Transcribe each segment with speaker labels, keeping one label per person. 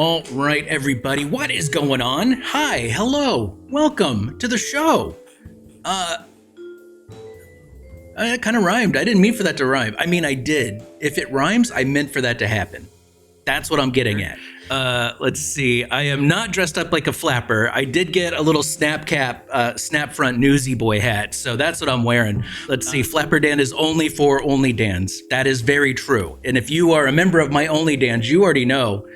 Speaker 1: All right, everybody, what is going on? Hi, hello, welcome to the show. It kind of rhymed. I didn't mean for that to rhyme. I mean, I did. If it rhymes, I meant for that to happen. That's what I'm getting at. Let's see. I am not dressed up like a flapper. I did get a little snap front newsy boy hat, so that's what I'm wearing. Let's see. Flapper Dan is only for Only Dans. That is very true. And if you are a member of my Only Dans, you already know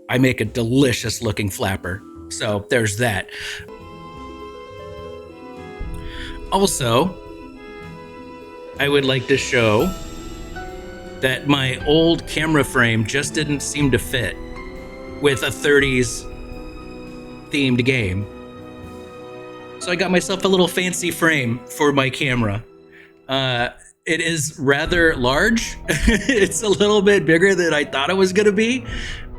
Speaker 1: I make a delicious looking flapper. So there's that. Also, I would like to show that my old camera frame just didn't seem to fit with a 30s themed game. So I got myself a little fancy frame for my camera. It is rather large. It's a little bit bigger than I thought it was gonna be,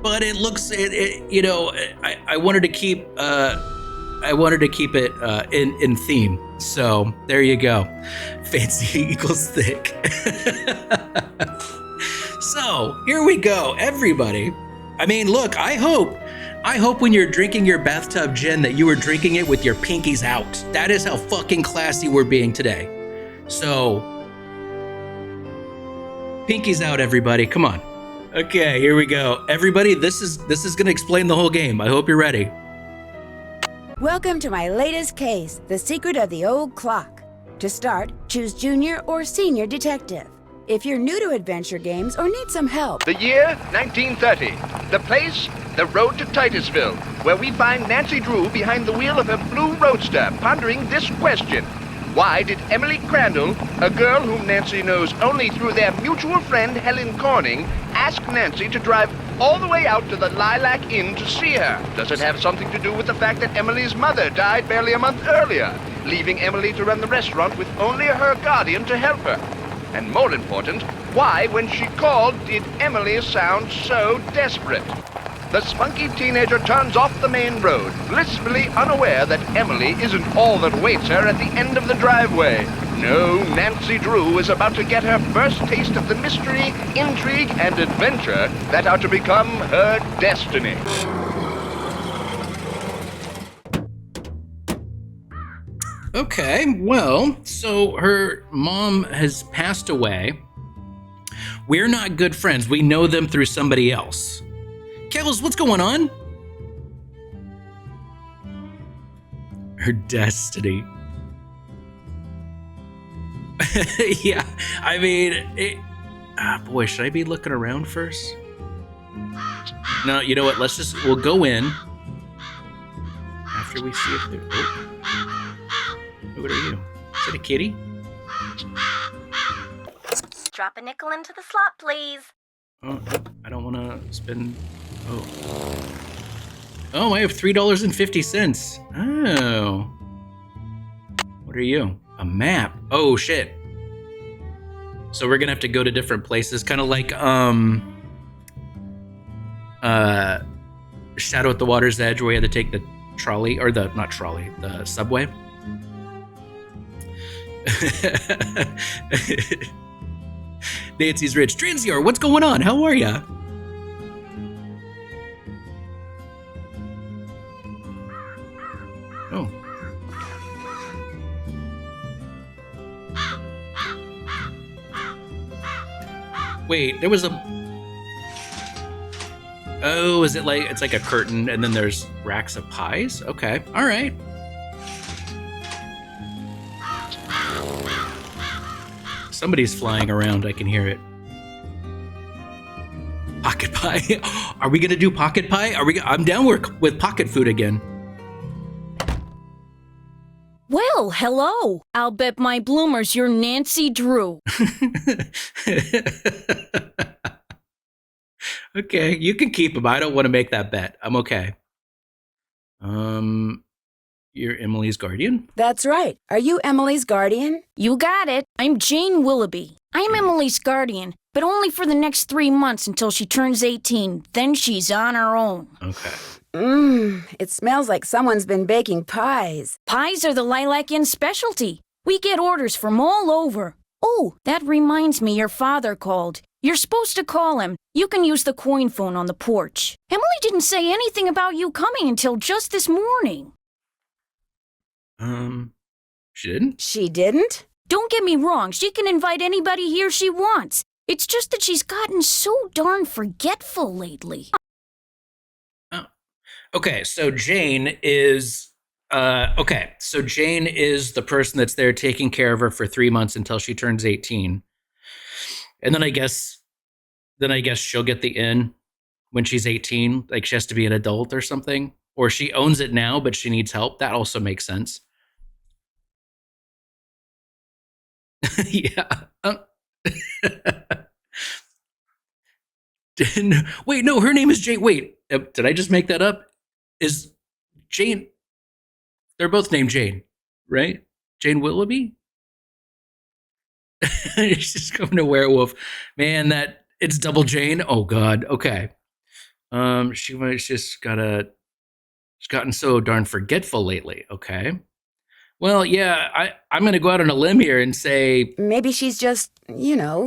Speaker 1: but it looks, I wanted to keep it in theme. So there you go. Fancy equals thick. So here we go, everybody. I mean, look, I hope when you're drinking your bathtub gin that you were drinking it with your pinkies out. That is how fucking classy we're being today. So, pinkies out, everybody. Come on. Okay, here we go. Everybody, this is gonna explain the whole game. I hope you're ready.
Speaker 2: Welcome to my latest case, The Secret of the Old Clock. To start, choose Junior or Senior Detective. If you're new to adventure games or need some help.
Speaker 3: The year, 1930. The place, the road to Titusville, where we find Dancy Drew behind the wheel of her blue roadster, pondering this question. Why did Emily Crandall, a girl whom Nancy knows only through their mutual friend Helen Corning, ask Nancy to drive all the way out to the Lilac Inn to see her? Does it have something to do with the fact that Emily's mother died barely a month earlier, leaving Emily to run the restaurant with only her guardian to help her? And more important, why, when she called, did Emily sound so desperate? The spunky teenager turns off the main road, blissfully unaware that Emily isn't all that waits her at the end of the driveway. No, Dancy Drew is about to get her first taste of the mystery, intrigue, and adventure that are to become her destiny.
Speaker 1: Okay, well, so her mom has passed away. We're not good friends. We know them through somebody else. Kels, what's going on? Her destiny. Yeah, I mean, boy, should I be looking around first? No, you know what? We'll go in after we see if they're. Oh. What are you? Is it a kitty?
Speaker 4: Drop a nickel into the slot, please.
Speaker 1: Oh, I don't want to spend. Oh, I have $3.50. Oh. What are you? A map. Oh, shit. So we're gonna have to go to different places, kind of like Shadow at the Water's Edge, where we had to take the trolley, or the subway. Nancy's rich. Transior, what's going on? How are ya? Oh. Wait, there was a... Oh, is it like... It's like a curtain and then there's racks of pies? Okay, all right. Somebody's flying around. I can hear it. Pocket pie. Are we gonna do pocket pie? I'm down with pocket food again.
Speaker 5: Well, hello. I'll bet my bloomers you're Dancy Drew.
Speaker 1: Okay, you can keep them. I don't want to make that bet. I'm okay. You're Emily's guardian?
Speaker 2: That's right. Are you Emily's guardian?
Speaker 5: You got it. I'm Jane Willoughby. I'm Emily's guardian, but only for the next 3 months until she turns 18. Then she's on her own.
Speaker 1: Okay.
Speaker 2: It smells like someone's been baking pies.
Speaker 5: Pies are the Lilac Inn specialty. We get orders from all over. Oh, that reminds me your father called. You're supposed to call him. You can use the coin phone on the porch. Emily didn't say anything about you coming until just this morning.
Speaker 1: She didn't?
Speaker 2: She didn't?
Speaker 5: Don't get me wrong, she can invite anybody here she wants. It's just that she's gotten so darn forgetful lately.
Speaker 1: Oh. Okay, so Jane is... so Jane is the person that's there taking care of her for 3 months until she turns 18. And then I guess she'll get the inn when she's 18. Like, she has to be an adult or something. Or she owns it now, but she needs help. That also makes sense. Yeah. Wait, no, her name is Jane. Wait, did I just make that up? Is Jane... They're both named Jane, right? Jane Willoughby? She's just coming to werewolf. Man, it's double Jane. Oh God. Okay. She's gotten so darn forgetful lately. Okay. Well, yeah, I'm gonna go out on a limb here and say
Speaker 2: Maybe she's just,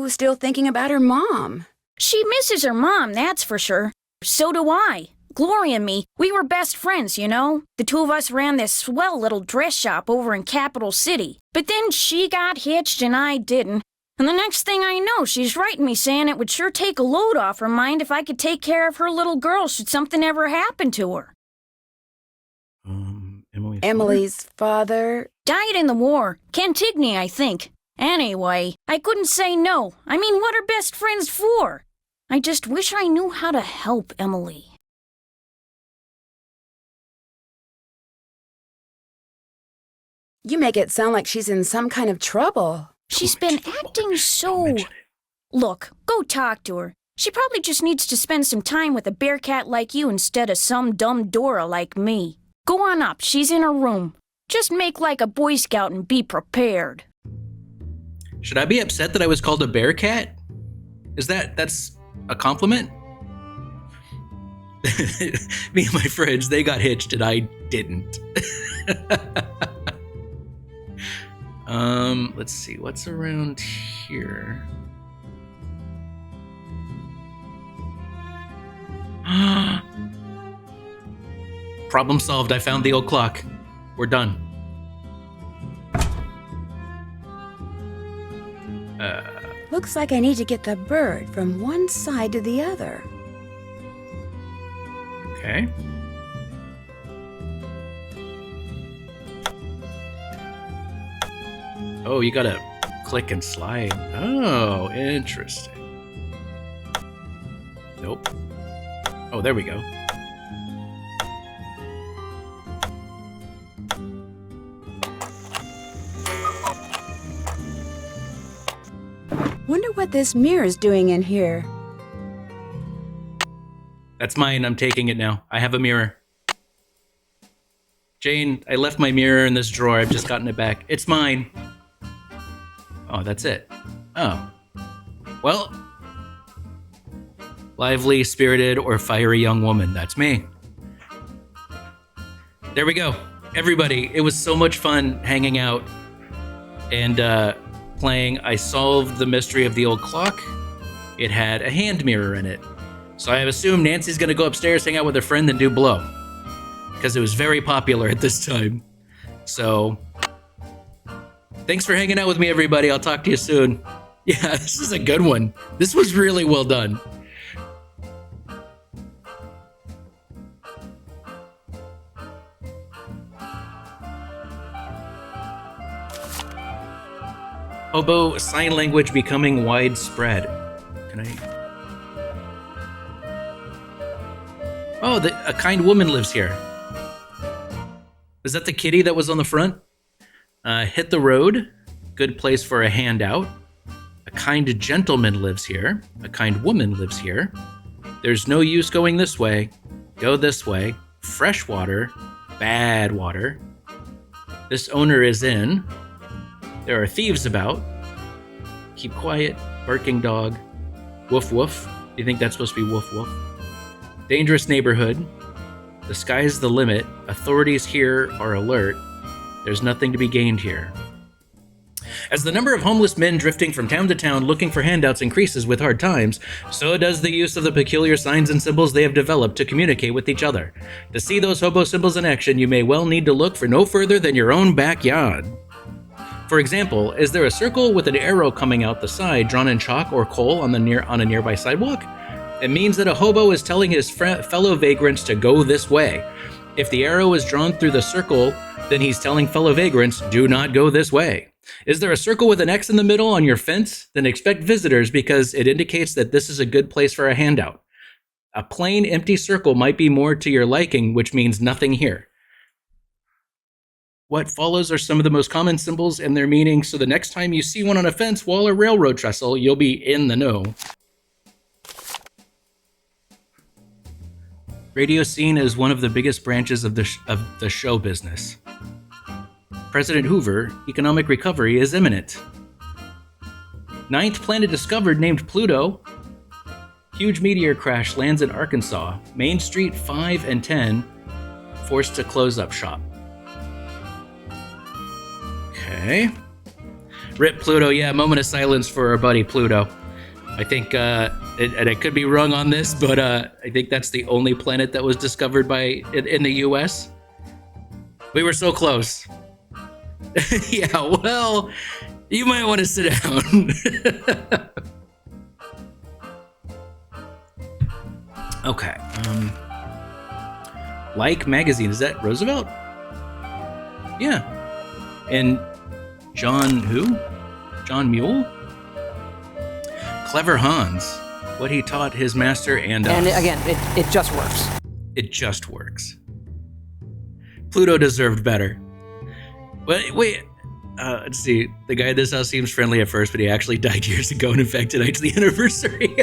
Speaker 2: still thinking about her mom.
Speaker 5: She misses her mom, that's for sure. So do I. Gloria and me, we were best friends, The two of us ran this swell little dress shop over in Capital City. But then she got hitched and I didn't. And the next thing I know, she's writing me saying it would sure take a load off her mind if I could take care of her little girl should something ever happen to her.
Speaker 2: Emily's father?
Speaker 5: Died in the war. Cantigny, I think. Anyway, I couldn't say no. I mean, what are best friends for? I just wish I knew how to help Emily.
Speaker 2: You make it sound like she's in some kind of trouble.
Speaker 5: She's been acting so... Look, go talk to her. She probably just needs to spend some time with a bearcat like you instead of some dumb Dora like me. Go on up, she's in her room. Just make like a Boy Scout and be prepared.
Speaker 1: Should I be upset that I was called a bearcat? That's a compliment? Me and my friends, they got hitched and I didn't. Let's see, what's around here? Problem solved, I found the old clock. We're done.
Speaker 2: Looks like I need to get the bird from one side to the other.
Speaker 1: Okay. Oh, you gotta click and slide. Oh, interesting. Nope. Oh, there we go.
Speaker 2: Wonder what this mirror's doing in here.
Speaker 1: That's mine. I'm taking it now. I have a mirror. Jane, I left my mirror in this drawer. I've just gotten it back. It's mine. Oh, that's it. Oh. Well. Lively, spirited, or fiery young woman. That's me. There we go. Everybody, it was so much fun hanging out and playing. I solved the mystery of the old clock. It had a hand mirror in it. So I assume Nancy's going to go upstairs, hang out with her friend, and do blow. Because it was very popular at this time. So, thanks for hanging out with me, everybody. I'll talk to you soon. Yeah, this is a good one. This was really well done. Hobo sign language becoming widespread. Can I... Oh, a kind woman lives here. Was that the kitty that was on the front? Hit the road. Good place for a handout. A kind gentleman lives here. A kind woman lives here. There's no use going this way. Go this way. Fresh water. Bad water. This owner is in. There are thieves about. Keep quiet. Barking dog. Woof woof. Do you think that's supposed to be woof woof? Dangerous neighborhood. The sky's the limit. Authorities here are alert. There's nothing to be gained here. As the number of homeless men drifting from town to town looking for handouts increases with hard times, so does the use of the peculiar signs and symbols they have developed to communicate with each other. To see those hobo symbols in action, you may well need to look for no further than your own backyard. For example, is there a circle with an arrow coming out the side drawn in chalk or coal on a nearby sidewalk? It means that a hobo is telling his fellow vagrants to go this way. If the arrow is drawn through the circle, then he's telling fellow vagrants, do not go this way. Is there a circle with an X in the middle on your fence? Then expect visitors because it indicates that this is a good place for a handout. A plain empty circle might be more to your liking, which means nothing here. What follows are some of the most common symbols and their meanings, so the next time you see one on a fence, wall, or railroad trestle, you'll be in the know. Radio seen as one of the biggest branches of the show business. President Hoover, economic recovery is imminent. Ninth planet discovered named Pluto. Huge meteor crash lands in Arkansas. Main Street 5 and 10 forced to close up shop. Okay. Rip Pluto. Yeah, moment of silence for our buddy Pluto. I think, and I could be wrong on this, but I think that's the only planet that was discovered in the U.S. We were so close. Yeah, well, you might want to sit down. Okay. Like magazine, is that Roosevelt? Yeah. And John who? John Mule? Clever Hans. What he taught his master and us.
Speaker 6: And again, it just works.
Speaker 1: It just works. Pluto deserved better. Wait. Let's see. The guy at this house seems friendly at first, but he actually died years ago, and in fact, tonight's the anniversary.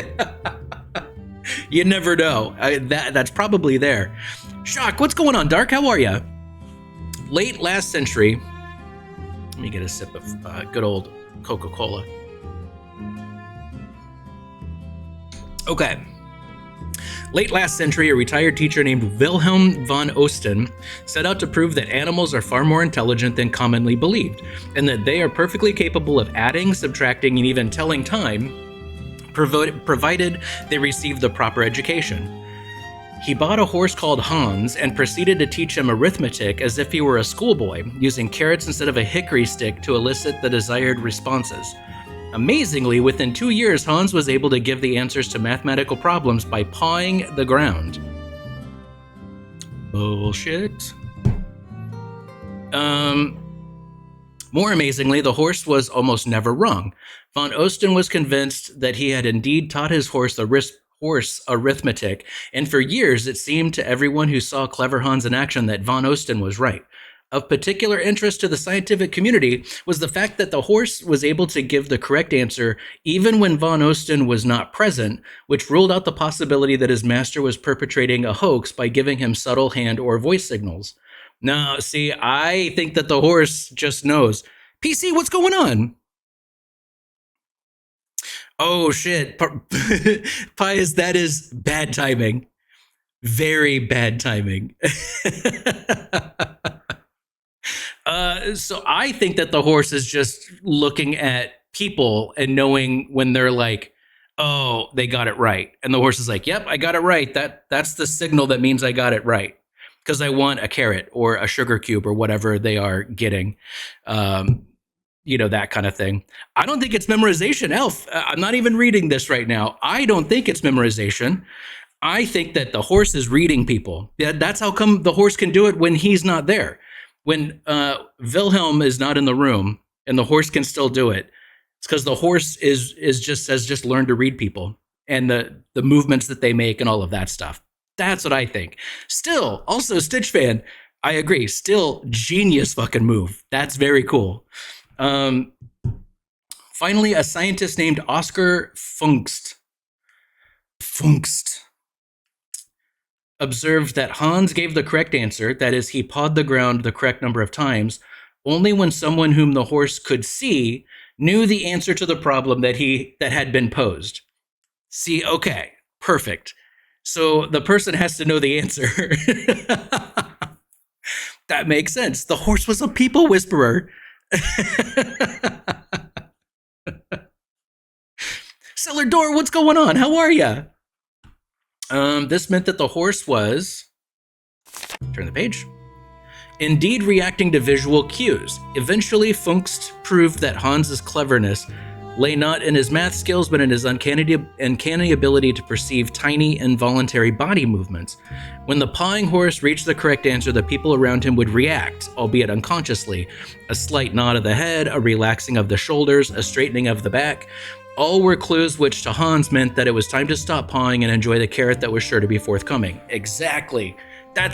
Speaker 1: You never know. That's probably there. Shock, what's going on, Dark? How are you? Late last century. Let me get a sip of good old Coca-Cola. Okay. Late last century, a retired teacher named Wilhelm von Osten set out to prove that animals are far more intelligent than commonly believed, and that they are perfectly capable of adding, subtracting, and even telling time, provided they receive the proper education. He bought a horse called Hans and proceeded to teach him arithmetic as if he were a schoolboy, using carrots instead of a hickory stick to elicit the desired responses. Amazingly, within 2 years, Hans was able to give the answers to mathematical problems by pawing the ground. Bullshit. More amazingly, the horse was almost never wrong. Von Osten was convinced that he had indeed taught his horse arithmetic, and for years it seemed to everyone who saw Clever Hans in action that Von Osten was right. Of particular interest to the scientific community was the fact that the horse was able to give the correct answer even when Von Osten was not present, which ruled out the possibility that his master was perpetrating a hoax by giving him subtle hand or voice signals. Now, see, I think that the horse just knows. PC, what's going on? Oh, shit. Pius, that is bad timing. Very bad timing. So I think that the horse is just looking at people and knowing when they're like, oh, they got it right. And the horse is like, yep, I got it right. That's the signal that means I got it right. Because I want a carrot or a sugar cube or whatever they are getting. That kind of thing. I don't think it's memorization, Elf. I'm not even reading this right now. I don't think it's memorization. I think that the horse is reading people. Yeah, that's how come the horse can do it when he's not there. When Wilhelm is not in the room and the horse can still do it, it's because the horse has just learned to read people and the movements that they make and all of that stuff. That's what I think. Still, also Stitch fan, I agree. Still, genius fucking move. That's very cool. Finally, a scientist named Oscar Funkst observed that Hans gave the correct answer, that is, he pawed the ground the correct number of times, only when someone whom the horse could see knew the answer to the problem that had been posed. See, okay, perfect. So the person has to know the answer. That makes sense. The horse was a people whisperer. Cellar door, what's going on? How are ya? This meant that the horse was... Turn the page. Indeed reacting to visual cues. Eventually, Funkst proved that Hans's cleverness lay not in his math skills, but in his uncanny ability to perceive tiny, involuntary body movements. When the pawing horse reached the correct answer, the people around him would react, albeit unconsciously. A slight nod of the head, a relaxing of the shoulders, a straightening of the back. All were clues which to Hans meant that it was time to stop pawing and enjoy the carrot that was sure to be forthcoming. Exactly.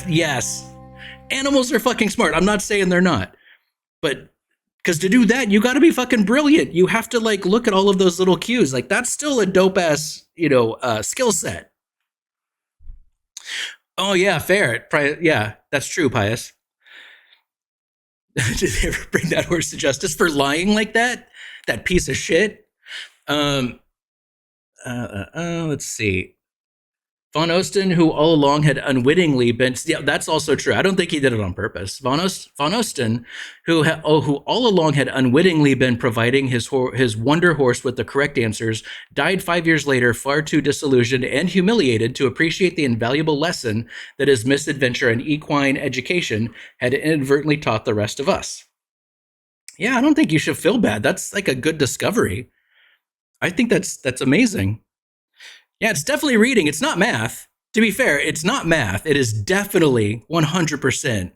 Speaker 1: Yes. Animals are fucking smart. I'm not saying they're not. But because to do that, you got to be fucking brilliant. You have to like look at all of those little cues. Like that's still a dope ass, skill set. Oh yeah, fair. Yeah, that's true, Pius. Did they ever bring that horse to justice for lying like that? That piece of shit. Let's see. Von Osten, who all along had unwittingly been... Yeah, that's also true. I don't think he did it on purpose. Von Osten, who all along had unwittingly been providing his wonder horse with the correct answers, died 5 years later, far too disillusioned and humiliated to appreciate the invaluable lesson that his misadventure in equine education had inadvertently taught the rest of us. Yeah, I don't think you should feel bad. That's like a good discovery. I think that's amazing. Yeah, it's definitely reading. It's not math. To be fair, it's not math. It is definitely 100%.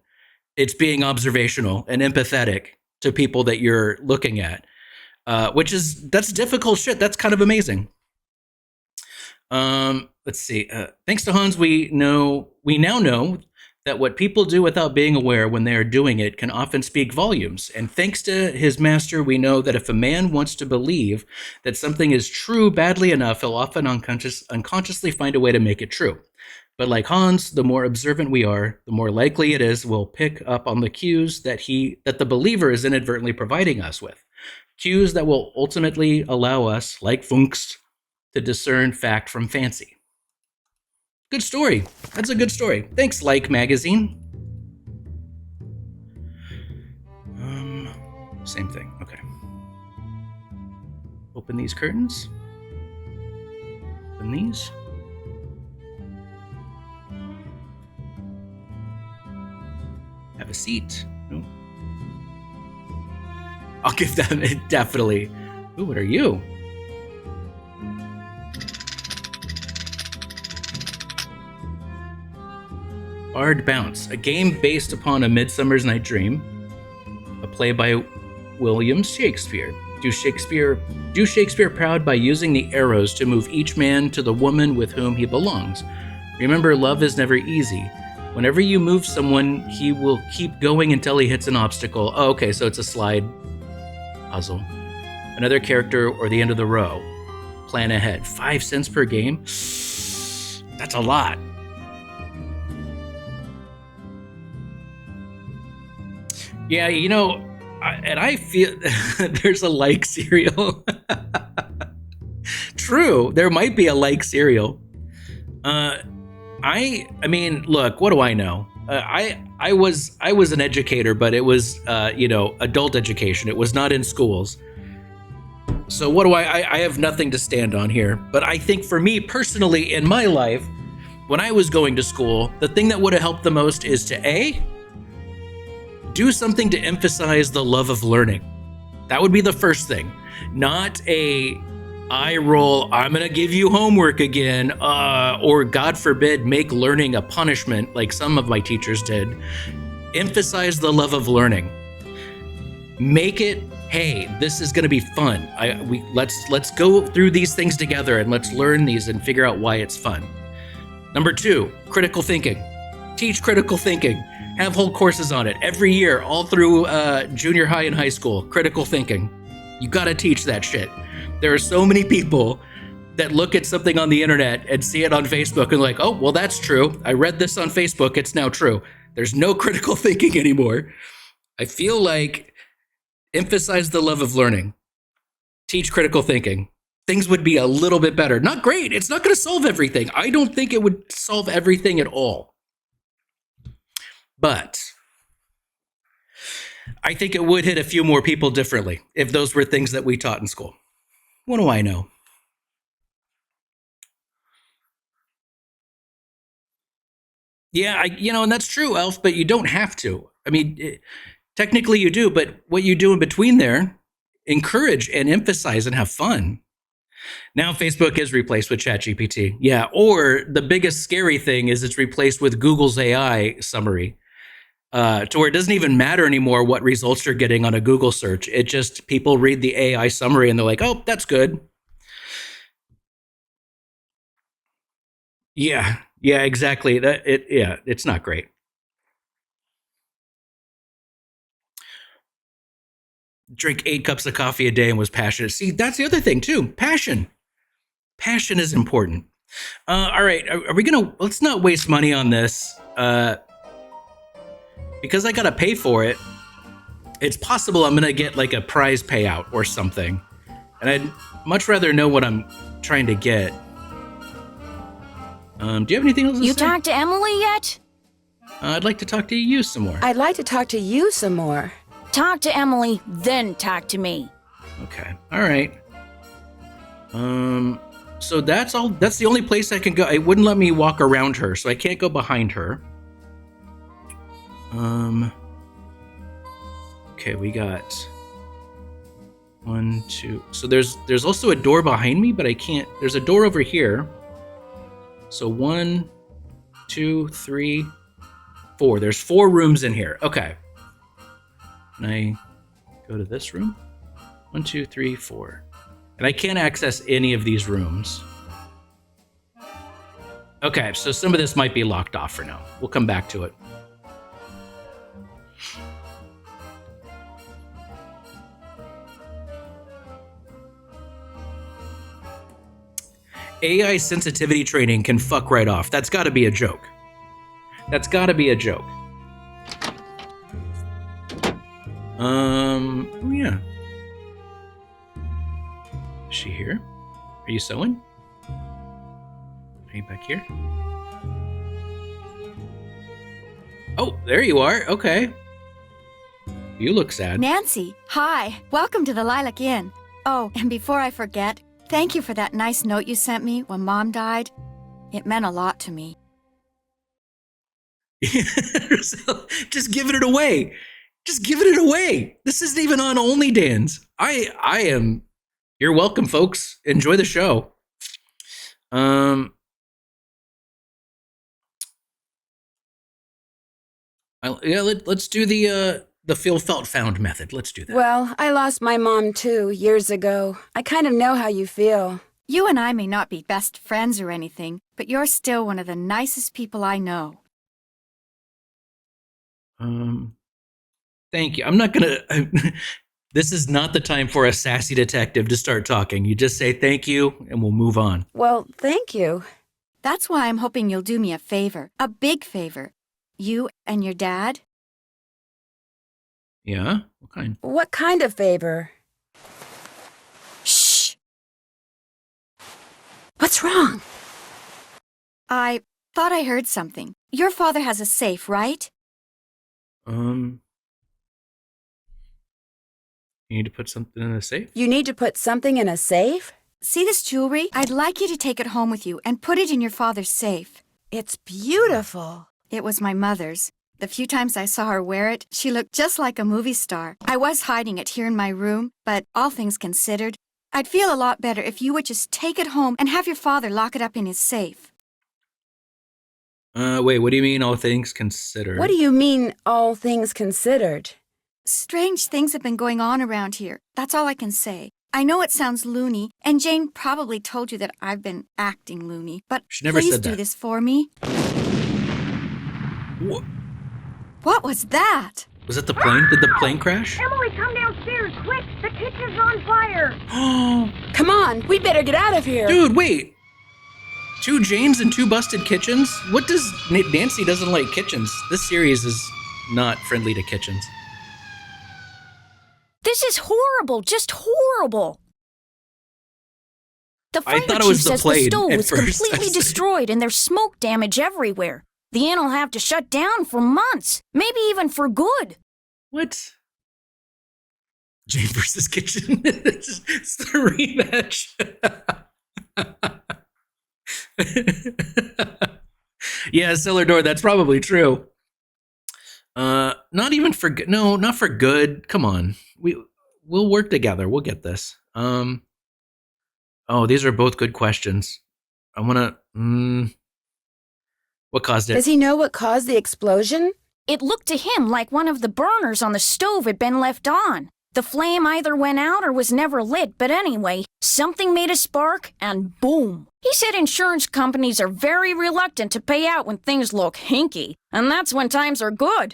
Speaker 1: It's being observational and empathetic to people that you're looking at, that's difficult shit. That's kind of amazing. Let's see. Thanks to Hans, we now know that what people do without being aware when they are doing it can often speak volumes. And thanks to his master, we know that if a man wants to believe that something is true badly enough, he'll often unconsciously find a way to make it true. But like Hans, the more observant we are, the more likely it is we'll pick up on the cues that the believer is inadvertently providing us with. Cues that will ultimately allow us, like Funkst, to discern fact from fancy. Good story. That's a good story. Thanks, Like Magazine. Same thing. Okay. Open these curtains. Open these. Have a seat. Ooh. I'll give them definitely. Ooh, what are you? Bard Bounce, a game based upon A Midsummer's Night Dream, a play by William Shakespeare. Do Shakespeare proud by using the arrows to move each man to the woman with whom he belongs. Remember, love is never easy. Whenever you move someone, he will keep going until he hits an obstacle. Oh, okay, so it's a slide puzzle. Another character or the end of the row. Plan ahead. 5 cents per game? That's a lot. Yeah, I feel there's a like cereal. True, there might be a like cereal. I mean, look, what do I know? I was an educator, but it was adult education. It was not in schools. So what do I have nothing to stand on here. But I think for me personally in my life, when I was going to school, the thing that would have helped the most is to do something to emphasize the love of learning. That would be the first thing. Not a eye roll, I'm gonna give you homework again, or God forbid, make learning a punishment like some of my teachers did. Emphasize the love of learning. Make it, hey, this is gonna be fun. Let's go through these things together and let's learn these and figure out why it's fun. Number 2, critical thinking. Teach critical thinking. Have whole courses on it every year, all through junior high and high school. Critical thinking. You gotta teach that shit. There are so many people that look at something on the internet and see it on Facebook and like, oh, well, that's true. I read this on Facebook. It's now true. There's no critical thinking anymore. I feel like emphasize the love of learning. Teach critical thinking. Things would be a little bit better. Not great. It's not going to solve everything. I don't think it would solve everything at all. But I think it would hit a few more people differently if those were things that we taught in school. What do I know? Yeah, and that's true, Elf, but you don't have to. I mean, technically you do, but what you do in between there, encourage and emphasize and have fun. Now Facebook is replaced with ChatGPT. Yeah, or the biggest scary thing is it's replaced with Google's AI summary. To where it doesn't even matter anymore what results you're getting on a Google search. It just, people read the AI summary and they're like, oh, that's good. Yeah, exactly. It's not great. Drink 8 cups of coffee a day and was passionate. See, that's the other thing too. Passion is important. All right, are we let's not waste money on this. Because I gotta pay for it, it's possible I'm gonna get like a prize payout or something. And I'd much rather know what I'm trying to get. Do you have anything else to say?
Speaker 5: You talked to Emily yet?
Speaker 1: I'd like to talk to you some more.
Speaker 2: I'd like to talk to you some more.
Speaker 5: Talk to Emily, then talk to me.
Speaker 1: Okay, all right. So that's all. That's the only place I can go. It wouldn't let me walk around her, so I can't go behind her. Okay, we got 1, 2. So there's also a door behind me, but I can't. There's a door over here. So 1, 2, 3, 4. There's 4 rooms in here. Okay. Can I go to this room? 1, 2, 3, 4. And I can't access any of these rooms. Okay, so some of this might be locked off for now. We'll come back to it. AI sensitivity training can fuck right off. That's got to be a joke. That's got to be a joke. Oh yeah. Is she here? Are you sewing? Are you back here? Oh, there you are. Okay. You look sad.
Speaker 7: Nancy, hi. Welcome to the Lilac Inn. Oh, and before I forget, thank you for that nice note you sent me when Mom died. It meant a lot to me.
Speaker 1: Just giving it away. Just giving it away. This isn't even on OnlyDans. I am. You're welcome, folks. Enjoy the show. Let's do the feel felt found method. Let's do that.
Speaker 2: Well, I lost my mom too years ago. I kind of know how you feel.
Speaker 7: You and I may not be best friends or anything, but you're still one of the nicest people I know.
Speaker 1: Thank you. I'm not gonna. This is not the time for a sassy detective to start talking. You just say thank you, and we'll move on.
Speaker 2: Well, thank you.
Speaker 7: That's why I'm hoping you'll do me a favor, a big favor. You and your dad.
Speaker 1: Yeah? What kind?
Speaker 2: What kind of favor?
Speaker 7: Shh!
Speaker 2: What's wrong?
Speaker 7: I thought I heard something. Your father has a safe, right?
Speaker 1: You need to put something in a safe?
Speaker 2: You need to put something in a safe?
Speaker 7: See this jewelry? I'd like you to take it home with you and put it in your father's safe.
Speaker 2: It's beautiful.
Speaker 7: It was my mother's. The few times I saw her wear it, she looked just like a movie star. I was hiding it here in my room, but all things considered, I'd feel a lot better if you would just take it home and have your father lock it up in his safe.
Speaker 1: Wait, what do you mean, all things considered?
Speaker 2: What do you mean, all things considered?
Speaker 7: Strange things have been going on around here. That's all I can say. I know it sounds loony, and Jane probably told you that I've been acting loony, but
Speaker 1: She never
Speaker 7: please
Speaker 1: said
Speaker 7: do
Speaker 1: that.
Speaker 7: this for me.
Speaker 1: What?
Speaker 7: What was that?
Speaker 1: Was it the plane? Did the plane crash?
Speaker 4: Emily, come downstairs, quick! The kitchen's on fire!
Speaker 1: Oh,
Speaker 2: Come on, we better get out of here.
Speaker 1: dude, wait. 2 Janes and 2 busted kitchens? What does... Nancy doesn't like kitchens. This series is not friendly to kitchens.
Speaker 5: This is horrible, just horrible. The
Speaker 1: I
Speaker 5: fire
Speaker 1: thought it
Speaker 5: chief
Speaker 1: was the
Speaker 5: says the
Speaker 1: plane
Speaker 5: stove
Speaker 1: at
Speaker 5: was
Speaker 1: first.
Speaker 5: completely destroyed and there's smoke damage everywhere. The inn will have to shut down for months, maybe even for good.
Speaker 1: What? Jane versus kitchen. It's the rematch. Yeah, cellar door. That's probably true. Not even for good. No, not for good. Come on. We'll work together. We'll get this. Oh, these are both good questions. I want to. What caused it?
Speaker 2: Does he know what caused the explosion?
Speaker 5: It looked to him like one of the burners on the stove had been left on. The flame either went out or was never lit, but anyway, something made a spark, and boom. He said insurance companies are very reluctant to pay out when things look hinky, and that's when times are good.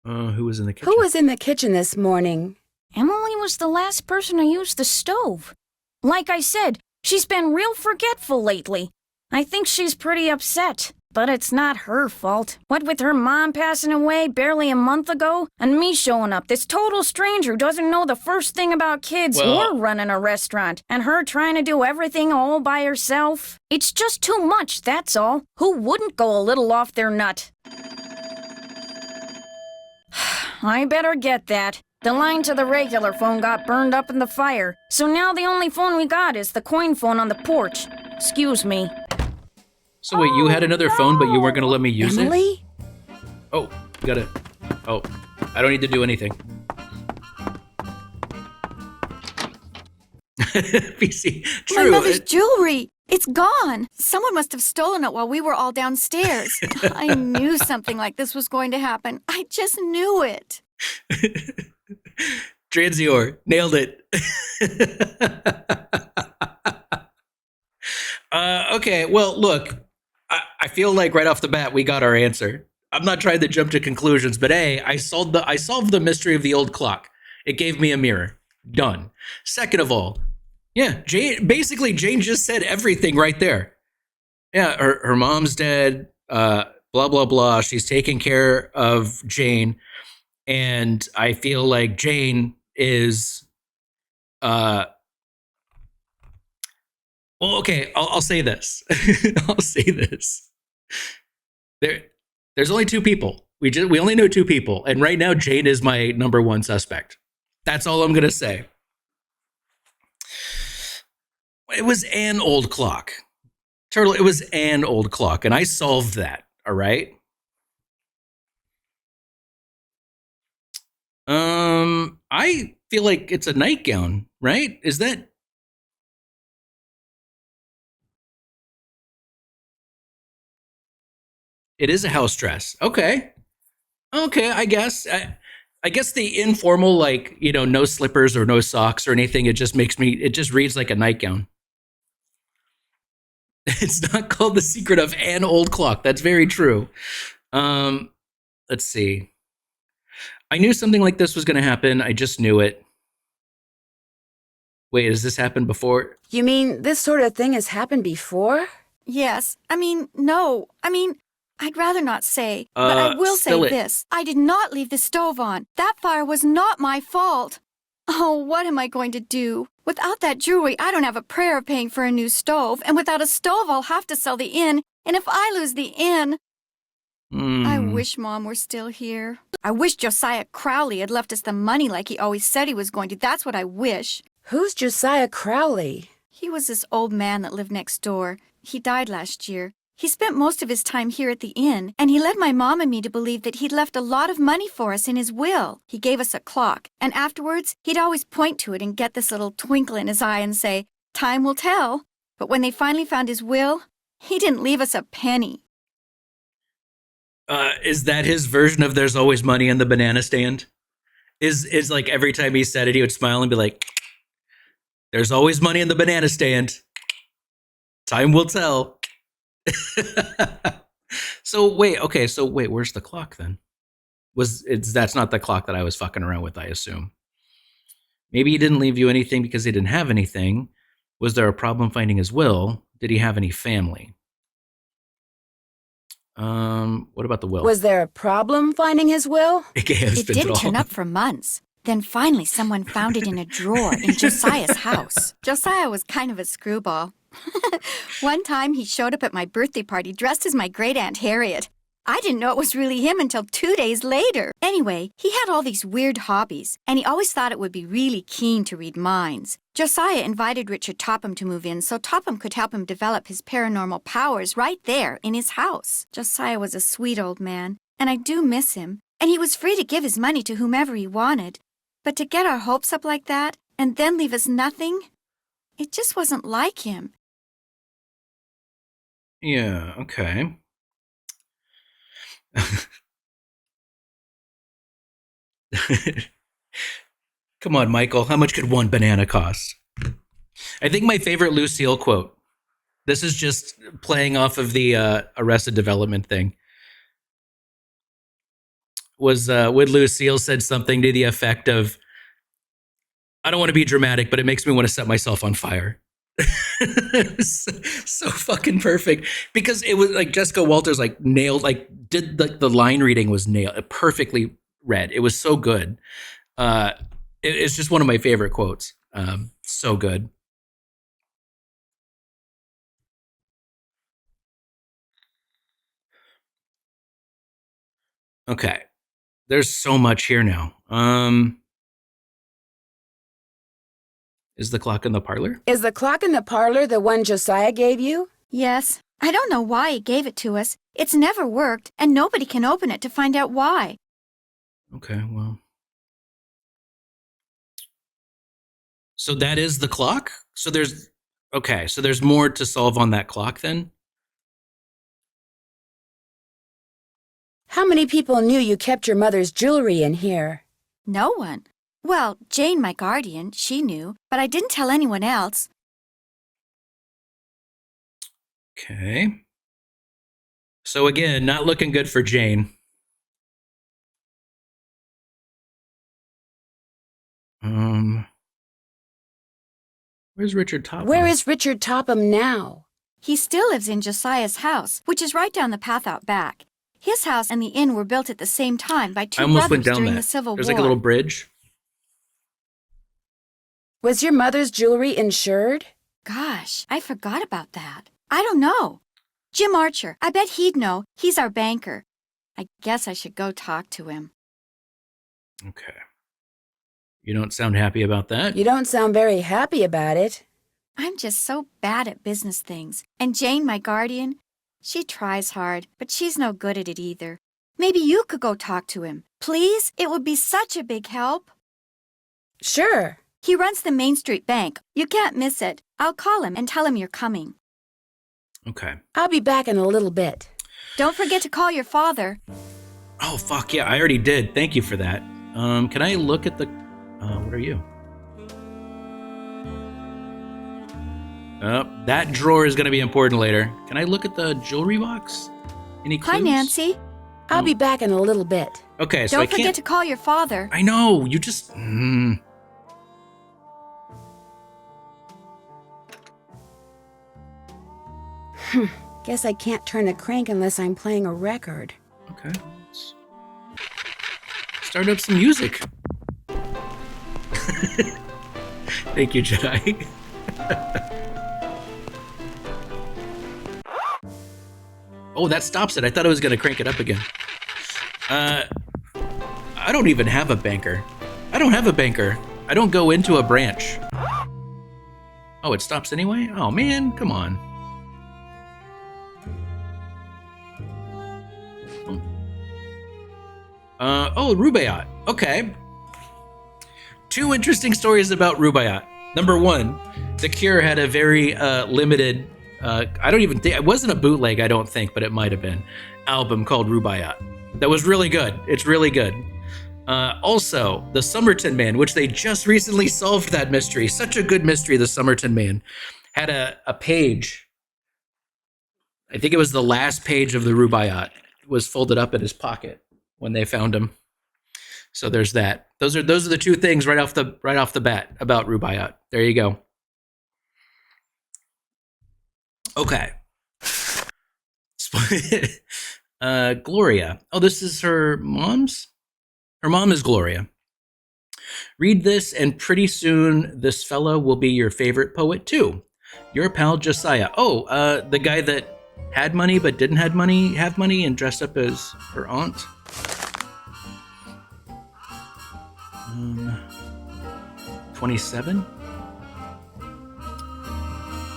Speaker 1: Who was in the kitchen?
Speaker 2: Who was in the kitchen this morning?
Speaker 5: Emily was the last person to use the stove. Like I said, she's been real forgetful lately. I think she's pretty upset, but it's not her fault. What with her mom passing away barely a month ago, and me showing up, this total stranger who doesn't know the first thing about kids or running a restaurant, and her trying to do everything all by herself. It's just too much, that's all. Who wouldn't go a little off their nut? I better get that. The line to the regular phone got burned up in the fire, so now the only phone we got is the coin phone on the porch. Excuse me.
Speaker 1: So wait, you had another phone, but you weren't going to let me use
Speaker 2: Emily?
Speaker 1: it? Oh, you got it. Oh, I don't need to do anything. PC. True.
Speaker 7: My mother's jewelry. It's gone. Someone must have stolen it while we were all downstairs. I knew something like this was going to happen. I just knew it.
Speaker 1: Transior. Nailed it. Okay, well, look. I feel like right off the bat we got our answer. I'm not trying to jump to conclusions, but I solved the mystery of the old clock. It gave me a mirror. Done. Second of all, yeah, Jane just said everything right there. Yeah, her mom's dead, blah, blah, blah. She's taking care of Jane. And I feel like Jane is, well, okay, I'll say this. I'll say this. There's only two people. We only know two people. And right now, Jane is my number one suspect. That's all I'm going to say. It was an old clock. Turtle, it was an old clock. And I solved that. All right. I feel like it's a nightgown, right? Is that? It is a house dress. Okay, I guess. I guess the informal, like, no slippers or no socks or anything. It just reads like a nightgown. It's not called The Secret of an Old Clock. That's very true. Let's see. I knew something like this was going to happen. I just knew it. Wait, has this happened before?
Speaker 2: You mean this sort of thing has happened before?
Speaker 7: Yes. No. I'd rather not say, but I will say this. I did not leave the stove on. That fire was not my fault. Oh, what am I going to do? Without that jewelry, I don't have a prayer of paying for a new stove, and without a stove, I'll have to sell the inn, and if I lose the inn... I wish Mom were still here. I wish Josiah Crowley had left us the money like he always said he was going to. That's what I wish.
Speaker 2: Who's Josiah Crowley?
Speaker 7: He was this old man that lived next door. He died last year. He spent most of his time here at the inn, and he led my mom and me to believe that he'd left a lot of money for us in his will. He gave us a clock, and afterwards, he'd always point to it and get this little twinkle in his eye and say, "Time will tell." But when they finally found his will, he didn't leave us a penny.
Speaker 1: Is that his version of "there's always money in the banana stand"? Is like every time he said it, he would smile and be like, "There's always money in the banana stand. Time will tell." So wait, where's the clock then? That's not the clock that I was fucking around with, I assume. Maybe he didn't leave you anything because he didn't have anything. Was there a problem finding his will? Did he have any family? What about the will?
Speaker 2: Was there a problem finding his will?
Speaker 7: It didn't turn up for months. Then finally someone found it in a drawer in Josiah's house. Josiah was kind of a screwball. One time he showed up at my birthday party dressed as my great-aunt Harriet. I didn't know it was really him until 2 days later. Anyway, he had all these weird hobbies, and he always thought it would be really keen to read minds. Josiah invited Richard Topham to move in so Topham could help him develop his paranormal powers right there in his house. Josiah was a sweet old man, and I do miss him. And he was free to give his money to whomever he wanted. But to get our hopes up like that, and then leave us nothing, it just wasn't like him.
Speaker 1: Yeah, okay. Come on, Michael. How much could one banana cost? I think my favorite Lucille quote, this is just playing off of the Arrested Development thing, was when Lucille said something to the effect of, I don't want to be dramatic, but it makes me want to set myself on fire. so fucking perfect, because it was like Jessica Walters like nailed, like did the line reading was nailed, perfectly read. It was so good. It's just one of my favorite quotes. So good. Okay, there's so much here now. Is the clock in the parlor?
Speaker 2: Is the clock in the parlor the one Josiah gave you?
Speaker 7: Yes. I don't know why he gave it to us. It's never worked, and nobody can open it to find out why.
Speaker 1: Okay, well. So that is the clock? So there's more to solve on that clock then?
Speaker 2: How many people knew you kept your mother's jewelry in here?
Speaker 7: No one. Well, Jane, my guardian, she knew, but I didn't tell anyone else.
Speaker 1: Okay. So again, not looking good for Jane. Where's Richard Topham?
Speaker 2: Where is Richard Topham now?
Speaker 7: He still lives in Josiah's house, which is right down the path out back. His house and the inn were built at the same time by two brothers during the Civil War.
Speaker 1: There's like a little bridge.
Speaker 2: Was your mother's jewelry insured?
Speaker 7: Gosh, I forgot about that. I don't know. Jim Archer, I bet he'd know. He's our banker. I guess I should go talk to him.
Speaker 1: Okay. You don't sound happy about that?
Speaker 2: You don't sound very happy about it.
Speaker 7: I'm just so bad at business things. And Jane, my guardian, she tries hard, but she's no good at it either. Maybe you could go talk to him. Please? It would be such a big help.
Speaker 2: Sure.
Speaker 7: He runs the Main Street Bank. You can't miss it. I'll call him and tell him you're coming.
Speaker 1: Okay.
Speaker 2: I'll be back in a little bit.
Speaker 7: Don't forget to call your father.
Speaker 1: Oh, fuck yeah, I already did. Thank you for that. Can I look at the... what are you? That drawer is going to be important later. Can I look at the jewelry box? Any clues?
Speaker 7: Hi, Nancy.
Speaker 2: I'll be back in a little bit.
Speaker 1: Okay, so
Speaker 7: Don't
Speaker 1: I can't...
Speaker 7: forget to call your father.
Speaker 1: I know, you just...
Speaker 2: Guess I can't turn the crank unless I'm playing a record.
Speaker 1: Okay, let's start up some music. Thank you, Jedi. Oh, that stops it. I thought I was going to crank it up again. I don't even have a banker. I don't have a banker. I don't go into a branch. Oh, it stops anyway? Oh, man, come on. Rubaiyat. Okay. Two interesting stories about Rubaiyat. Number one, The Cure had a very limited, I don't even think, it wasn't a bootleg, I don't think, but it might have been, album called Rubaiyat. That was really good. It's really good. Also, The Somerton Man, which they just recently solved that mystery. Such a good mystery, The Somerton Man. Had a page, I think it was the last page of the Rubaiyat, was folded up in his pocket when they found him. So there's that. Those are the two things right off the bat about Rubaiyat. There you go. Okay. Gloria. Oh, this is her mom's? Her mom is Gloria. Read this, and pretty soon this fella will be your favorite poet too. Your pal Josiah. Oh, the guy that had money but didn't have money and dressed up as her aunt. 27?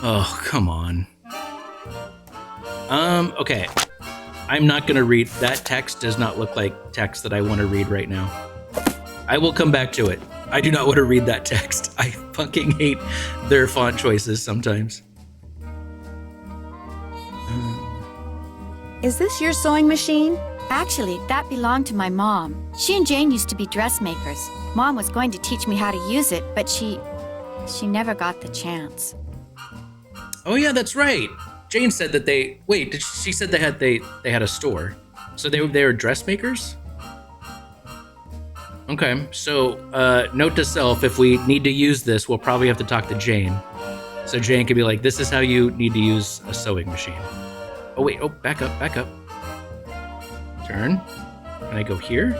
Speaker 1: Oh, come on. Okay. I'm not gonna read. That text does not look like text that I want to read right now. I will come back to it. I do not want to read that text. I fucking hate their font choices sometimes.
Speaker 2: Is this your sewing machine?
Speaker 7: Actually, that belonged to my mom. She and Jane used to be dressmakers. Mom was going to teach me how to use it, but she never got the chance.
Speaker 1: Oh yeah, that's right. Jane said that she said they had a store. So they were dressmakers? Okay, so note to self, if we need to use this, we'll probably have to talk to Jane. So Jane could be like, this is how you need to use a sewing machine. Oh wait, back up. Turn. Can I go here?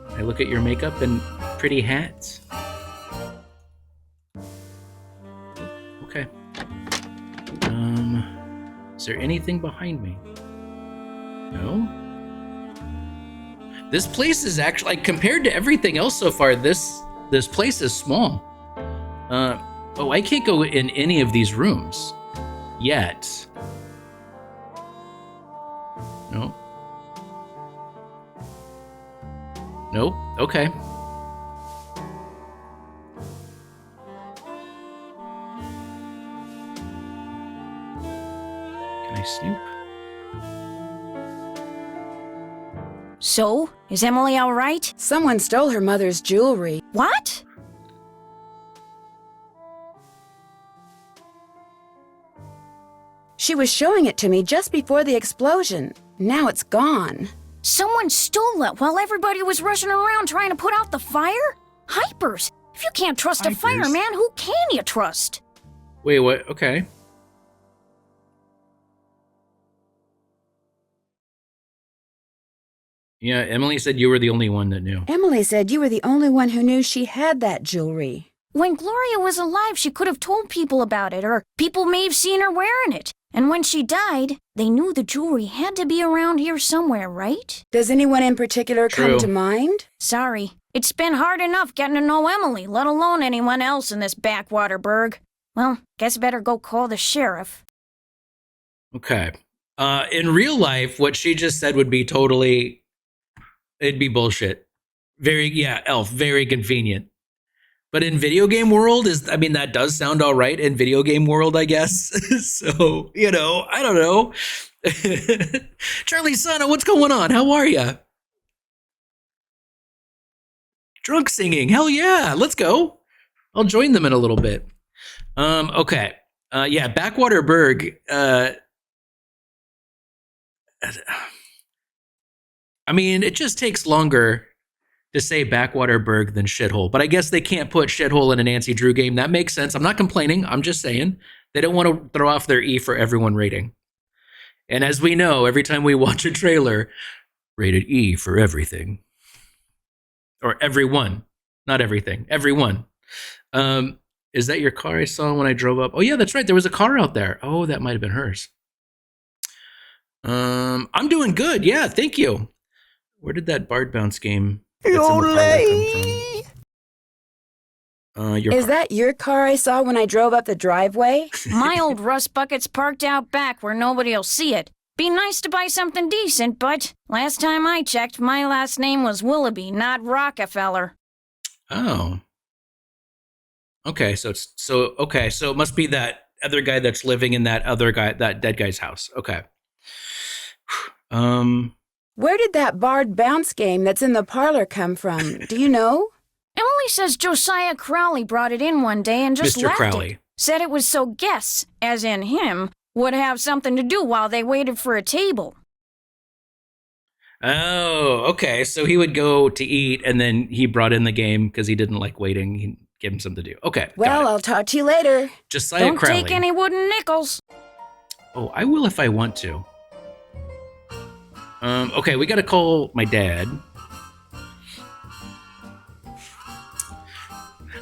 Speaker 1: Can I look at your makeup and pretty hats? Okay. Is there anything behind me? No? This place is actually, like, compared to everything else so far, this place is small. I can't go in any of these rooms yet. No. Nope. Okay. Can I snoop?
Speaker 5: So, is Emily all right?
Speaker 2: Someone stole her mother's jewelry.
Speaker 5: What?
Speaker 2: She was showing it to me just before the explosion. Now it's gone.
Speaker 5: Someone stole it while everybody was rushing around trying to put out the fire? Hypers! If you can't trust a fireman, who can you trust?
Speaker 1: Wait, what? Okay. Yeah, Emily said you were the only one that knew.
Speaker 2: Emily said you were the only one who knew she had that jewelry.
Speaker 5: When Gloria was alive, she could have told people about it, or people may have seen her wearing it. And when she died, they knew the jewelry had to be around here somewhere, right?
Speaker 2: Does anyone in particular
Speaker 1: True.
Speaker 2: come to mind?
Speaker 5: Sorry. It's been hard enough getting to know Emily, let alone anyone else in this backwater burg. Well, guess better go call the sheriff.
Speaker 1: Okay. In real life, what she just said would be it'd be bullshit. Elf, very convenient. But in video game world, that does sound all right in video game world, I guess. So, I don't know. Charlie Sana, what's going on? How are you? Drunk singing. Hell yeah. Let's go. I'll join them in a little bit. Okay. Backwater Burg. It just takes longer to say Backwater Burg than Shithole. But I guess they can't put Shithole in a Dancy Drew game. That makes sense. I'm not complaining. I'm just saying they don't want to throw off their E for everyone rating. And as we know, every time we watch a trailer, rated E for everything. Or everyone. Not everything. Everyone. Is that your car I saw when I drove up? Oh, yeah, that's right. There was a car out there. Oh, that might have been hers. I'm doing good. Yeah, thank you. Where did that Bard Bounce game that's in the parlor come from?
Speaker 2: Is that your car I saw when I drove up the driveway?
Speaker 5: My old rust bucket's parked out back where nobody'll see it. Be nice to buy something decent, but last time I checked, my last name was Willoughby, not Rockefeller.
Speaker 1: Oh. Okay, so it must be that other guy that's living in that dead guy's house. Okay.
Speaker 2: Where did that Bard Bounce game that's in the parlor come from? Do you know?
Speaker 5: Emily says Josiah Crowley brought it in one day and just
Speaker 1: Mr.
Speaker 5: left
Speaker 1: Crowley.
Speaker 5: it. Said it was so guests, as in him, would have something to do while they waited for a table.
Speaker 1: Oh, okay. So he would go to eat, and then he brought in the game because he didn't like waiting. He'd give him something to do. Okay,
Speaker 2: Well, I'll talk to you later.
Speaker 1: Josiah Crowley.
Speaker 5: Don't take any wooden nickels.
Speaker 1: Oh, I will if I want to. Okay, we gotta call my dad.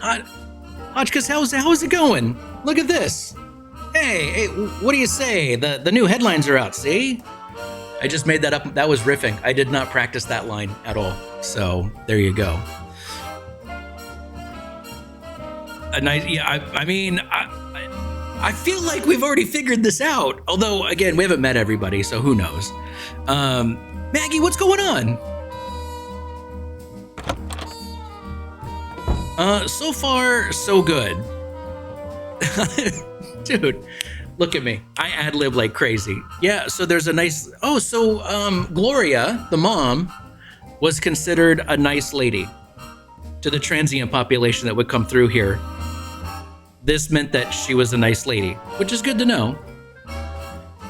Speaker 1: Hotchkiss, how's it going? Look at this. Hey, what do you say? The new headlines are out, see? I just made that up. That was riffing. I did not practice that line at all. So there you go. A nice, yeah, I feel like we've already figured this out. Although, again, we haven't met everybody, so who knows? Maggie, what's going on? So far, so good. Dude, look at me. I ad-lib like crazy. Yeah, so there's a nice... Oh, so Gloria, the mom, was considered a nice lady to the transient population that would come through here. This meant that she was a nice lady, which is good to know.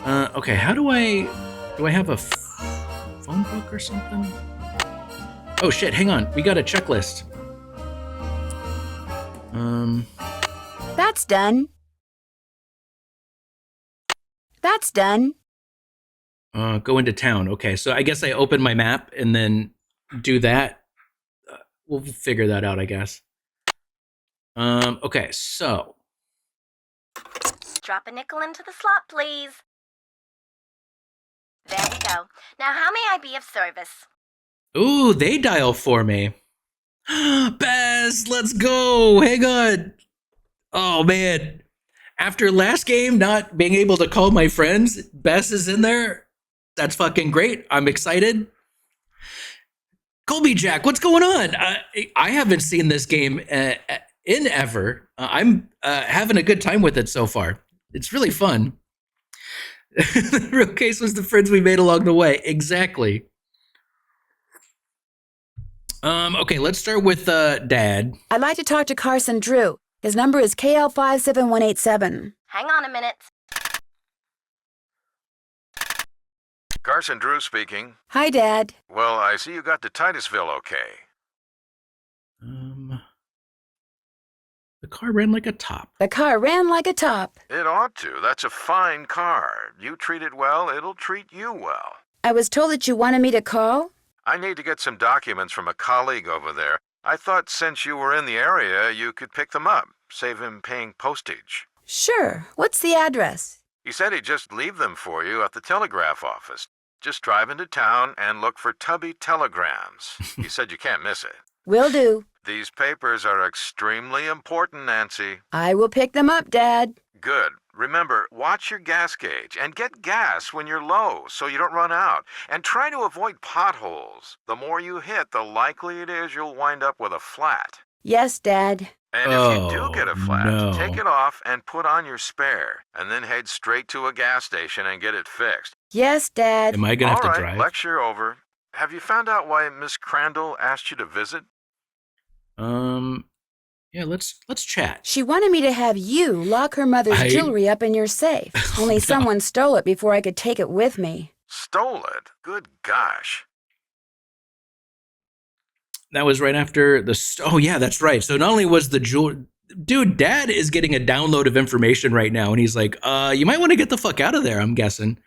Speaker 1: Okay, how do I have a phone book or something? Oh shit, hang on. We got a checklist.
Speaker 2: That's done. That's done.
Speaker 1: Go into town. Okay, so I guess I open my map and then do that. We'll figure that out, I guess. Okay, so.
Speaker 8: Drop a nickel into the slot, please. There we go. Now, how may I be of service?
Speaker 1: Ooh, they dial for me. Bess, let's go. Hang on. Oh, man. After last game, not being able to call my friends, Bess is in there. That's fucking great. I'm excited. Colby Jack, what's going on? I haven't seen this game in ever. I'm having a good time with it so far. It's really fun. The real case was the friends we made along the way. Exactly. Okay, let's start with Dad.
Speaker 2: I'd like to talk to Carson Drew. His number is KL57187.
Speaker 8: Hang on a minute.
Speaker 9: Carson Drew speaking.
Speaker 2: Hi, Dad.
Speaker 9: Well, I see you got to Titusville okay.
Speaker 1: The car ran like a top.
Speaker 2: The car ran like a top.
Speaker 9: It ought to. That's a fine car. You treat it well, it'll treat you well.
Speaker 2: I was told that you wanted me to call.
Speaker 9: I need to get some documents from a colleague over there. I thought since you were in the area, you could pick them up, save him paying postage.
Speaker 2: Sure. What's the address?
Speaker 9: He said he'd just leave them for you at the telegraph office. Just drive into town and look for Tubby Telegrams. He said you can't miss it.
Speaker 2: Will do.
Speaker 9: These papers are extremely important, Nancy.
Speaker 2: I will pick them up, Dad.
Speaker 9: Good. Remember, watch your gas gauge and get gas when you're low so you don't run out. And try to avoid potholes. The more you hit, the likely it is you'll wind up with a flat.
Speaker 2: Yes, Dad.
Speaker 9: And if you do get a flat, take it off and put on your spare. And then head straight to a gas station and get it fixed.
Speaker 2: Yes, Dad.
Speaker 1: Am I going to have to
Speaker 9: All
Speaker 1: drive?
Speaker 9: right, lecture over. Have you found out why Miss Crandall asked you to visit?
Speaker 1: Yeah, let's chat.
Speaker 2: She wanted me to have you lock her mother's jewelry up in your safe. Only someone stole it before I could take it with me.
Speaker 9: Stole it? Good gosh.
Speaker 1: That was right after oh yeah, that's right. So not only was the jewel, dude, Dad is getting a download of information right now, and he's like, you might want to get the fuck out of there, I'm guessing.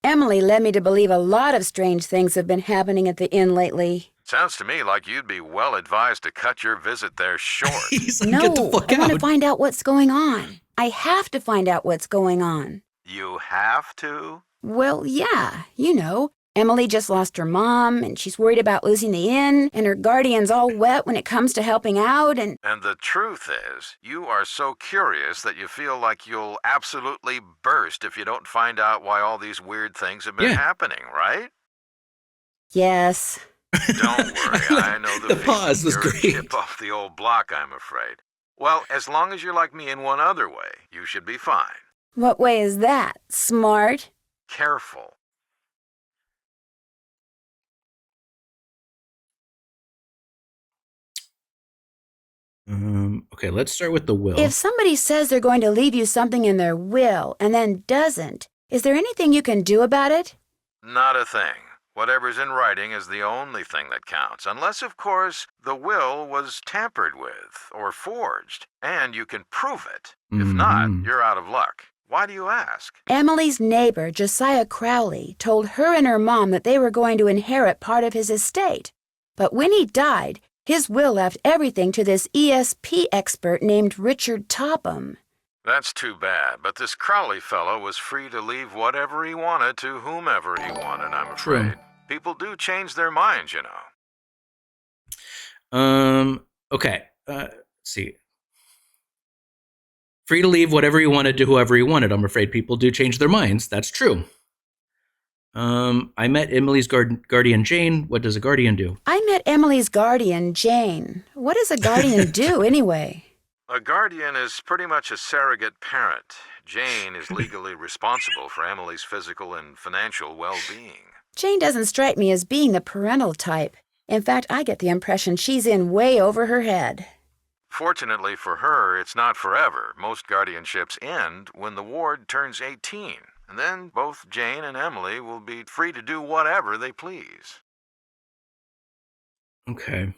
Speaker 2: Emily led me to believe a lot of strange things have been happening at the inn lately.
Speaker 9: Sounds to me like you'd be well advised to cut your visit there short.
Speaker 1: He's like,
Speaker 2: No,
Speaker 1: get the fuck
Speaker 2: I
Speaker 1: out.
Speaker 2: want to find out what's going on. I have to find out what's going on.
Speaker 9: You have to?
Speaker 2: Well, yeah, you know. Emily just lost her mom, and she's worried about losing the inn, and her guardian's all wet when it comes to helping out, and...
Speaker 9: And the truth is, you are so curious that you feel like you'll absolutely burst if you don't find out why all these weird things have been happening, right?
Speaker 2: Yes.
Speaker 9: Don't worry, I know the
Speaker 1: pause was
Speaker 9: You're
Speaker 1: great.
Speaker 9: a chip off the old block, I'm afraid. Well, as long as you're like me in one other way, you should be fine.
Speaker 2: What way is that? Smart?
Speaker 9: Careful.
Speaker 1: Okay, let's start with the will.
Speaker 2: If somebody says they're going to leave you something in their will and then doesn't, is there anything you can do about it?
Speaker 9: Not a thing. Whatever's in writing is the only thing that counts, unless, of course, the will was tampered with or forged, and you can prove it. If not, you're out of luck. Why do you ask?
Speaker 2: Emily's neighbor, Josiah Crowley, told her and her mom that they were going to inherit part of his estate. But when he died, His will left everything to this ESP expert named Richard Topham.
Speaker 9: That's too bad, but this Crowley fellow was free to leave whatever he wanted to whomever he wanted, I'm afraid.
Speaker 1: True.
Speaker 9: People do change their minds, you know.
Speaker 1: Okay. Let's see. Free to leave whatever he wanted to whoever he wanted. I'm afraid people do change their minds. That's true. I met Emily's guardian, Jane. What does a guardian do?
Speaker 2: I met Emily's guardian, Jane. What does a guardian do, anyway?
Speaker 9: A guardian is pretty much a surrogate parent. Jane is legally responsible for Emily's physical and financial well-being.
Speaker 2: Jane doesn't strike me as being the parental type. In fact, I get the impression she's in way over her head.
Speaker 9: Fortunately for her, it's not forever. Most guardianships end when the ward turns 18. And then both Jane and Emily will be free to do whatever they please.
Speaker 1: Okay.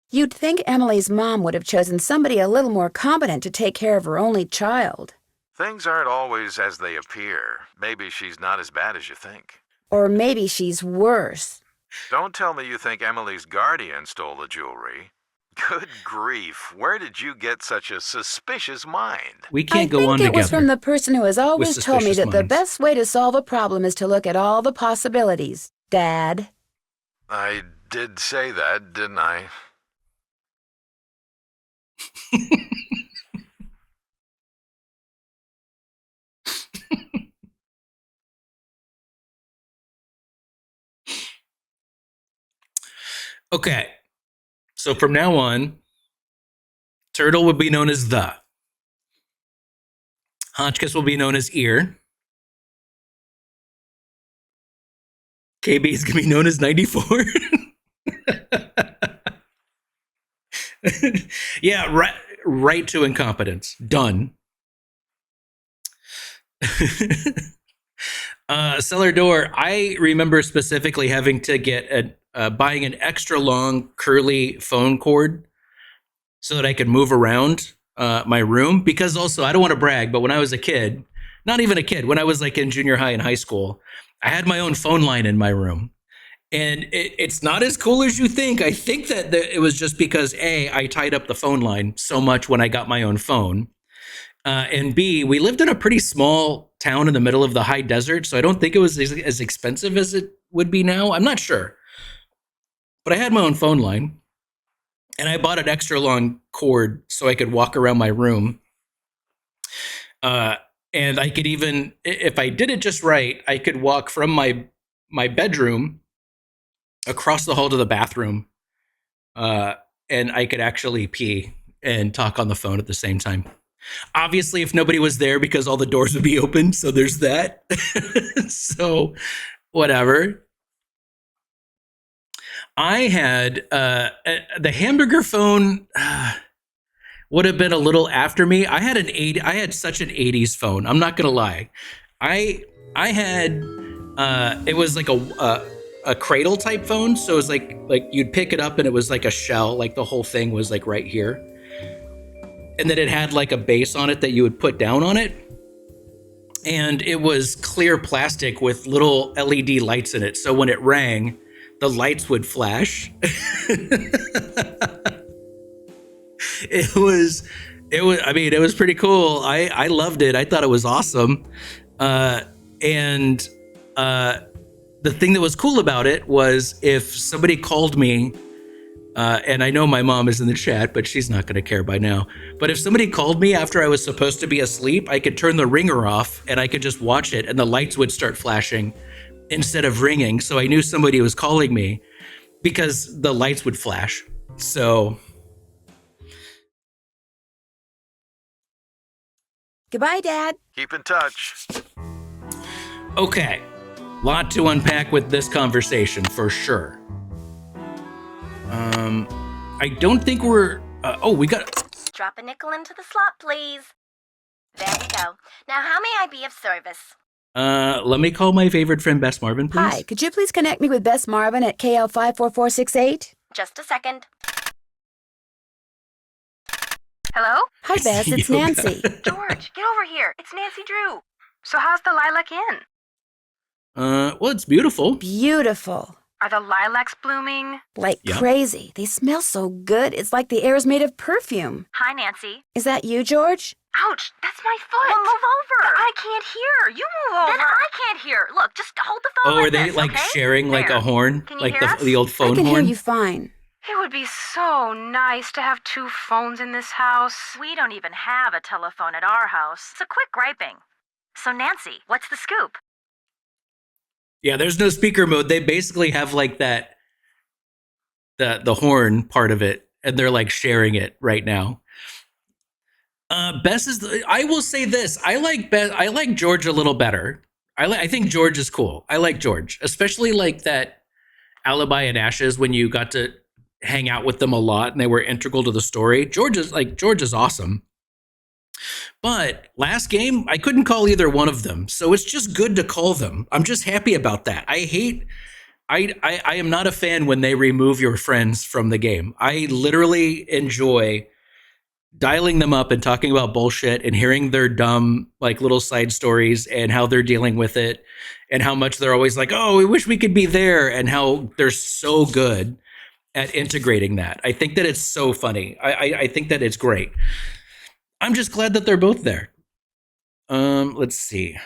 Speaker 2: You'd think Emily's mom would have chosen somebody a little more competent to take care of her only child.
Speaker 9: Things aren't always as they appear. Maybe she's not as bad as you think.
Speaker 2: Or maybe she's worse.
Speaker 9: Don't tell me you think Emily's guardian stole the jewelry. Good grief, where did you get such a suspicious mind?
Speaker 1: We can't go on together.
Speaker 2: I think it was from the person who has always told me that the
Speaker 1: minds.
Speaker 2: best way to solve a problem is to look at all the possibilities, Dad.
Speaker 9: I did say that, didn't I?
Speaker 1: Okay. So from now on, Turtle would be known as the. Hotchkiss will be known as Ear. KB is going to be known as 94. Yeah, right to incompetence. Done. Cellar door. I remember specifically having to get buying an extra long curly phone cord so that I could move around my room. Because also, I don't want to brag, but when I was a kid, not even a kid, when I was like in junior high and high school, I had my own phone line in my room. And it's not as cool as you think. I think that it was just because A, I tied up the phone line so much when I got my own phone. And B, we lived in a pretty small town in the middle of the high desert, so I don't think it was as expensive as it would be now. I'm not sure. But I had my own phone line, and I bought an extra long cord so I could walk around my room. And I could even, if I did it just right, I could walk from my bedroom across the hall to the bathroom, and I could actually pee and talk on the phone at the same time. Obviously, if nobody was there, because all the doors would be open, so there's that. So, whatever. I had the hamburger phone would have been a little after me. I had such an 80s phone. I'm not gonna lie. I had it was like a cradle type phone, so it was like you'd pick it up and it was like a shell, like the whole thing was like right here. And then it had like a base on it that you would put down on it. And it was clear plastic with little LED lights in it. So when it rang, the lights would flash. It was pretty cool. I loved it. I thought it was awesome. And the thing that was cool about it was if somebody called me, and I know my mom is in the chat, but she's not going to care by now. But if somebody called me after I was supposed to be asleep, I could turn the ringer off and I could just watch it and the lights would start flashing instead of ringing. So I knew somebody was calling me because the lights would flash. So.
Speaker 2: Goodbye, Dad.
Speaker 9: Keep in touch.
Speaker 1: Okay. Lot to unpack with this conversation for sure. I don't think we're... we got...
Speaker 8: Drop a nickel into the slot, please. There we go. Now, how may I be of service?
Speaker 1: Let me call my favorite friend, Bess Marvin, please.
Speaker 2: Hi, could you please connect me with Bess Marvin at KL54468?
Speaker 8: Just a second.
Speaker 4: Hello?
Speaker 2: Hi, Bess, it's Nancy.
Speaker 4: George, get over here. It's Nancy Drew. So how's the Lilac Inn?
Speaker 1: Well, it's beautiful.
Speaker 2: Beautiful.
Speaker 4: Are the lilacs blooming?
Speaker 2: Like
Speaker 1: Yeah.
Speaker 2: crazy. They smell so good. It's like the air is made of perfume.
Speaker 4: Hi, Nancy.
Speaker 2: Is that you, George?
Speaker 4: Ouch, that's my foot.
Speaker 8: Well, move over.
Speaker 4: I can't hear. You move over.
Speaker 8: Then I can't hear. Look, just hold the phone
Speaker 1: Oh, are
Speaker 8: like
Speaker 1: they
Speaker 8: this,
Speaker 1: like
Speaker 8: okay?
Speaker 1: sharing like
Speaker 8: There.
Speaker 1: a horn?
Speaker 8: Can you
Speaker 1: Like
Speaker 8: hear us?
Speaker 1: the old
Speaker 2: I
Speaker 1: phone
Speaker 2: can
Speaker 1: horn?
Speaker 2: hear you fine.
Speaker 4: It would be so nice to have 2 phones in this house.
Speaker 8: We don't even have a telephone at our house. So quit griping. So, Nancy, what's the scoop?
Speaker 1: Yeah, there's no speaker mode. They basically have like that the horn part of it, and they're like sharing it right now. Bess is. I will say this. I like Bess. I like George a little better. I think George is cool. I like George, especially like that Alibi and Ashes when you got to hang out with them a lot and they were integral to the story. George is awesome. But last game, I couldn't call either one of them, so it's just good to call them. I'm just happy about that. I am not a fan when they remove your friends from the game. I literally enjoy dialing them up and talking about bullshit and hearing their dumb like little side stories and how they're dealing with it and how much they're always like, oh, we wish we could be there, and how they're so good at integrating that. I think that it's so funny. I think that it's great. I'm just glad that they're both there. Let's see.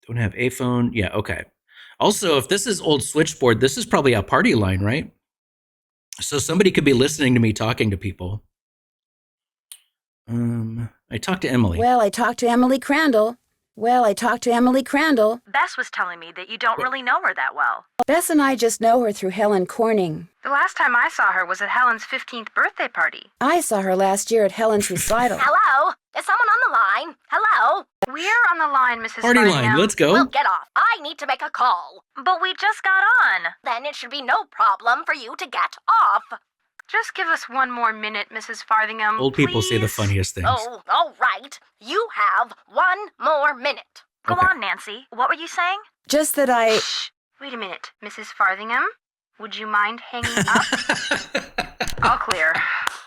Speaker 1: Don't have a phone. Yeah, okay. Also, if this is old switchboard, this is probably a party line, right? So somebody could be listening to me talking to people. I talked to Emily.
Speaker 2: Well, I talked to Emily Crandall.
Speaker 8: Bess was telling me that you don't really know her that well.
Speaker 2: Bess and I just know her through Helen Corning.
Speaker 4: The last time I saw her was at Helen's 15th birthday party.
Speaker 2: I saw her last year at Helen's recital.
Speaker 8: Hello? Is someone on the line? Hello?
Speaker 4: We're on the line, Mrs.
Speaker 1: Party
Speaker 4: Farningham.
Speaker 1: line, let's go.
Speaker 8: Well, get off. I need to make a call.
Speaker 5: But we just got on.
Speaker 8: Then it should be no problem for you to get off.
Speaker 4: Just give us 1 more minute, Mrs. Farthingham.
Speaker 1: Old people say the
Speaker 4: please.
Speaker 1: funniest things.
Speaker 8: Oh, all right. You have 1 more minute.
Speaker 5: Go
Speaker 1: Okay.
Speaker 5: on, Nancy. What were you saying?
Speaker 2: Just that I...
Speaker 4: Shh. Wait a minute, Mrs. Farthingham. Would you mind hanging up? All clear.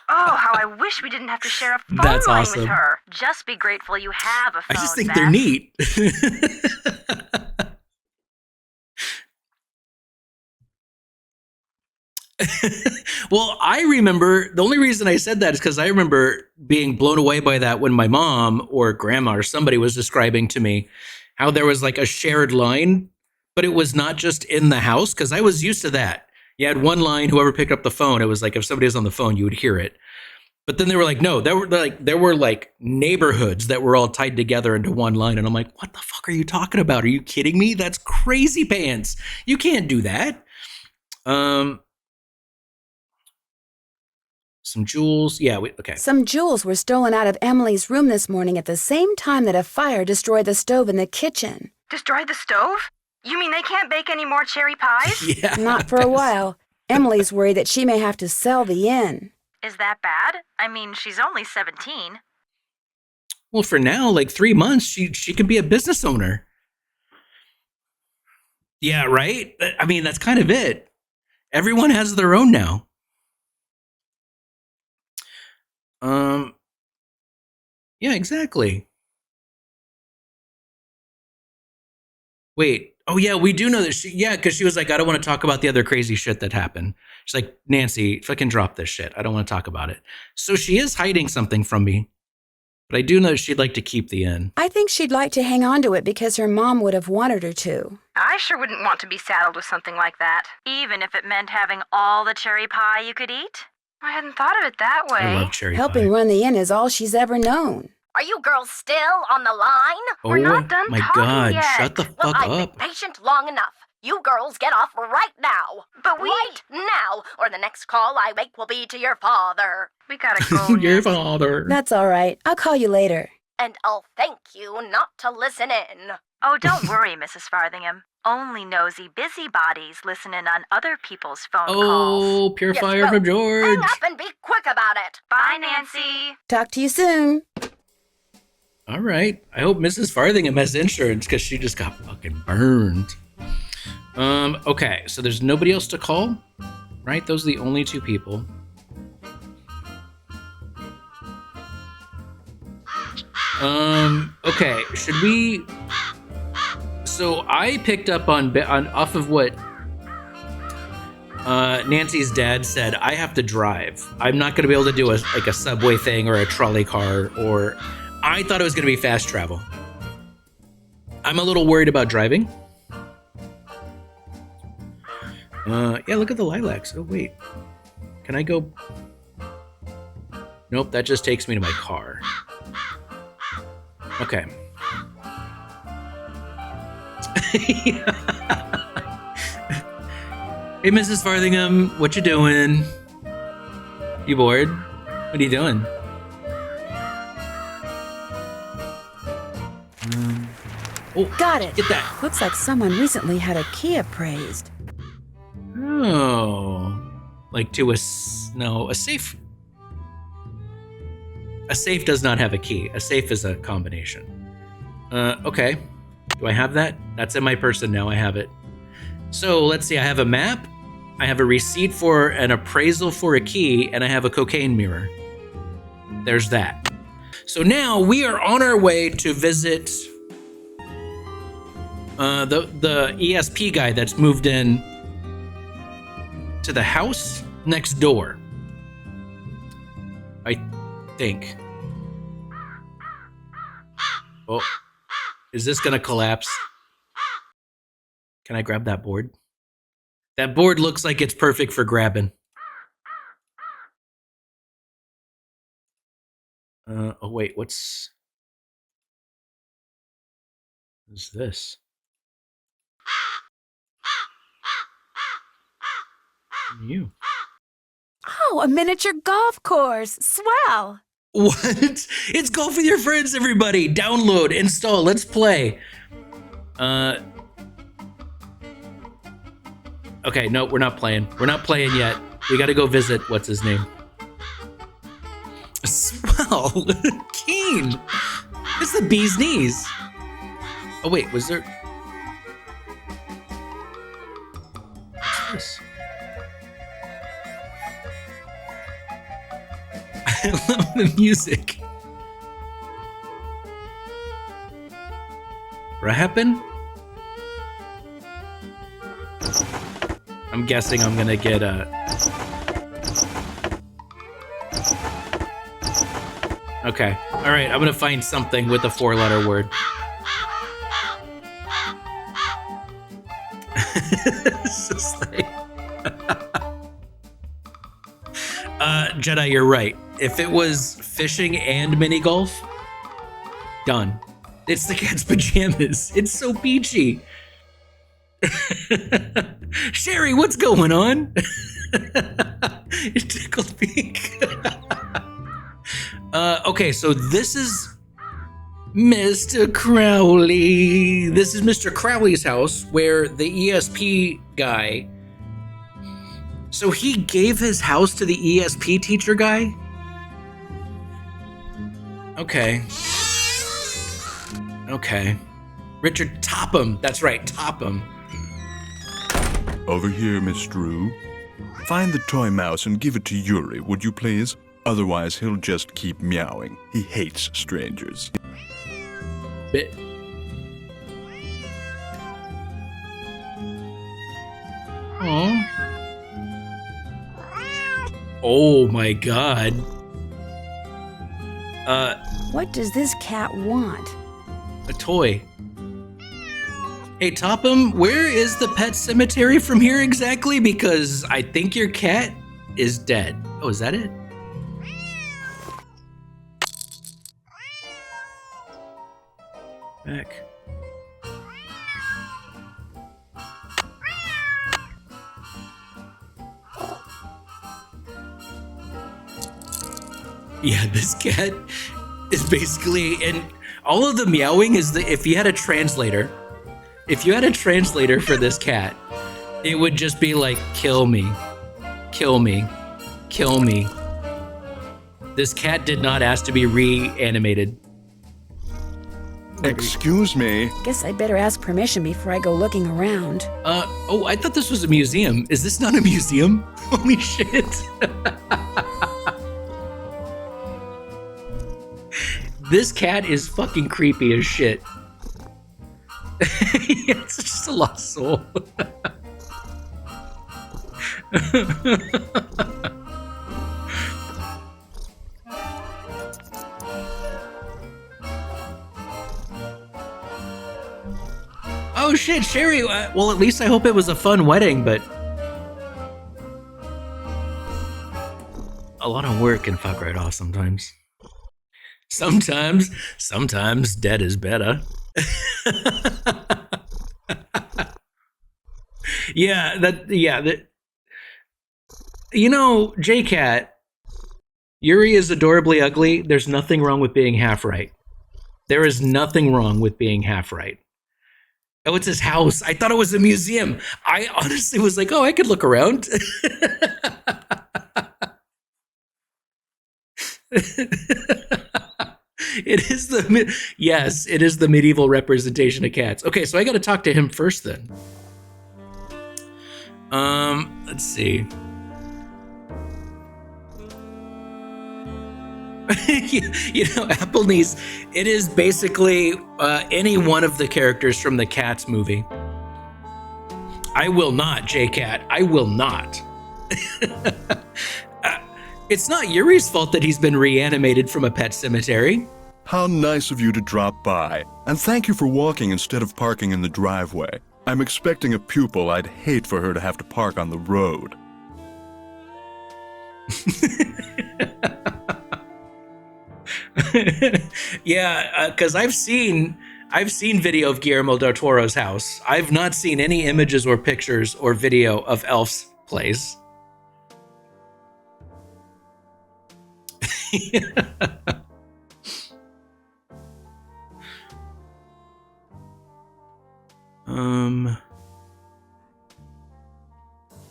Speaker 4: Oh, how I wish we didn't have to share a phone
Speaker 1: That's
Speaker 4: line
Speaker 1: awesome.
Speaker 4: with her.
Speaker 5: Just be grateful you have a phone,
Speaker 1: I just think
Speaker 5: Beth.
Speaker 1: they're neat. Well, I remember, the only reason I said that is because I remember being blown away by that when my mom or grandma or somebody was describing to me how there was like a shared line, but it was not just in the house, because I was used to that. You had one line, whoever picked up the phone, it was like if somebody was on the phone, you would hear it. But then they were like, no, there were like neighborhoods that were all tied together into one line. And I'm like, what the fuck are you talking about? Are you kidding me? That's crazy pants. You can't do that. Some jewels. Yeah, okay.
Speaker 2: Some jewels were stolen out of Emily's room this morning at the same time that a fire destroyed the stove in the kitchen.
Speaker 4: Destroyed the stove? You mean they can't bake any more cherry pies?
Speaker 1: Yeah.
Speaker 2: Not for a while. Emily's worried that she may have to sell the inn.
Speaker 5: Is that bad? I mean, she's only 17.
Speaker 1: Well, for now, like 3 months, she could be a business owner. Yeah, right? I mean, that's kind of it. Everyone has their own now. Yeah, exactly. Wait. Oh, yeah, we do know that because she was like, I don't want to talk about the other crazy shit that happened. She's like, Nancy, fucking drop this shit. I don't want to talk about it. So she is hiding something from me. But I do know she'd like to keep the inn.
Speaker 2: I think she'd like to hang on to it because her mom would have wanted her to.
Speaker 4: I sure wouldn't want to be saddled with something like that.
Speaker 5: Even if it meant having all the cherry pie you could eat?
Speaker 4: I hadn't thought of it that way.
Speaker 1: I love cherry
Speaker 2: Helping
Speaker 1: pie.
Speaker 2: run the inn is all she's ever known.
Speaker 8: Are you girls still on the line?
Speaker 4: We're not done
Speaker 1: my
Speaker 4: talking
Speaker 1: God,
Speaker 4: yet.
Speaker 1: shut the
Speaker 8: Well,
Speaker 1: fuck
Speaker 8: I've
Speaker 1: up.
Speaker 8: been patient long enough. You girls get off right now.
Speaker 4: But we-
Speaker 8: Right now, or the next call I make will be to your father.
Speaker 4: We gotta go.
Speaker 1: Your
Speaker 4: Nancy.
Speaker 1: father.
Speaker 2: That's all right. I'll call you later.
Speaker 8: And I'll thank you not to listen in.
Speaker 5: Oh, don't worry, Mrs. Farthingham. Only nosy busybodies listening on other people's phone calls.
Speaker 1: Oh, pure
Speaker 8: Yes,
Speaker 1: fire
Speaker 8: well,
Speaker 1: from George.
Speaker 8: Hang up and be quick about it.
Speaker 5: Bye, Nancy.
Speaker 2: Talk to you soon.
Speaker 1: All right. I hope Mrs. Farthingham has insurance because she just got fucking burned. Okay, so there's nobody else to call, right? Those are the only 2 people. Okay, should we... So I picked up on off of what Nancy's dad said. I have to drive. I'm not going to be able to do a subway thing or a trolley car, or I thought it was going to be fast travel. I'm a little worried about driving. Yeah, look at the lilacs. Oh, wait. Can I go? Nope, that just takes me to my car. Okay. Hey, Mrs. Farthingham, what you doing? You bored? What are you doing? Oh,
Speaker 2: Got it.
Speaker 1: Get that.
Speaker 2: Looks like someone recently had a key appraised.
Speaker 1: Oh, like to a safe. A safe does not have a key. A safe is a combination. Okay. Do I have that? That's in my person now. I have it. So let's see. I have a map. I have a receipt for an appraisal for a key, and I have a cocaine mirror. There's that. So now we are on our way to visit the ESP guy that's moved in to the house next door. I think. Oh, is this gonna collapse? Can I grab that board? That board looks like it's perfect for grabbing. Oh wait, what's this? You.
Speaker 2: Oh, a miniature golf course. Swell.
Speaker 1: What? It's Golf with Your Friends, everybody. Download, install, let's play. Okay, no, we're not playing. We're not playing yet. We gotta go visit, what's his name? Swell. Keen. It's the bee's knees. Oh, wait, was there... What's this? I love the music. Rappin'? I'm guessing I'm gonna get a... Okay. Alright, I'm gonna find something with a 4-letter word. It's just like... Jedi, you're right. If it was fishing and mini golf, done. It's the cat's pajamas. It's so peachy. Sherry, what's going on? It tickled pink. Okay, so this is Mr. Crowley. This is Mr. Crowley's house where the ESP guy... So he gave his house to the ESP teacher guy? Okay. Okay. Richard Topham. That's right, Topham.
Speaker 10: Over here, Miss Drew. Find the toy mouse and give it to Yuri, would you please? Otherwise, he'll just keep meowing. He hates strangers.
Speaker 1: Bit. Aww. Oh my god.
Speaker 2: What does this cat want?
Speaker 1: A toy. Hey, Topham, where is the pet cemetery from here exactly? Because I think your cat is dead. Oh, is that it? Back. Yeah, this cat is basically, and all of the meowing is if you had a translator for this cat, it would just be like, kill me, kill me, kill me. This cat did not ask to be reanimated.
Speaker 10: Excuse me.
Speaker 2: Guess I better ask permission before I go looking around.
Speaker 1: Oh, I thought this was a museum. Is this not a museum? Holy shit. This cat is fucking creepy as shit. It's just a lost soul. Oh shit, Sherry. Well, at least I hope it was a fun wedding, but a lot of work can fuck right off sometimes. Sometimes dead is better. You know, J-Cat, Yuri is adorably ugly. There's nothing wrong with being half right. There is nothing wrong with being half right. Oh, it's his house. I thought it was a museum. I honestly was like, oh, I could look around. It is the medieval representation of cats. Okay, so I got to talk to him first then. Let's see. You know, Appleknees, it is basically any one of the characters from the Cats movie. I will not, J-Cat. I will not. It's not Yuri's fault that he's been reanimated from a pet cemetery.
Speaker 10: How nice of you to drop by. And thank you for walking instead of parking in the driveway. I'm expecting a pupil. I'd hate for her to have to park on the road.
Speaker 1: Yeah, because I've seen video of Guillermo del Toro's house. I've not seen any images or pictures or video of Elf's place.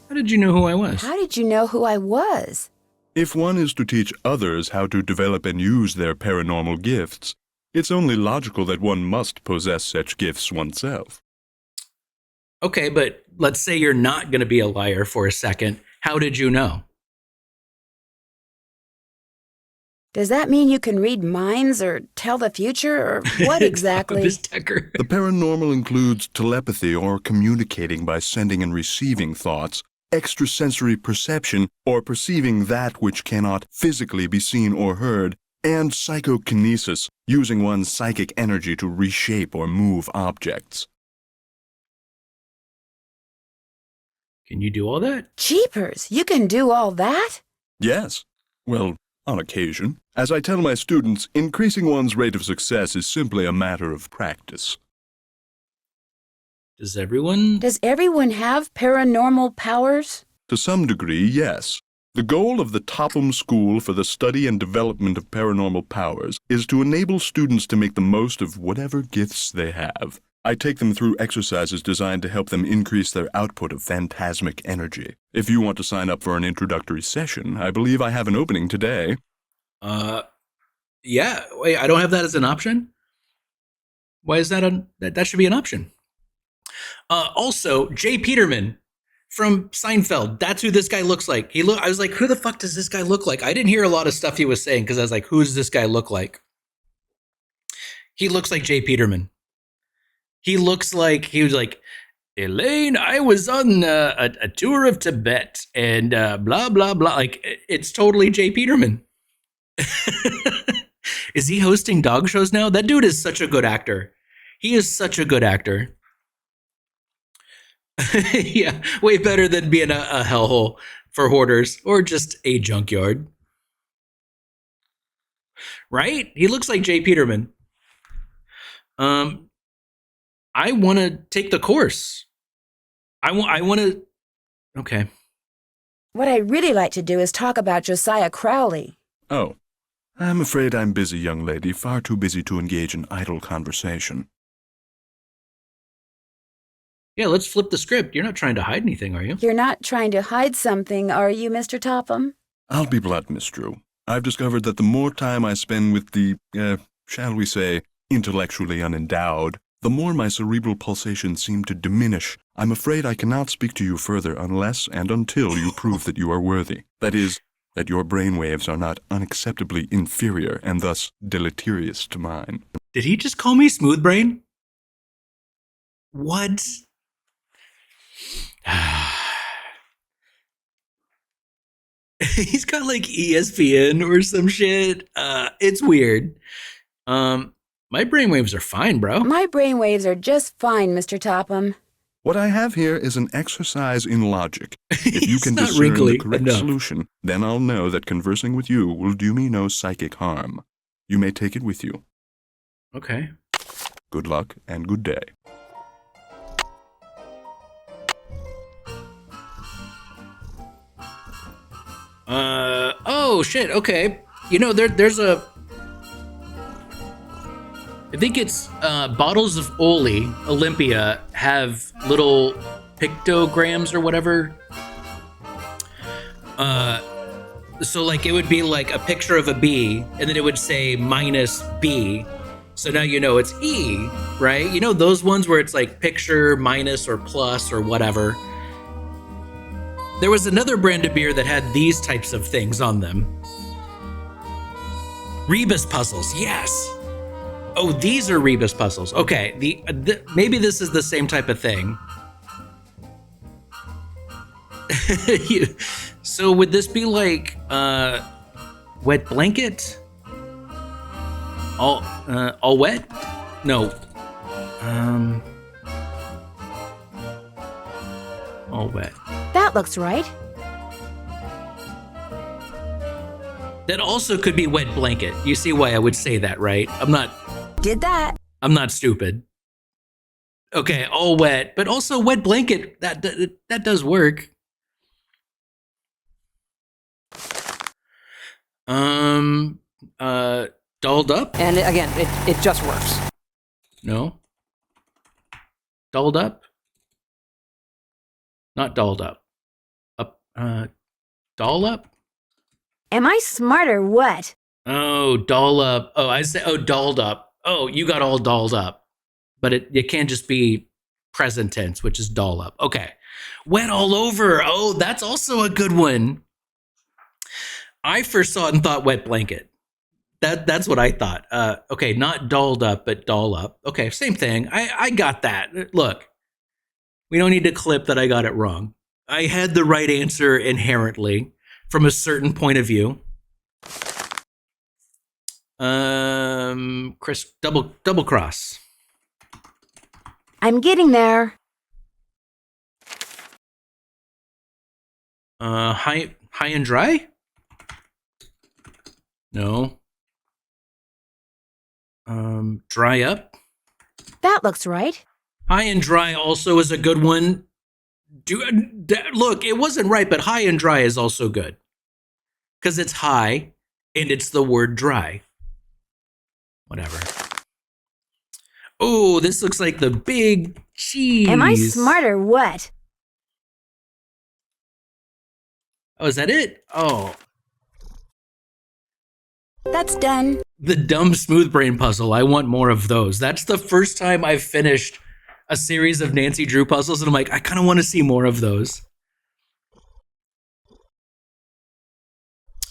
Speaker 1: How did you know who I was?
Speaker 2: How did you know who I was?
Speaker 10: If one is to teach others how to develop and use their paranormal gifts, it's only logical that one must possess such gifts oneself.
Speaker 1: Okay, but let's say you're not going to be a liar for a second. How did you know?
Speaker 2: Does that mean you can read minds or tell the future, or what exactly?
Speaker 10: The paranormal includes telepathy or communicating by sending and receiving thoughts, extrasensory perception or perceiving that which cannot physically be seen or heard, and psychokinesis, using one's psychic energy to reshape or move objects.
Speaker 1: Can you do all that?
Speaker 2: Jeepers, you can do all that?
Speaker 10: Yes. Well, on occasion. As I tell my students, increasing one's rate of success is simply a matter of practice.
Speaker 1: Does everyone
Speaker 2: have paranormal powers?
Speaker 10: To some degree, yes. The goal of the Topham School for the Study and Development of Paranormal Powers is to enable students to make the most of whatever gifts they have. I take them through exercises designed to help them increase their output of phantasmic energy. If you want to sign up for an introductory session, I believe I have an opening today.
Speaker 1: Yeah. Wait, I don't have that as an option? Why is that that should be an option? Also, Jay Peterman from Seinfeld. That's who this guy looks like. I was like, who the fuck does this guy look like? I didn't hear a lot of stuff he was saying because I was like, who does this guy look like? He looks like Jay Peterman. He looks like he was like, Elaine, I was on a tour of Tibet and blah, blah, blah. Like, it's totally Jay Peterman. Is he hosting dog shows now? That dude is such a good actor. He is such a good actor. Yeah, way better than being a hellhole for hoarders or just a junkyard. Right? He looks like Jay Peterman. I want to take the course. I want to. Okay.
Speaker 2: What I'd really like to do is talk about Josiah Crowley.
Speaker 10: Oh, I'm afraid I'm busy, young lady. Far too busy to engage in idle conversation.
Speaker 1: Yeah, let's flip the script. You're not trying to hide anything, are you?
Speaker 2: You're not trying to hide something, are you, Mr. Topham?
Speaker 10: I'll be blunt, Miss Drew. I've discovered that the more time I spend with the, shall we say, intellectually unendowed, the more my cerebral pulsations seem to diminish. I'm afraid I cannot speak to you further unless and until you prove that you are worthy. That is, that your brainwaves are not unacceptably inferior and thus deleterious to mine.
Speaker 1: Did he just call me smooth brain? What? He's got like ESPN or some shit. It's weird. My brainwaves are fine, bro.
Speaker 2: My brainwaves are just fine, Mr. Topham.
Speaker 10: What I have here is an exercise in logic. If you can
Speaker 1: not
Speaker 10: discern
Speaker 1: wrinkly
Speaker 10: the correct
Speaker 1: enough.
Speaker 10: solution, then I'll know that conversing with you will do me no psychic harm. You may take it with you.
Speaker 1: Okay.
Speaker 10: Good luck and good day.
Speaker 1: Oh shit, okay. You know, there's a... I think it's bottles of Oli, Olympia, have little pictograms or whatever. So like it would be like a picture of a B, and then it would say minus B. So now you know it's E, right? You know those ones where it's like picture, minus, or plus, or whatever. There was another brand of beer that had these types of things on them. Rebus puzzles, yes. Oh, these are Rebus puzzles. Okay, maybe this is the same type of thing. So would this be like wet blanket? All wet? No. All wet.
Speaker 2: That looks right.
Speaker 1: That also could be wet blanket. You see why I would say that, right?
Speaker 2: Did that.
Speaker 1: I'm not stupid. Okay, all wet, but also wet blanket. That does work. Dolled up?
Speaker 6: And again, it just works.
Speaker 1: No. Dolled up? Not dolled up. Doll up?
Speaker 2: Am I smart or what?
Speaker 1: Oh, doll up. Oh, I said, dolled up. Oh, you got all dolled up. But it can't just be present tense, which is doll up. Okay. Wet all over. Oh, that's also a good one. I first saw it and thought wet blanket. That's what I thought. Okay, not dolled up, but doll up. Okay, same thing. I got that. Look, we don't need to clip that I got it wrong. I had the right answer inherently from a certain point of view. Chris, double cross.
Speaker 2: I'm getting there.
Speaker 1: High and dry? No. Dry up?
Speaker 2: That looks right.
Speaker 1: High and dry also is a good one. Look, it wasn't right, but high and dry is also good. Because it's high, and it's the word dry. Whatever. Oh, this looks like the big cheese.
Speaker 2: Am I smart or what?
Speaker 1: Oh, is that it? Oh.
Speaker 2: That's done.
Speaker 1: The dumb smooth brain puzzle. I want more of those. That's the first time I've finished a series of Dancy Drew puzzles, and I'm like, I kind of want to see more of those.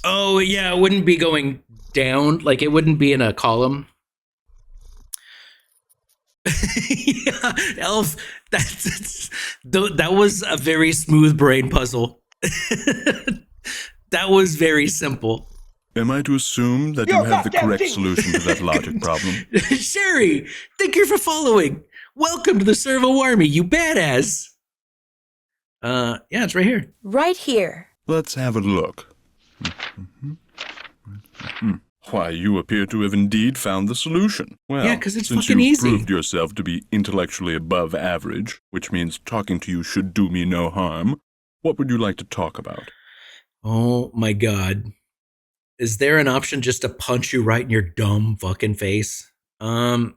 Speaker 1: Oh, yeah, it wouldn't be going down. Like, it wouldn't be in a column. Yeah, Elf, that was a very smooth brain puzzle. That was very simple.
Speaker 10: Am I to assume that you have the correct solution to that logic problem?
Speaker 1: Sherry, thank you for following. Welcome to the Servo Army, you badass. Yeah, it's right here.
Speaker 2: Right here.
Speaker 10: Let's have a look. Why, you appear to have indeed found the solution. Well,
Speaker 1: yeah, because it's
Speaker 10: since
Speaker 1: fucking
Speaker 10: you've
Speaker 1: easy.
Speaker 10: proved yourself to be intellectually above average, which means talking to you should do me no harm, what would you like to talk about?
Speaker 1: Oh my God. Is there an option just to punch you right in your dumb fucking face? When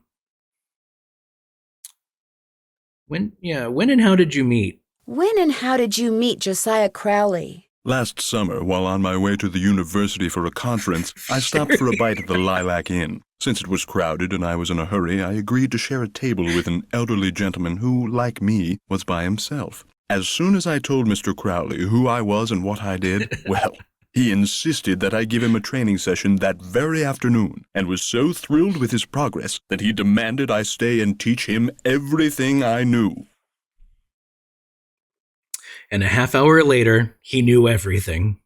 Speaker 1: and how did you meet?
Speaker 2: When and how did you meet Josiah Crowley?
Speaker 10: Last summer, while on my way to the university for a conference, I stopped for a bite at the Lilac Inn. Since it was crowded and I was in a hurry, I agreed to share a table with an elderly gentleman who, like me, was by himself. As soon as I told Mr. Crowley who I was and what I did, well, He insisted that I give him a training session that very afternoon, and was so thrilled with his progress that he demanded I stay and teach him everything I knew.
Speaker 1: And a half hour later, he knew everything.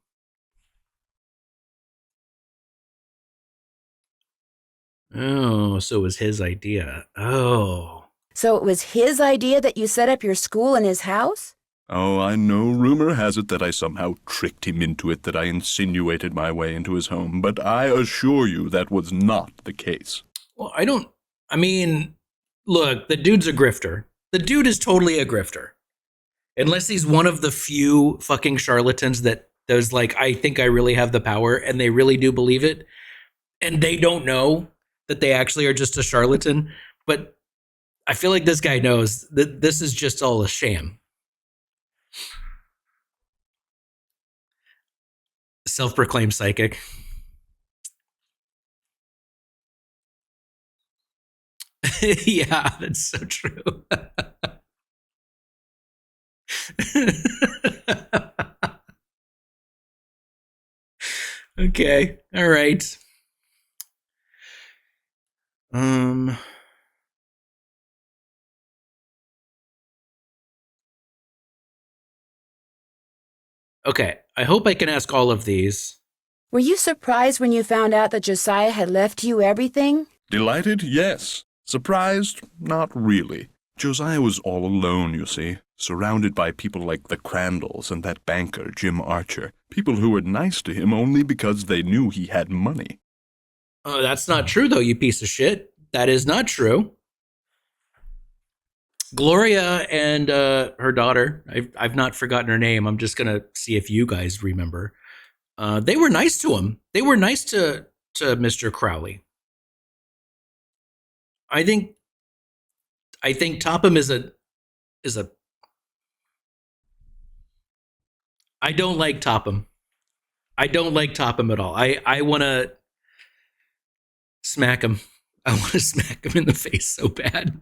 Speaker 1: Oh, so it was his idea. Oh.
Speaker 2: So it was his idea that you set up your school in his house?
Speaker 10: Oh, I know rumor has it that I somehow tricked him into it, that I insinuated my way into his home, but I assure you that was not the case.
Speaker 1: Well, look, the dude's a grifter. The dude is totally a grifter. Unless he's one of the few fucking charlatans that there's like, I think I really have the power, and they really do believe it, and they don't know that they actually are just a charlatan. But I feel like this guy knows that this is just all a sham. Self-proclaimed psychic. Yeah, that's so true. Okay, all right. Okay, I hope I can ask all of these.
Speaker 2: Were you surprised when you found out that Josiah had left you everything?
Speaker 10: Delighted? Yes. Surprised? Not really. Josiah was all alone, you see, surrounded by people like the Crandalls and that banker, Jim Archer, people who were nice to him only because they knew he had money.
Speaker 1: Oh, that's not true, though, you piece of shit. That is not true. Gloria and her daughter, I've not forgotten her name. I'm just going to see if you guys remember. They were nice to him. They were nice to Mr. Crowley. I think Topham is a I don't like Topham. I don't like Topham at all. I want to smack him. I want to smack him in the face so bad.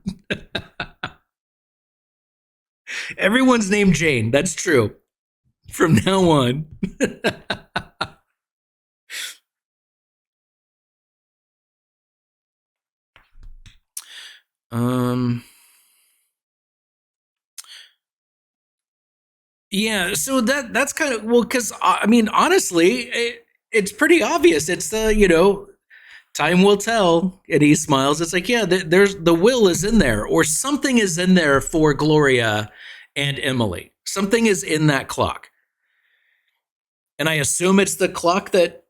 Speaker 1: Everyone's named Jane. That's true. From now on. Yeah, so that's kind of, well, because honestly, it's pretty obvious. It's the, time will tell. And he smiles. It's like, yeah, there's the will is in there, or something is in there for Gloria and Emily. Something is in that clock. And I assume it's the clock that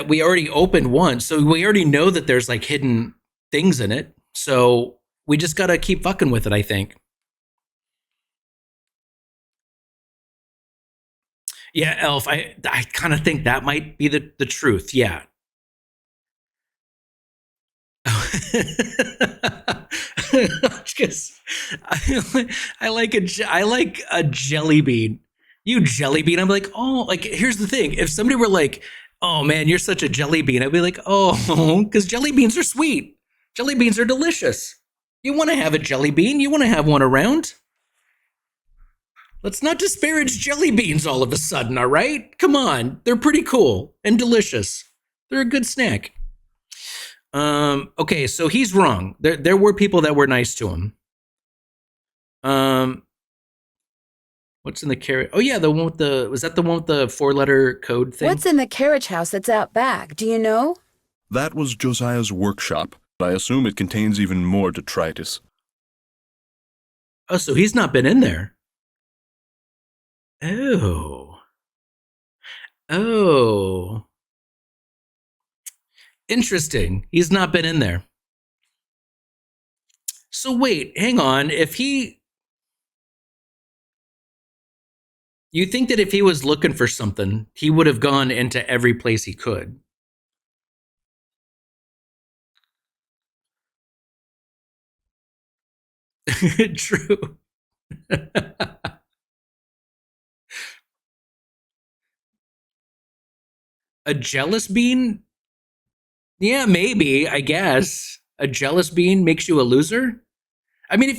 Speaker 1: we already opened once. So we already know that there's like hidden things in it. So we just got to keep fucking with it, I think. Yeah, Elf, I kind of think that might be the truth. Yeah. Because I like a jelly bean. You jelly bean. I'm like, oh, like, here's the thing. If somebody were like, oh man, you're such a jelly bean, I'd be like, oh, because jelly beans are sweet. Jelly beans are delicious. You want to have a jelly bean. You want to have one around. Let's not disparage jelly beans all of a sudden, all right? Come on. They're pretty cool and delicious. They're a good snack. Okay, so he's wrong. There were people that were nice to him. What's in the carriage? Oh yeah, was that the one with the 4-letter code thing?
Speaker 2: What's in the carriage house that's out back? Do you know?
Speaker 10: That was Josiah's workshop. I assume it contains even more detritus.
Speaker 1: Oh, so he's not been in there. Oh. Interesting. He's not been in there. So wait, hang on. You think that if he was looking for something, he would have gone into every place he could? True. A jealous bean? Yeah, maybe, I guess. A jealous bean makes you a loser? I mean,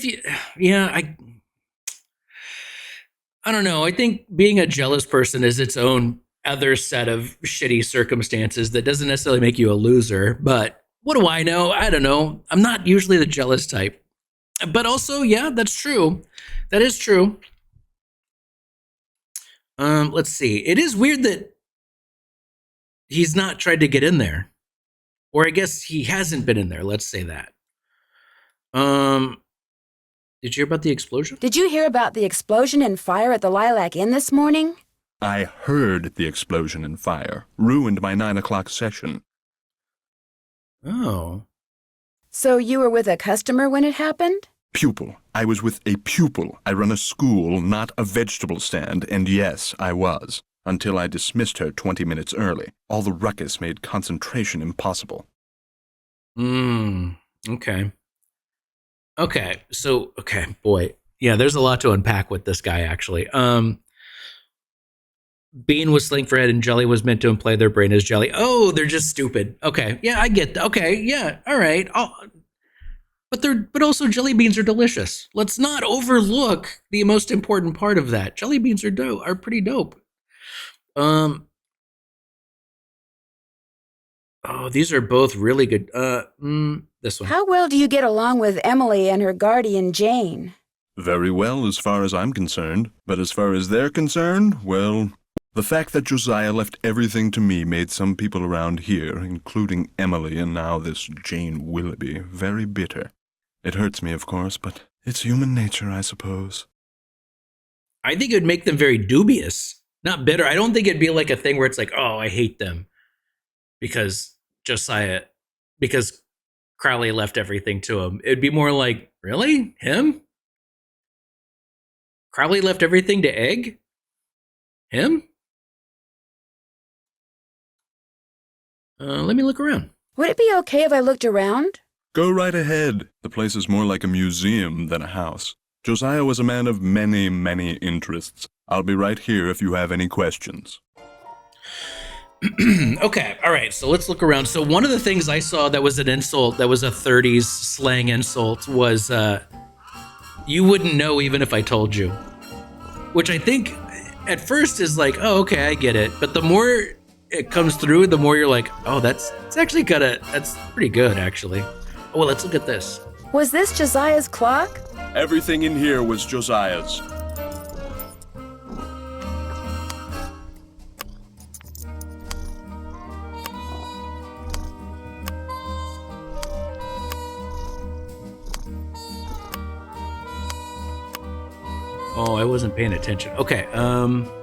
Speaker 1: I don't know. I think being a jealous person is its own other set of shitty circumstances that doesn't necessarily make you a loser. But what do I know? I don't know. I'm not usually the jealous type. But also, yeah, that's true. That is true. Let's see. It is weird that he's not tried to get in there. Or I guess he hasn't been in there. Let's say that. Did you hear about the explosion?
Speaker 2: Did you hear about the explosion and fire at the Lilac Inn this morning?
Speaker 10: I heard the explosion and fire. Ruined my 9 o'clock session.
Speaker 1: Oh.
Speaker 2: So you were with a customer when it happened?
Speaker 10: Pupil. I was with a pupil. I run a school, not a vegetable stand, and yes, I was. Until I dismissed her 20 minutes early. All the ruckus made concentration impossible.
Speaker 1: Okay. Okay, boy. Yeah, there's a lot to unpack with this guy, actually. Bean was sling for head and jelly was meant to imply their brain is jelly. Oh, they're just stupid. Okay, yeah, I get that. Okay, yeah, all right. But also jelly beans are delicious. Let's not overlook the most important part of that. Jelly beans are pretty dope. Oh, these are both really good. This one.
Speaker 2: How well do you get along with Emily and her guardian, Jane?
Speaker 10: Very well, as far as I'm concerned. But as far as they're concerned, well, the fact that Josiah left everything to me made some people around here, including Emily and now this Jane Willoughby, very bitter. It hurts me, of course, but it's human nature, I suppose.
Speaker 1: I think it would make them very dubious, not bitter. I don't think it'd be like a thing where it's like, oh, I hate them because Crowley left everything to him. It'd be more like, really? Him? Crowley left everything to Egg? Him? Let me look around.
Speaker 2: Would it be okay if I looked around?
Speaker 10: Go right ahead. The place is more like a museum than a house. Josiah was a man of many, many interests. I'll be right here if you have any questions.
Speaker 1: Okay, all right, so let's look around. So one of the things I saw that was an insult, that was a 30s slang insult, was you wouldn't know even if I told you. Which I think at first is like, oh, okay, I get it. But the more it comes through, the more you're like, oh, that's pretty good, actually. Oh, well, let's look at this.
Speaker 2: Was this Josiah's clock?
Speaker 10: Everything in here was Josiah's.
Speaker 1: Oh, I wasn't paying attention. Okay, no.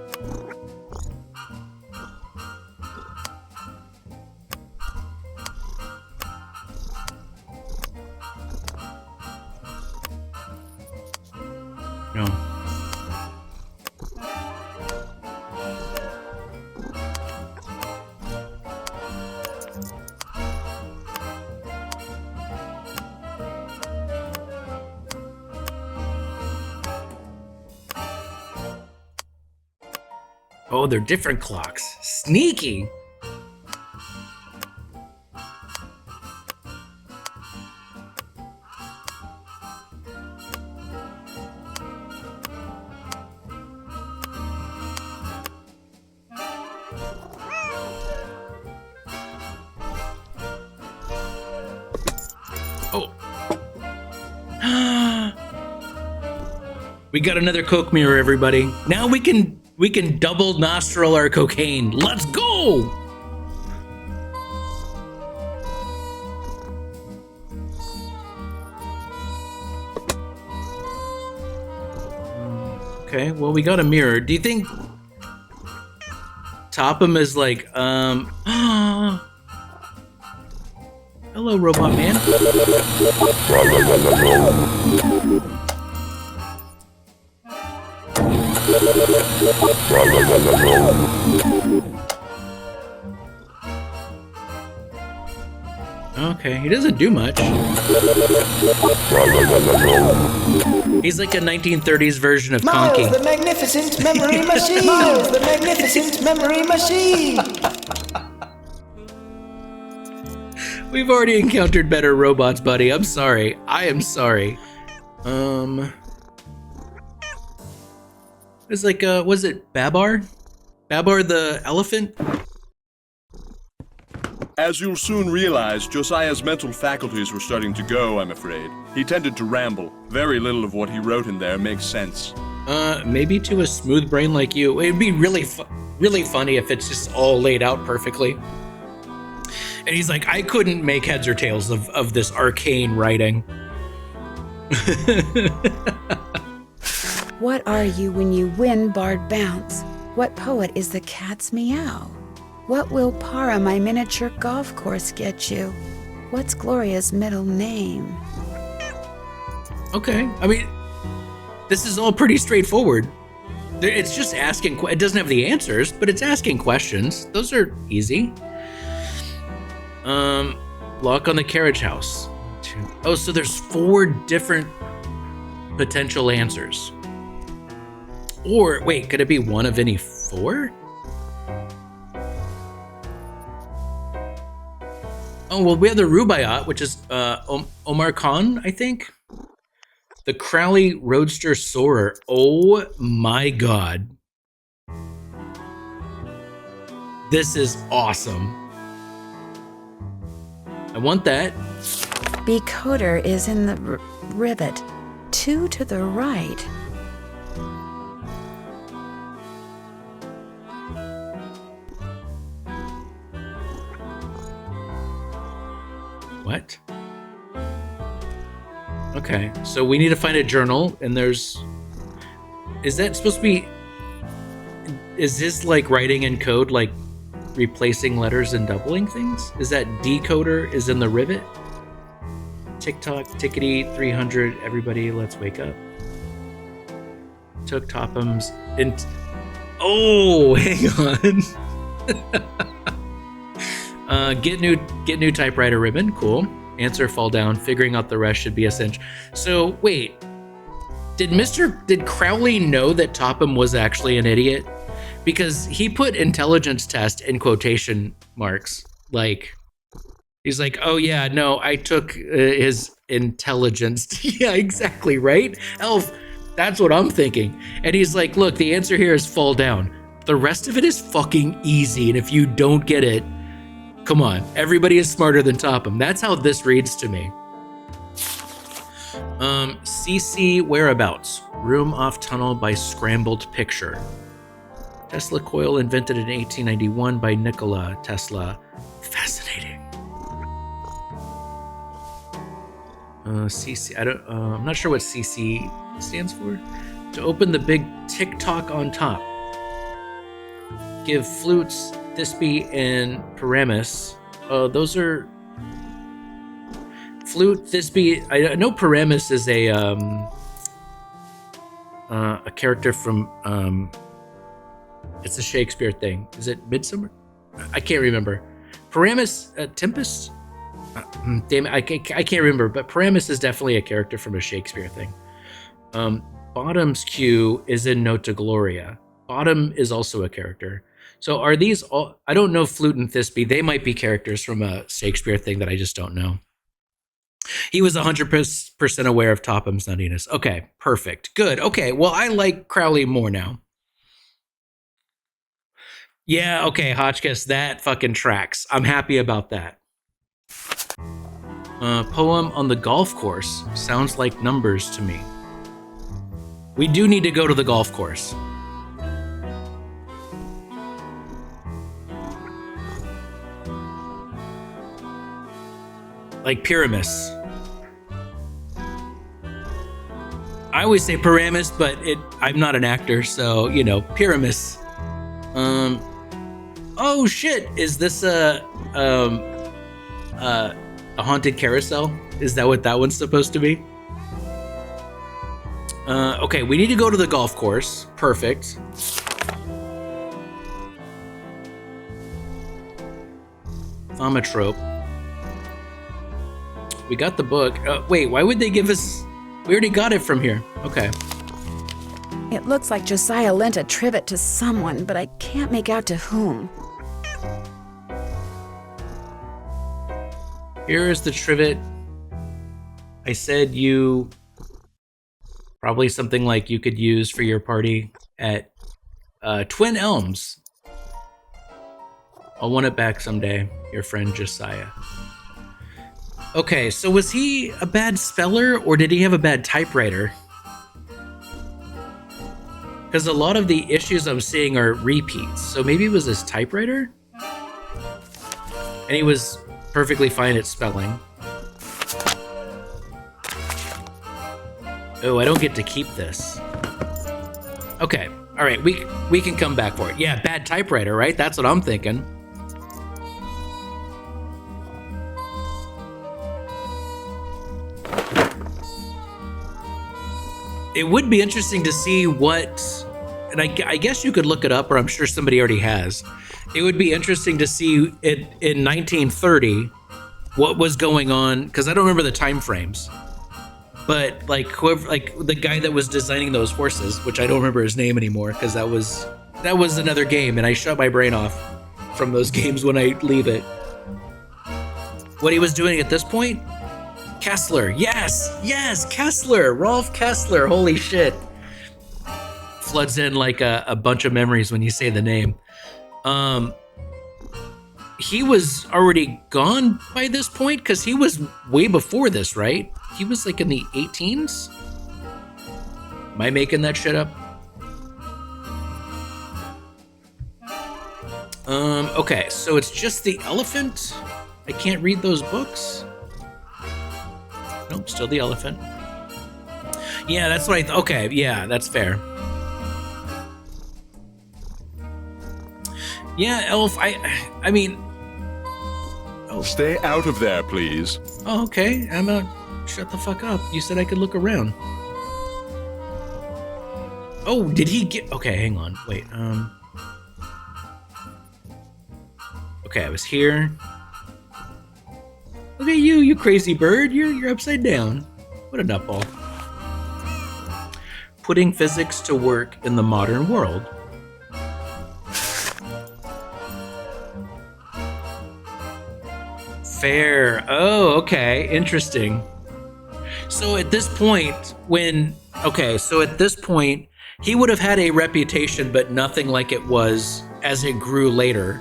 Speaker 1: Oh, they're different clocks. Sneaky. Oh. We got another Coke mirror, everybody. Now we can double nostril our cocaine. Let's go! Okay, well, we got a mirror. Do you think Topham is like, hello, robot man. Okay, he doesn't do much. He's like a 1930s version of Conky.
Speaker 11: Miles, the magnificent memory machine! Miles, the magnificent memory machine!
Speaker 1: We've already encountered better robots, buddy. I'm sorry. I am sorry. It's like, was it Babar? Babar the elephant?
Speaker 10: As you'll soon realize, Josiah's mental faculties were starting to go, I'm afraid. He tended to ramble. Very little of what he wrote in there makes sense.
Speaker 1: Maybe to a smooth brain like you, it'd be really funny if it's just all laid out perfectly. And he's like, I couldn't make heads or tails of this arcane writing.
Speaker 2: What are you when you win barred bounce? What poet is the cat's meow? What will Para, my miniature golf course, get you? What's Gloria's middle name?
Speaker 1: Okay, I mean, this is all pretty straightforward. It's just asking, it doesn't have the answers, but it's asking questions. Those are easy. Lock on the carriage house. Oh, so there's 4 different potential answers. Or, wait, could it be one of any 4? Oh, well, we have the Rubaiyat, which is Omar Khan, I think. The Crowley Roadster Soarer. Oh my god. This is awesome. I want that.
Speaker 2: Becoder is in the rivet. 2 to the right.
Speaker 1: What? Okay, so we need to find a journal, and there's... Is that supposed to be... Is this like writing in code, like replacing letters and doubling things? Is that decoder is in the rivet? TikTok, tickety, 300, everybody, let's wake up. Took Topham's... Oh, hang on. Get new typewriter ribbon, cool. Answer, fall down. Figuring out the rest should be a cinch. So wait, did Crowley know that Topham was actually an idiot? Because he put intelligence test in quotation marks. Like, he's like, oh yeah, no, I took his intelligence. Yeah, exactly, right? Elf, that's what I'm thinking. And he's like, look, the answer here is fall down. The rest of it is fucking easy, and if you don't get it, come on, everybody is smarter than Topham. That's how this reads to me. CC whereabouts. Room off tunnel by scrambled picture. Tesla coil invented in 1891 by Nikola Tesla. Fascinating. CC, I'm not sure what CC stands for. To open the big TikTok on top. Give flutes, Thisbe, and Paramus. Those are flute, Thisbe. I know Paramus is a character from it's a Shakespeare thing. Is it Midsummer? I can't remember. Paramus, Tempest. Damn it, I can't remember. But Paramus is definitely a character from a Shakespeare thing. Bottom's Q is in Nota Gloria. Bottom is also a character. So are these all... I don't know Flute and Thisbe. They might be characters from a Shakespeare thing that I just don't know. He was 100% aware of Topham's nuttiness. Okay, perfect. Good. Okay, well, I like Crowley more now. Yeah, okay, Hotchkiss, that fucking tracks. I'm happy about that. Poem on the golf course. Sounds like numbers to me. We do need to go to the golf course. Like Pyramus. I always say Paramus, but I'm not an actor, so, you know, Pyramus. Oh shit, is this a haunted carousel? Is that what that one's supposed to be? Okay, we need to go to the golf course. Perfect. Thaumatrope. We got the book. Wait, why would they give us... We already got it from here. Okay.
Speaker 2: It looks like Josiah lent a trivet to someone, but I can't make out to whom.
Speaker 1: Here is the trivet. I said you... Probably something like you could use for your party at Twin Elms. I'll want it back someday. Your friend Josiah. Okay, so was he a bad speller or did he have a bad typewriter? Because a lot of the issues I'm seeing are repeats. So maybe it was his typewriter? And he was perfectly fine at spelling. Oh, I don't get to keep this. Okay, all right, we can come back for it. Yeah, bad typewriter, right? That's what I'm thinking. It would be interesting to see what, and I guess you could look it up, or I'm sure somebody already has. It would be interesting to see it in 1930 what was going on, because I don't remember the time frames. But like whoever, like the guy that was designing those horses, which I don't remember his name anymore, because that was another game, and I shut my brain off from those games when I leave it. What he was doing at this point? Kessler, yes, Kessler, Rolf Kessler, holy shit. Floods in like a bunch of memories when you say the name. He was already gone by this point because he was way before this, right? He was like in the 18s? Am I making that shit up? Okay, so it's just the elephant? I can't read those books? Nope, still the elephant. Yeah, that's what okay, yeah, that's fair. Yeah, Elf, I mean... Oh.
Speaker 10: Stay out of there, please.
Speaker 1: Oh, okay, Emma, shut the fuck up. You said I could look around. Oh, did he get... Okay, hang on, wait, Okay, I was here. Look at you crazy bird. You're upside down. What a nutball. Putting physics to work in the modern world. Fair. Oh, okay. Interesting. So at this point, he would have had a reputation, but nothing like it was as it grew later.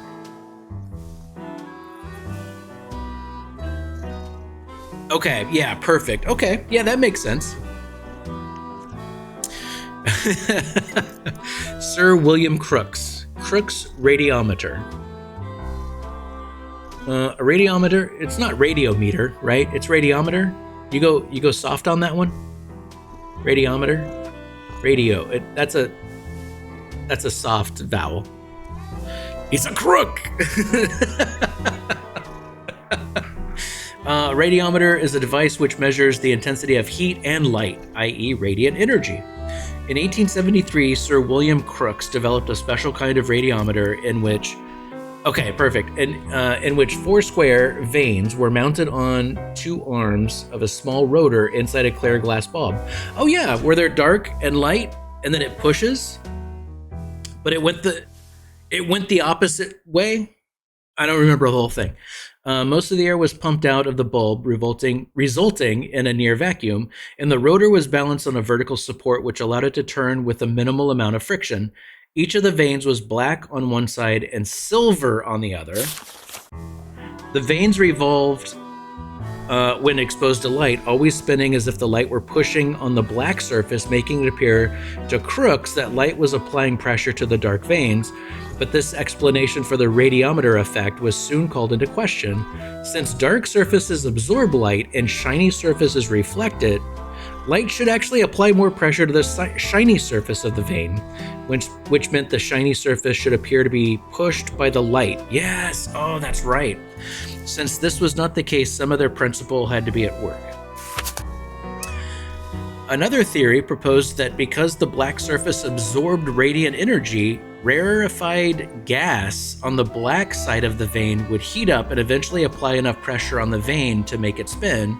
Speaker 1: Okay, yeah, perfect. Okay, yeah, that makes sense. Sir William Crookes. Crookes radiometer. A radiometer, it's not radiometer, right? It's radiometer. You go soft on that one? Radiometer? Radio. That's a soft vowel. He's a crook! Radiometer is a device which measures the intensity of heat and light, i.e. radiant energy. In 1873, Sir William Crookes developed a special kind of radiometer in which, in which four square vanes were mounted on two arms of a small rotor inside a clear glass bulb. Oh yeah, where they're dark and light, and then it pushes, but it went the opposite way. I don't remember the whole thing. Most of the air was pumped out of the bulb, resulting in a near vacuum, and the rotor was balanced on a vertical support which allowed it to turn with a minimal amount of friction. Each of the vanes was black on one side and silver on the other. The vanes revolved when exposed to light, always spinning as if the light were pushing on the black surface, making it appear to Crookes that light was applying pressure to the dark vanes. But this explanation for the radiometer effect was soon called into question. Since dark surfaces absorb light and shiny surfaces reflect it, light should actually apply more pressure to the shiny surface of the vane, which meant the shiny surface should appear to be pushed by the light. Yes, oh, that's right. Since this was not the case, some other principle had to be at work. Another theory proposed that because the black surface absorbed radiant energy, rarefied gas on the black side of the vane would heat up and eventually apply enough pressure on the vane to make it spin.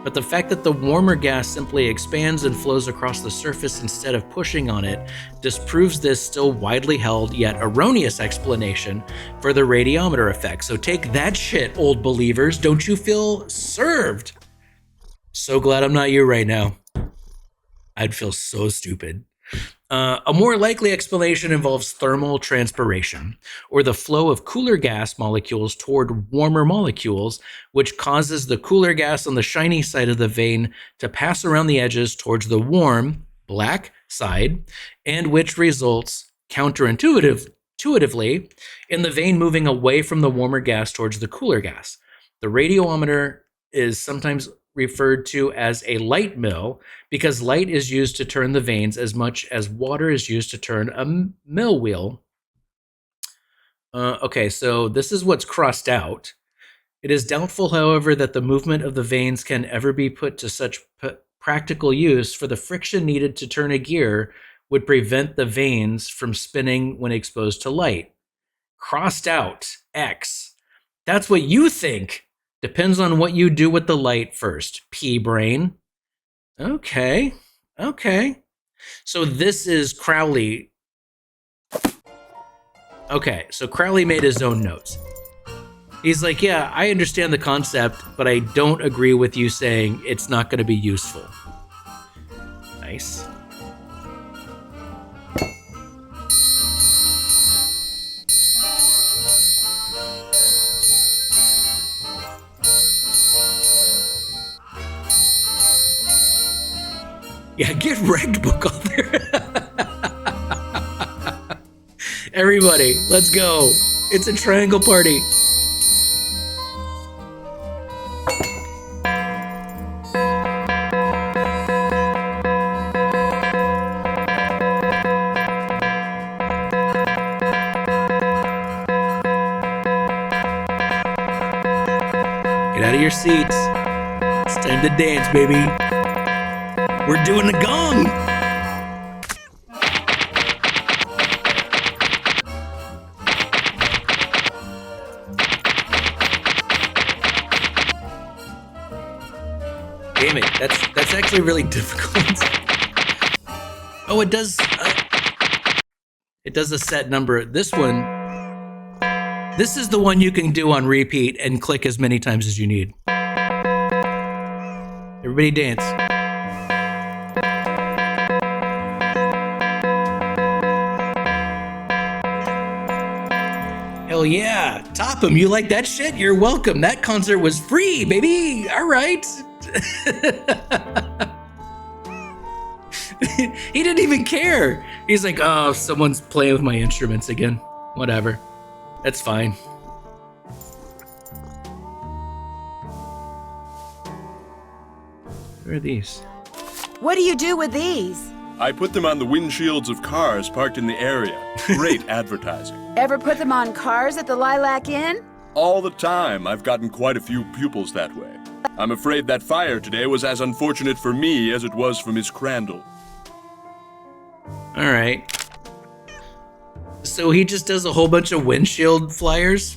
Speaker 1: But the fact that the warmer gas simply expands and flows across the surface instead of pushing on it disproves this still widely held yet erroneous explanation for the radiometer effect. So take that shit, old believers. Don't you feel served? So glad I'm not you right now. I'd feel so stupid. A more likely explanation involves thermal transpiration, or the flow of cooler gas molecules toward warmer molecules, which causes the cooler gas on the shiny side of the vein to pass around the edges towards the warm, black side, and which results counterintuitively in the vein moving away from the warmer gas towards the cooler gas. The radiometer is sometimes referred to as a light mill because light is used to turn the veins as much as water is used to turn a mill wheel. Okay, so this is what's crossed out. It is doubtful, however, that the movement of the veins can ever be put to such practical use, for the friction needed to turn a gear would prevent the veins from spinning when exposed to light. Crossed out, X. That's what you think. Depends on what you do with the light first. P-brain. Okay. So this is Crowley. Okay, so Crowley made his own notes. He's like, yeah, I understand the concept, but I don't agree with you saying it's not going to be useful. Nice. Yeah, get wrecked book on there. Everybody, let's go. It's a triangle party. Get out of your seats. It's time to dance, baby. We're doing the gong. Damn it, that's actually really difficult. Oh, it does a set number. This is the one you can do on repeat and click as many times as you need. Everybody dance. Hell yeah. Topham, you like that shit? You're welcome. That concert was free, baby. All right. He didn't even care. He's like, oh, someone's playing with my instruments again. Whatever. That's fine. Where are these?
Speaker 2: What do you do with these?
Speaker 10: I put them on the windshields of cars parked in the area. Great advertising.
Speaker 2: Ever put them on cars at the Lilac Inn?
Speaker 10: All the time. I've gotten quite a few pupils that way. I'm afraid that fire today was as unfortunate for me as it was for Miss Crandall.
Speaker 1: All right. So he just does a whole bunch of windshield flyers.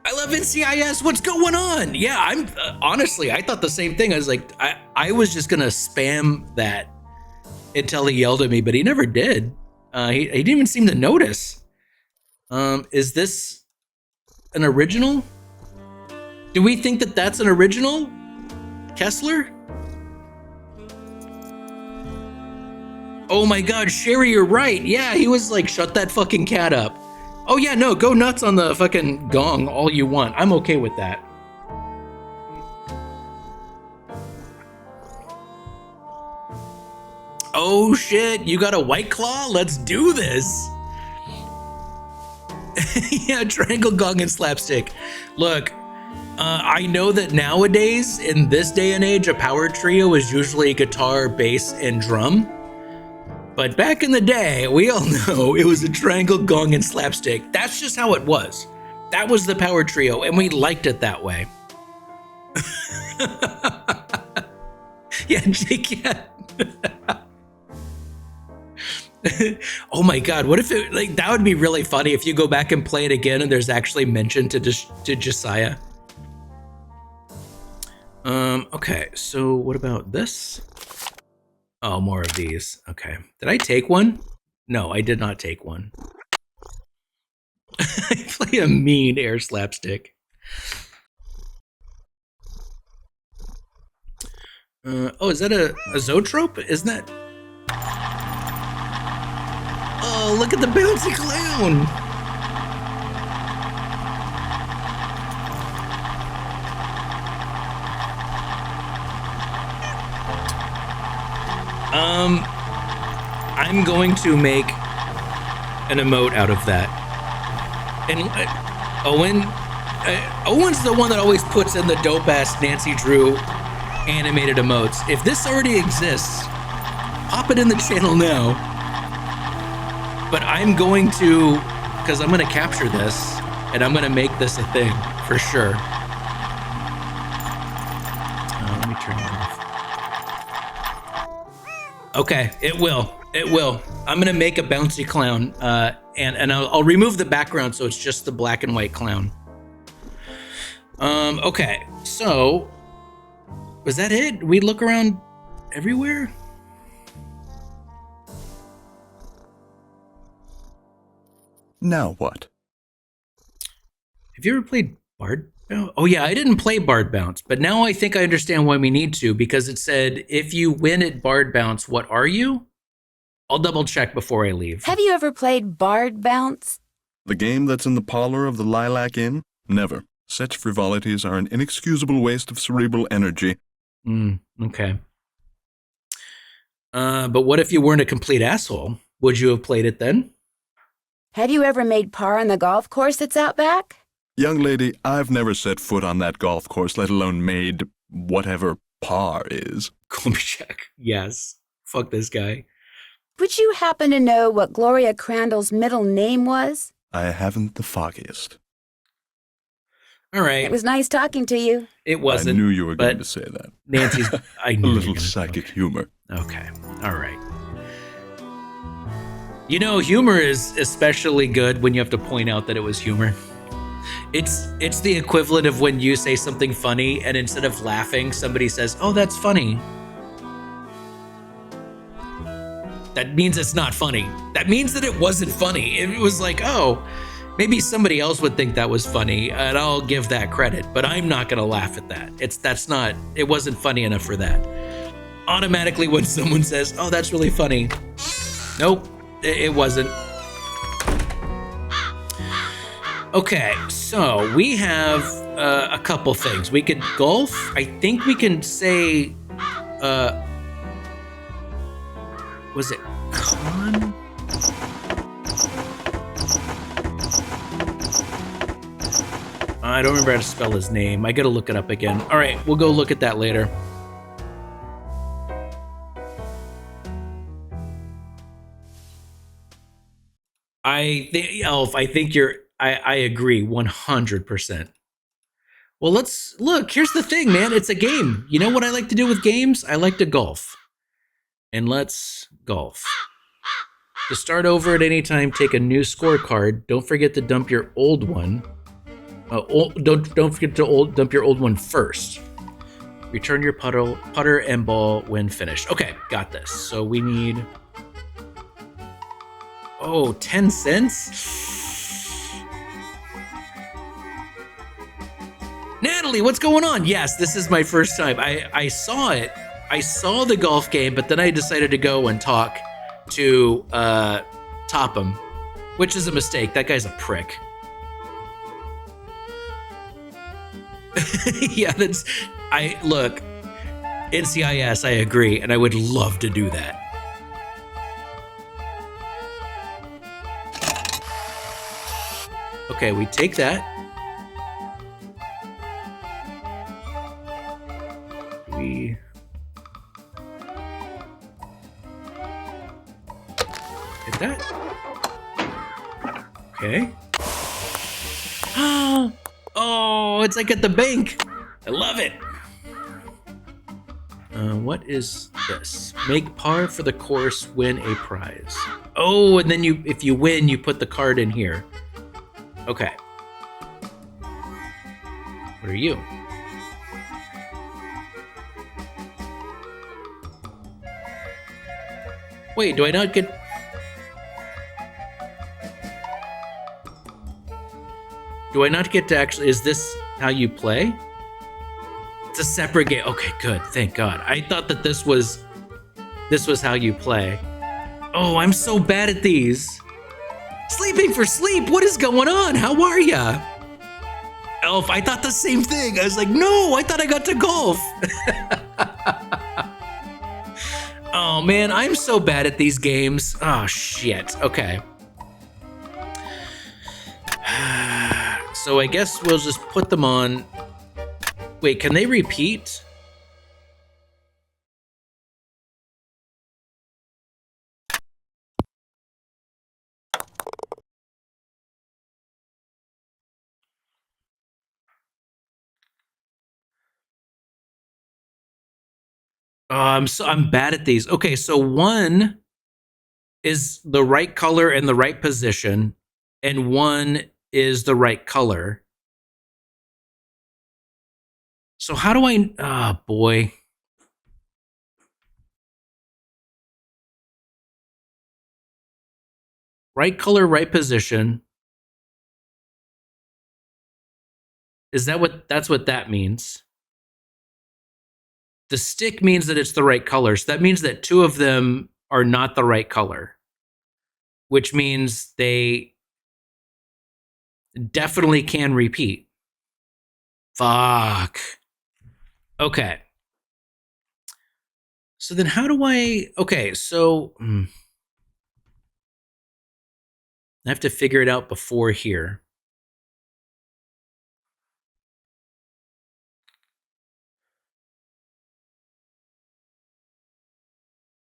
Speaker 1: I love NCIS. What's going on? Yeah, I'm honestly, I thought the same thing. I was like, I was just gonna spam that until he yelled at me, but he never did. He didn't even seem to notice. Is this an original? Do we think that that's an original? Kessler? Oh my God, Sherry, you're right. Yeah, he was like, shut that fucking cat up. Oh yeah, no, go nuts on the fucking gong all you want. I'm okay with that. Oh shit, you got a White Claw? Let's do this. Yeah, triangle, gong, and slapstick. Look, I know that nowadays, in this day and age, a power trio is usually guitar, bass, and drum. But back in the day, we all know it was a triangle, gong, and slapstick. That's just how it was. That was the power trio, and we liked it that way. Yeah, Jake, yeah. Oh my God, what if it, like, that would be really funny if you go back and play it again and there's actually mention to Josiah. Okay, so what about this? Oh, more of these. Okay. Did I take one? No, I did not take one. I play a mean air slapstick. Oh, is that a zoetrope? Isn't that? Oh, look at the bouncy clown. I'm going to make an emote out of that. And Owen's the one that always puts in the dope-ass Dancy Drew animated emotes. If this already exists, pop it in the channel now. But I'm going to, because I'm going to capture this, and I'm going to make this a thing, for sure. Let me turn it off. Okay, it will. It will. I'm going to make a bouncy clown, and I'll remove the background so it's just the black and white clown. Okay, so was that it? We look around everywhere?
Speaker 10: Now what?
Speaker 1: Have you ever played Bard? Oh yeah, I didn't play Bard Bounce, but now I think I understand why we need to, because it said, if you win at Bard Bounce, what are you? I'll double check before I leave.
Speaker 2: Have you ever played Bard Bounce?
Speaker 10: The game that's in the parlor of the Lilac Inn? Never. Such frivolities are an inexcusable waste of cerebral energy.
Speaker 1: Okay. But what if you weren't a complete asshole? Would you have played it then?
Speaker 2: Have you ever made par on the golf course that's out back?
Speaker 10: Young lady, I've never set foot on that golf course, let alone made whatever par is.
Speaker 1: Let me check. Yes. Fuck this guy.
Speaker 2: Would you happen to know what Gloria Crandall's middle name was?
Speaker 10: I haven't the foggiest.
Speaker 1: All right.
Speaker 2: It was nice talking to you.
Speaker 1: It wasn't.
Speaker 10: I knew you were going to say that.
Speaker 1: Nancy's. I knew
Speaker 10: a little psychic humor.
Speaker 1: Okay. All right. You know, humor is especially good when you have to point out that it was humor. It's the equivalent of when you say something funny and instead of laughing, somebody says, "Oh, that's funny." That means it's not funny. That means that it wasn't funny. It was like, oh, maybe somebody else would think that was funny, and I'll give that credit, but I'm not gonna laugh at that. It wasn't funny enough for that. Automatically when someone says, "Oh, that's really funny." Nope, it wasn't. Okay, so we have a couple things. We could golf. I think we can say, was it Con? I don't remember how to spell his name. I gotta look it up again. All right, we'll go look at that later. Elf, I think I agree 100%. Well, let's look. Here's the thing, man. It's a game. You know what I like to do with games? I like to golf. And let's golf. To start over at any time, take a new scorecard. Don't forget to dump your old one. Don't forget to dump your old one first. Return your putter and ball when finished. Okay, got this. So we need 10 cents? Natalie, what's going on? Yes, this is my first time. I saw it. I saw the golf game, but then I decided to go and talk to Topham, which is a mistake. That guy's a prick. Yeah, look, NCIS, I agree, and I would love to do that. Okay, we take that. We hit that. Okay. Oh, it's like at the bank. I love it. What is this? Make par for the course, win a prize. Oh, and then if you win, you put the card in here. Okay. What are you? Wait, do I not get... Do I not get to actually... Is this how you play? It's a separate game. Okay, good. Thank God. I thought that this was how you play. Oh, I'm so bad at these. Sleeping for sleep. What is going on? How are ya? Elf, I thought the same thing. I was like, no, I thought I got to golf. Oh, man, I'm so bad at these games. Oh, shit. Okay. So I guess we'll just put them on. Wait, can they repeat? I'm bad at these. Okay, so one is the right color and the right position, and one is the right color. So how do I? Oh boy. Right color, right position. Is that what? That's what that means. The stick means that it's the right color. So that means that two of them are not the right color, which means they definitely can repeat. Fuck. Okay. So then how do I... Okay, so... I have to figure it out before here.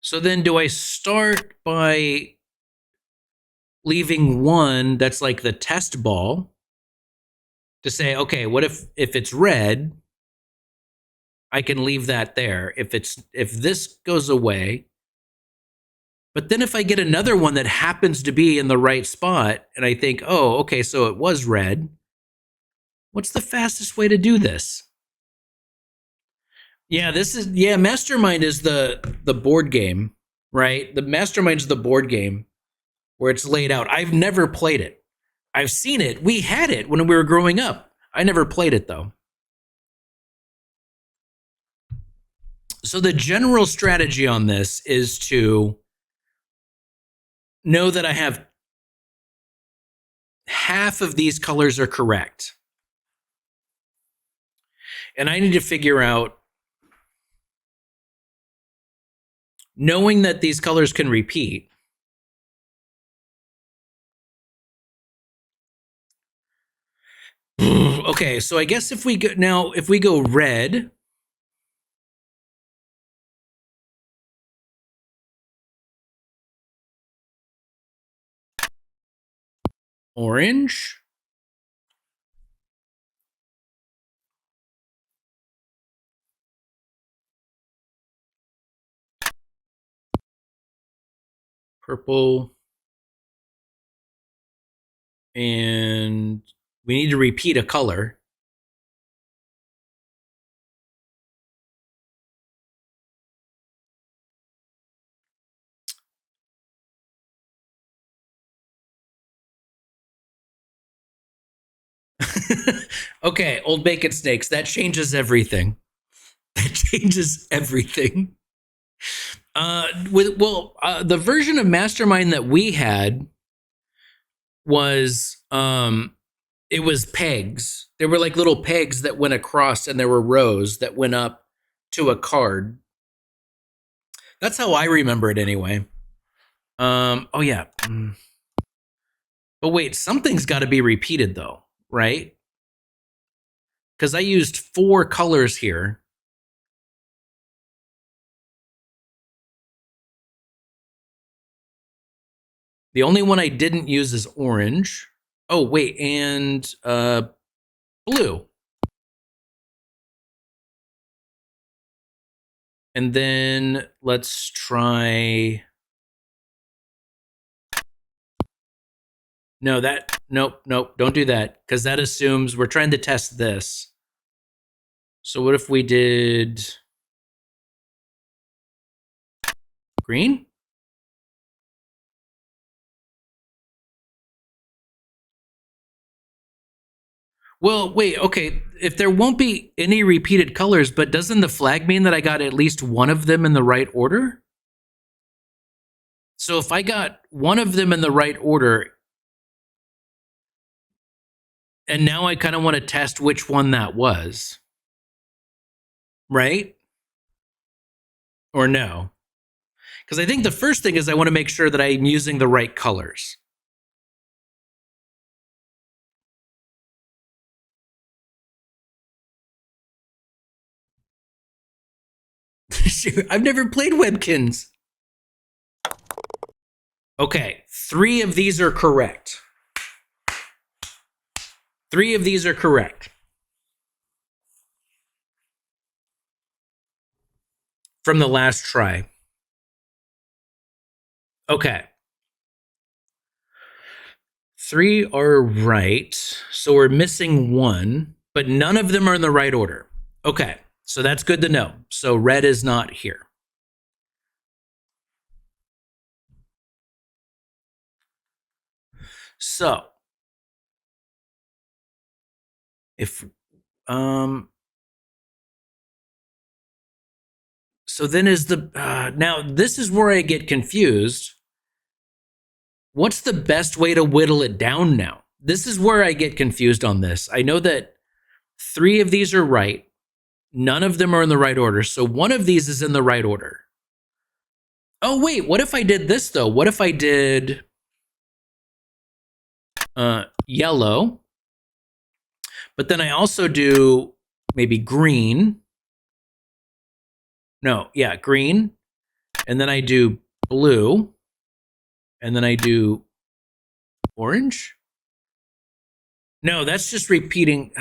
Speaker 1: So then do I start by leaving one that's like the test ball to say, okay, what if it's red, I can leave that there. If this goes away, but then if I get another one that happens to be in the right spot and I think, oh, okay, so it was red, what's the fastest way to do this? Yeah, Mastermind is the board game, right? The Mastermind is the board game where it's laid out. I've never played it. I've seen it. We had it when we were growing up. I never played it though. So the general strategy on this is to know that I have half of these colors are correct. And I need to figure out, knowing that these colors can repeat, okay, so I guess if we go red, orange, purple, and we need to repeat a color. Okay, Old Bacon Snakes, that changes everything. That changes everything. The version of Mastermind that we had was it was pegs. There were like little pegs that went across, and there were rows that went up to a card. That's how I remember it anyway. Oh yeah. But wait, something's got to be repeated though, right? Because I used 4 colors here. The only one I didn't use is orange. Oh, wait, and blue. And then let's try... Nope, don't do that, because that assumes we're trying to test this. So what if we did green? Well, wait, okay, if there won't be any repeated colors, but doesn't the flag mean that I got at least one of them in the right order? So if I got one of them in the right order, And now I kind of want to test which one that was. Right? Or no? Because I think the first thing is I want to make sure that I'm using the right colors. I've never played Webkins. Okay, 3 of these are correct. 3 of these are correct. From the last try. Okay. 3 are right. So we're missing 1, but none of them are in the right order. Okay, so that's good to know. So red is not here. So if so then is the now this is where I get confused. What's the best way to whittle it down now? This is where I get confused on this. I know that 3 of these are right. None of them are in the right order. So one of these is in the right order. Oh, wait, what if I did this though? What if I did yellow, but then I also do maybe green. No, yeah, green. And then I do blue. And then I do orange. No, that's just repeating.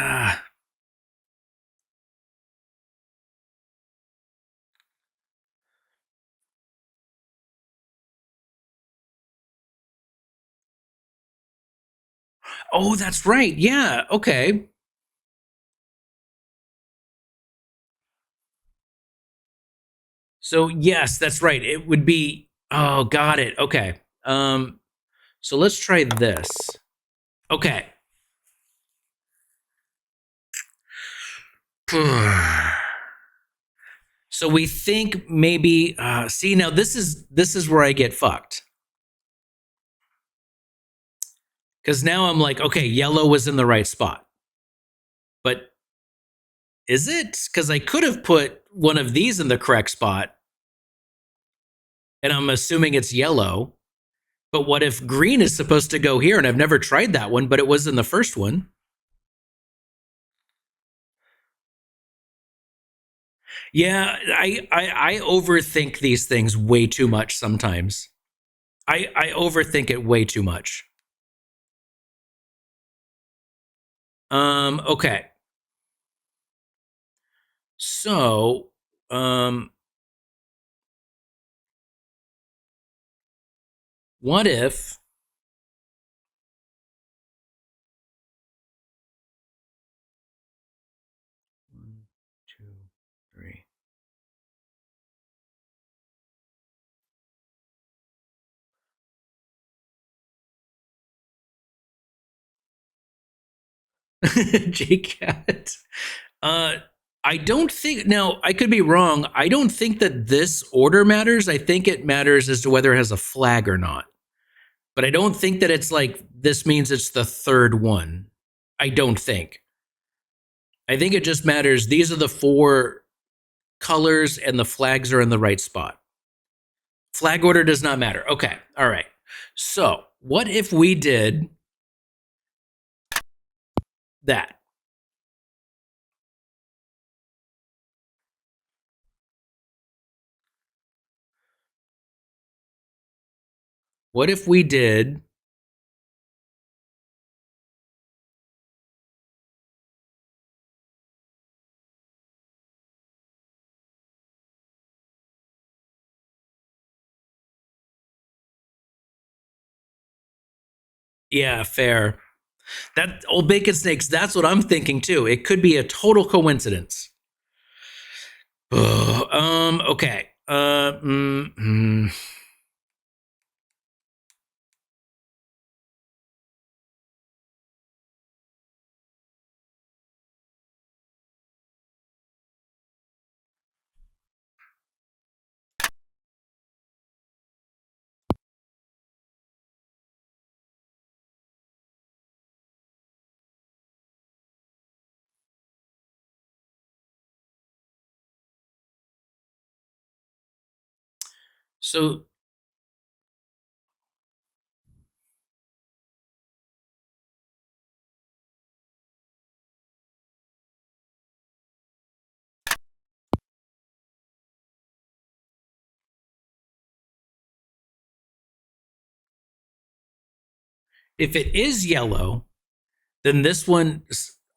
Speaker 1: Oh, that's right. Yeah, okay. So yes, that's right. It would be, oh, got it. Okay. So let's try this. Okay. So we think maybe, see, now this is where I get fucked. Because now I'm like, okay, yellow was in the right spot. But is it? Because I could have put one of these in the correct spot. And I'm assuming it's yellow. But what if green is supposed to go here? And I've never tried that one, but it was in the first one. Yeah, I overthink these things way too much sometimes. I overthink it way too much. Okay. So, what if one, two, three. J-Cat. I don't think, now I could be wrong. I don't think that this order matters. I think it matters as to whether it has a flag or not. But I don't think that it's like, this means it's the third one. I don't think. I think it just matters. These are the 4 colors and the flags are in the right spot. Flag order does not matter. Okay. All right. So what if we did that? What if we did yeah, fair. That old bacon snakes, that's what I'm thinking too. It could be a total coincidence. Okay. So if it is yellow, then this one,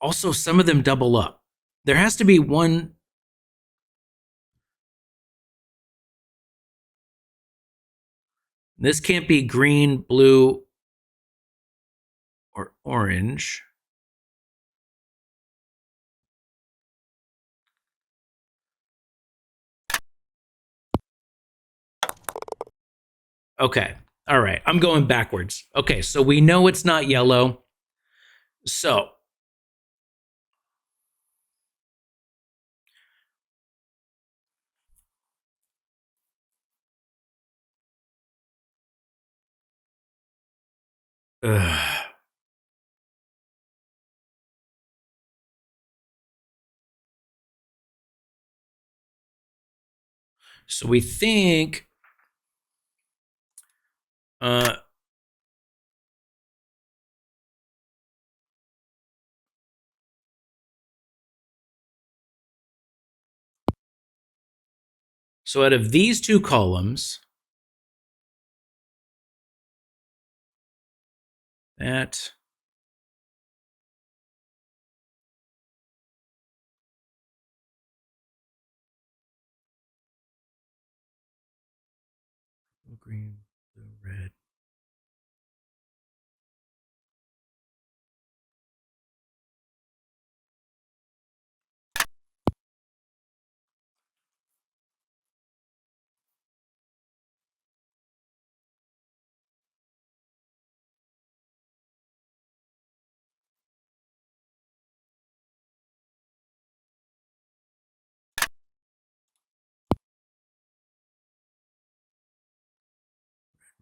Speaker 1: also some of them double up. There has to be one. This can't be green, blue, or orange. Okay. All right. I'm going backwards. Okay. So we know it's not yellow. So so we think so out of these two columns, that green, blue, red.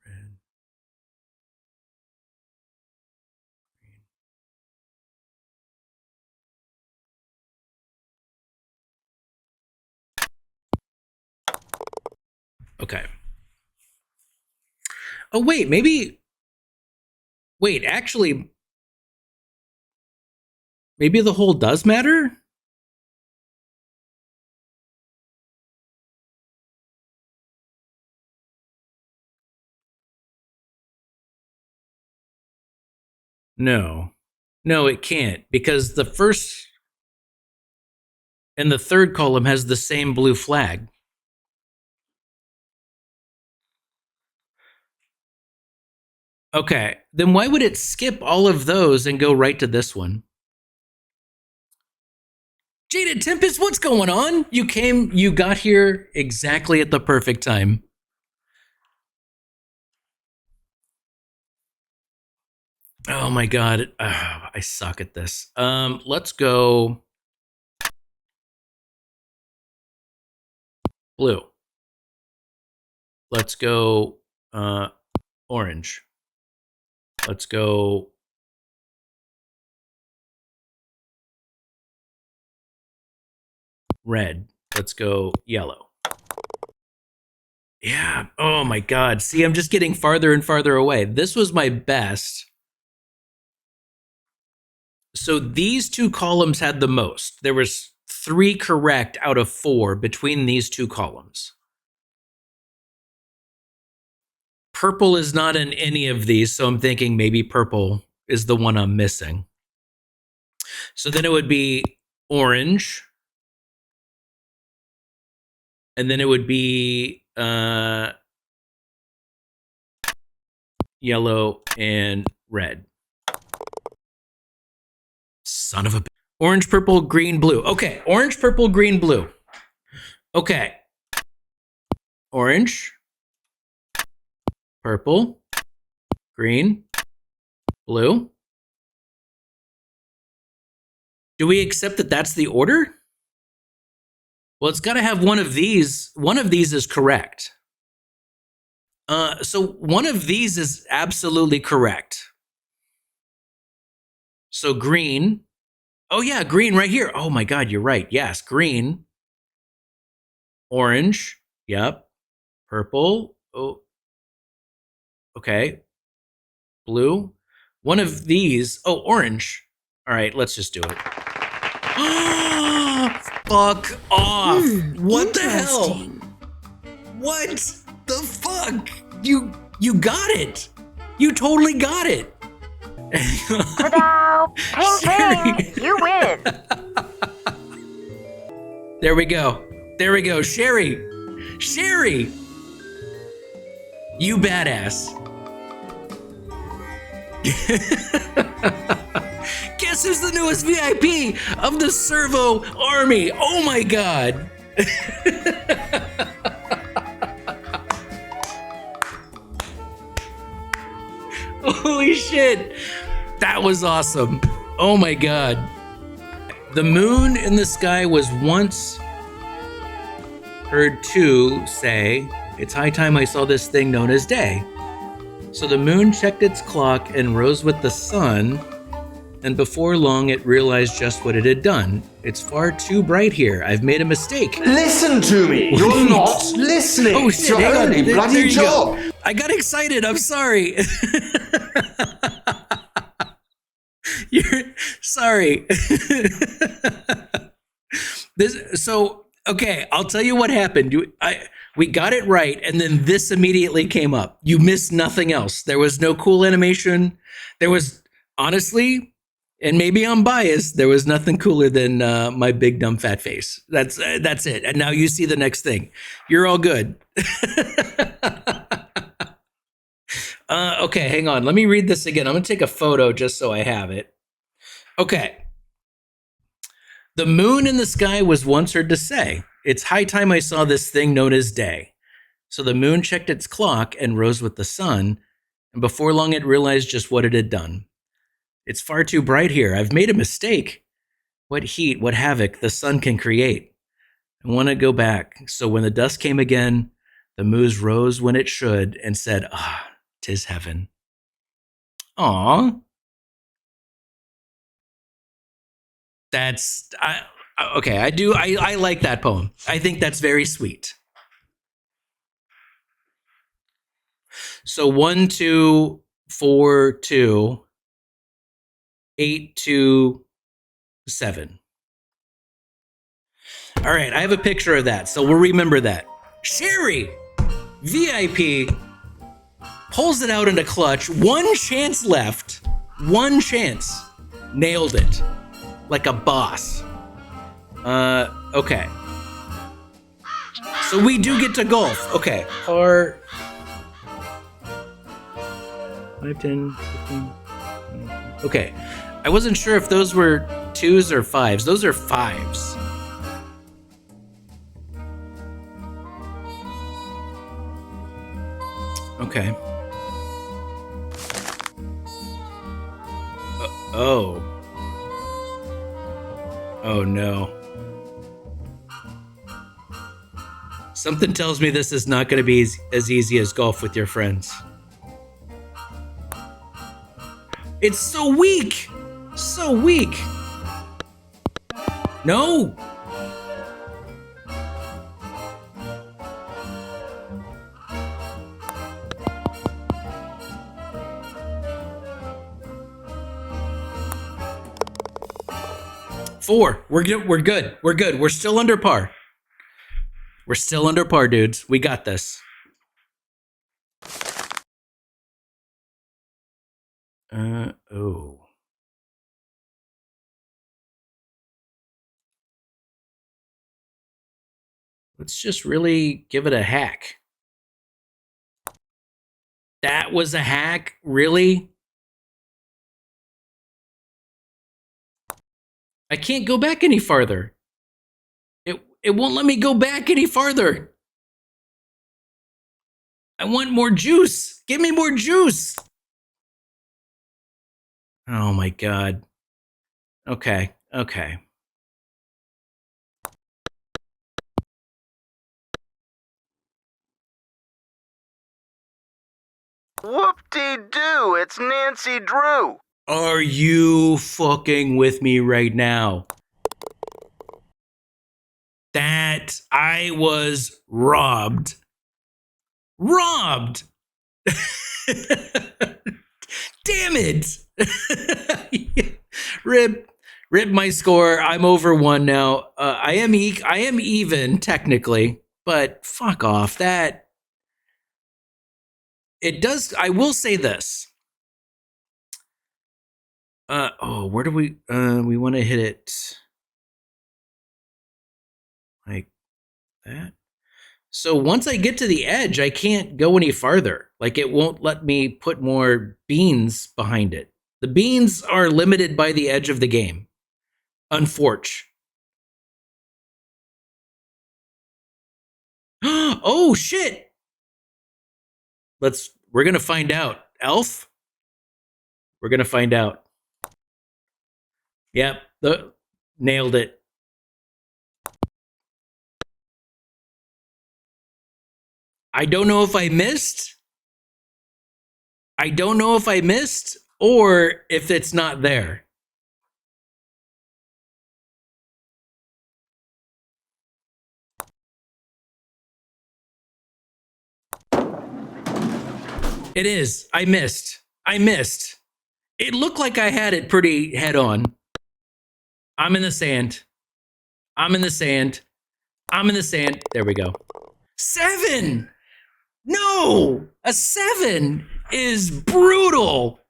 Speaker 1: Red. Okay. Oh, wait, maybe. Wait, actually, maybe the whole does matter? No. No, it can't, because the first and the third column has the same blue flag. Okay, then why would it skip all of those and go right to this one? Jaded Tempest, what's going on? You got here exactly at the perfect time. Oh my god, I suck at this. Let's go blue. Let's go orange. Let's go red. Let's go yellow. Yeah. Oh my god. See, I'm just getting farther and farther away. This was my best. So these two columns had the most. There was 3 correct out of 4 between these two columns. Purple is not in any of these, so I'm thinking maybe purple is the one I'm missing. So then it would be orange. And then it would be yellow and red. Son of a... Orange, purple, green, blue. Okay, orange, purple, green, blue. Okay. Orange, purple, green, blue. Do we accept that that's the order? Well, it's got to have one of these. One of these is correct. So one of these is absolutely correct. So green. Oh, yeah, green right here. Oh, my God, you're right. Yes, green. Orange. Yep. Purple. Oh. Okay. Blue. One of these. Oh, orange. All right, let's just do it. Fuck off. What the hell? What the fuck? You got it. You totally got it.
Speaker 4: Ta-da! Ping, ping! You win!
Speaker 1: There we go. There we go. Sherry! Sherry! You badass. Guess who's the newest VIP of the Servo Army? Oh my god. Holy shit. That was awesome. Oh my god. The moon in the sky was once heard to say, "It's high time I saw this thing known as day." So the moon checked its clock and rose with the sun, and before long it realized just what it had done. "It's far too bright here. I've made a mistake."
Speaker 11: Listen to me. You're not listening.
Speaker 1: Oh
Speaker 11: It's
Speaker 1: shit,
Speaker 11: your
Speaker 1: hang on.
Speaker 11: only
Speaker 1: There
Speaker 11: bloody
Speaker 1: you
Speaker 11: job.
Speaker 1: go. I got excited. I'm sorry. You're sorry. Okay, I'll tell you what happened. We got it right, and then this immediately came up. You missed nothing else. There was no cool animation. There was, honestly, and maybe I'm biased, there was nothing cooler than my big dumb fat face. That's it. And now you see the next thing. You're all good. Okay, hang on. Let me read this again. I'm going to take a photo just so I have it. Okay. The moon in the sky was once heard to say, "It's high time I saw this thing known as day." So the moon checked its clock and rose with the sun, and before long it realized just what it had done. "It's far too bright here. I've made a mistake. What heat, what havoc the sun can create. I want to go back." So when the dusk came again, the moon rose when it should and said, "Ah, 'tis heaven." Aw. That's okay. I like that poem. I think that's very sweet. So 1, 2, 4, 2, 8, 2, 7. All right, I have a picture of that, so we'll remember that. Sherry, VIP, pulls it out in a clutch. One chance left. One chance. Nailed it. Like a boss. Okay. So we do get to golf. Okay. Par 5, 10, 15. Okay. I wasn't sure if those were 2s or 5s. Those are 5s. Okay. Oh. Oh no. Something tells me this is not going to be as easy as golf with your friends. It's so weak. So weak. No. Four. We're good. We're good. We're good. We're still under par. We're still under par, dudes. We got this. Oh. Let's just really give it a hack. That was a hack? Really? I can't go back any farther. It won't let me go back any farther. I want more juice. Give me more juice. Oh my God. Okay. Okay.
Speaker 12: Whoop-de-doo, it's Dancy Drew.
Speaker 1: Are you fucking with me right now? That I was robbed. Robbed! Damn it! Rip my score. I'm over 1 now. I am even technically, but fuck off. That it does. I will say this. Where do we want to hit it like that? So once I get to the edge, I can't go any farther. Like, it won't let me put more beans behind it. The beans are limited by the edge of the game. Unfortunate. Oh shit. We're going to find out. Elf? We're going to find out. Yep, nailed it. I don't know if I missed. I don't know if I missed or if it's not there. It is. I missed. It looked like I had it pretty head on. I'm in the sand. There we go. 7! No! A 7 is brutal!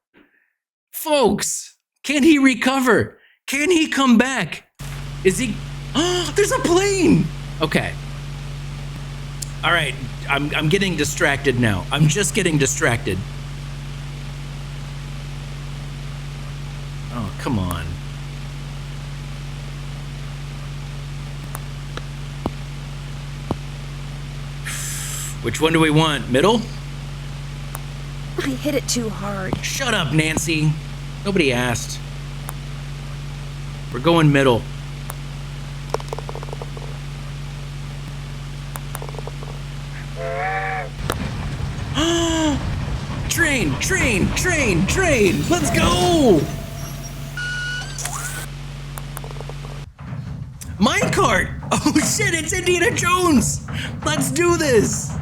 Speaker 1: Folks, can he recover? Can he come back? Is he... Oh, there's a plane! Okay. All right, I'm getting distracted now. I'm just getting distracted. Oh, come on. Which one do we want? Middle?
Speaker 2: I hit it too hard.
Speaker 1: Shut up, Nancy. Nobody asked. We're going middle. Train. Let's go. Minecart. Oh shit, it's Indiana Jones. Let's do this.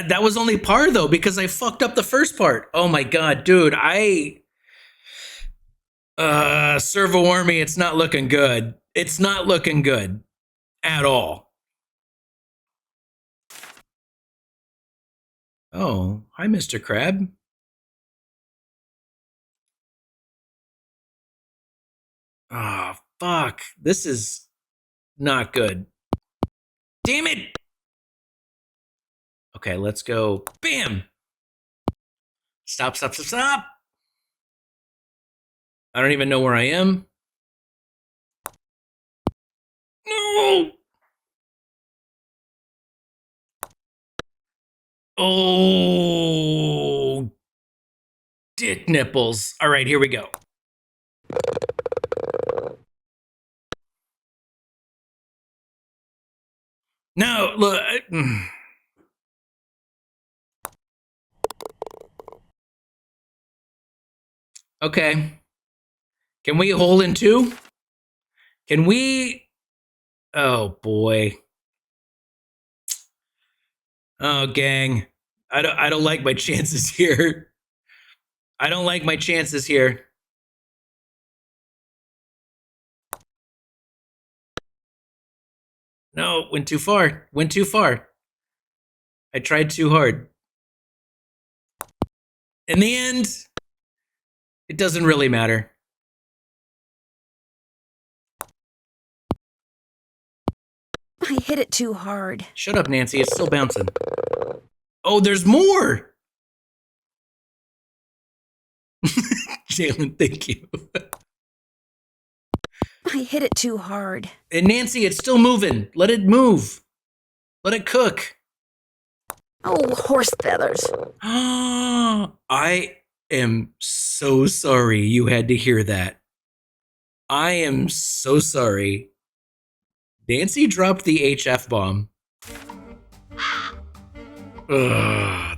Speaker 1: That was only par though, because I fucked up the first part. Oh my god, dude, Servo Army, it's not looking good. It's not looking good at all. Oh, hi, Mr. Crab. Ah, oh, fuck. This is not good. Damn it! Okay, let's go. Bam! Stop. I don't even know where I am. No! Oh, dick nipples. All right, here we go. No, look. Okay. Can we hold in 2? Can we? Oh, boy. Oh, gang. I don't like my chances here. I don't like my chances here. No, went too far. I tried too hard. In the end, it doesn't really matter.
Speaker 2: I hit it too hard.
Speaker 1: Shut up, Nancy. It's still bouncing. Oh, there's more! Jalen, thank you.
Speaker 2: I hit it too hard.
Speaker 1: And Nancy, it's still moving. Let it move. Let it cook.
Speaker 2: Oh, horse feathers.
Speaker 1: I am so sorry you had to hear that. I am so sorry. Dancy dropped the HF bomb.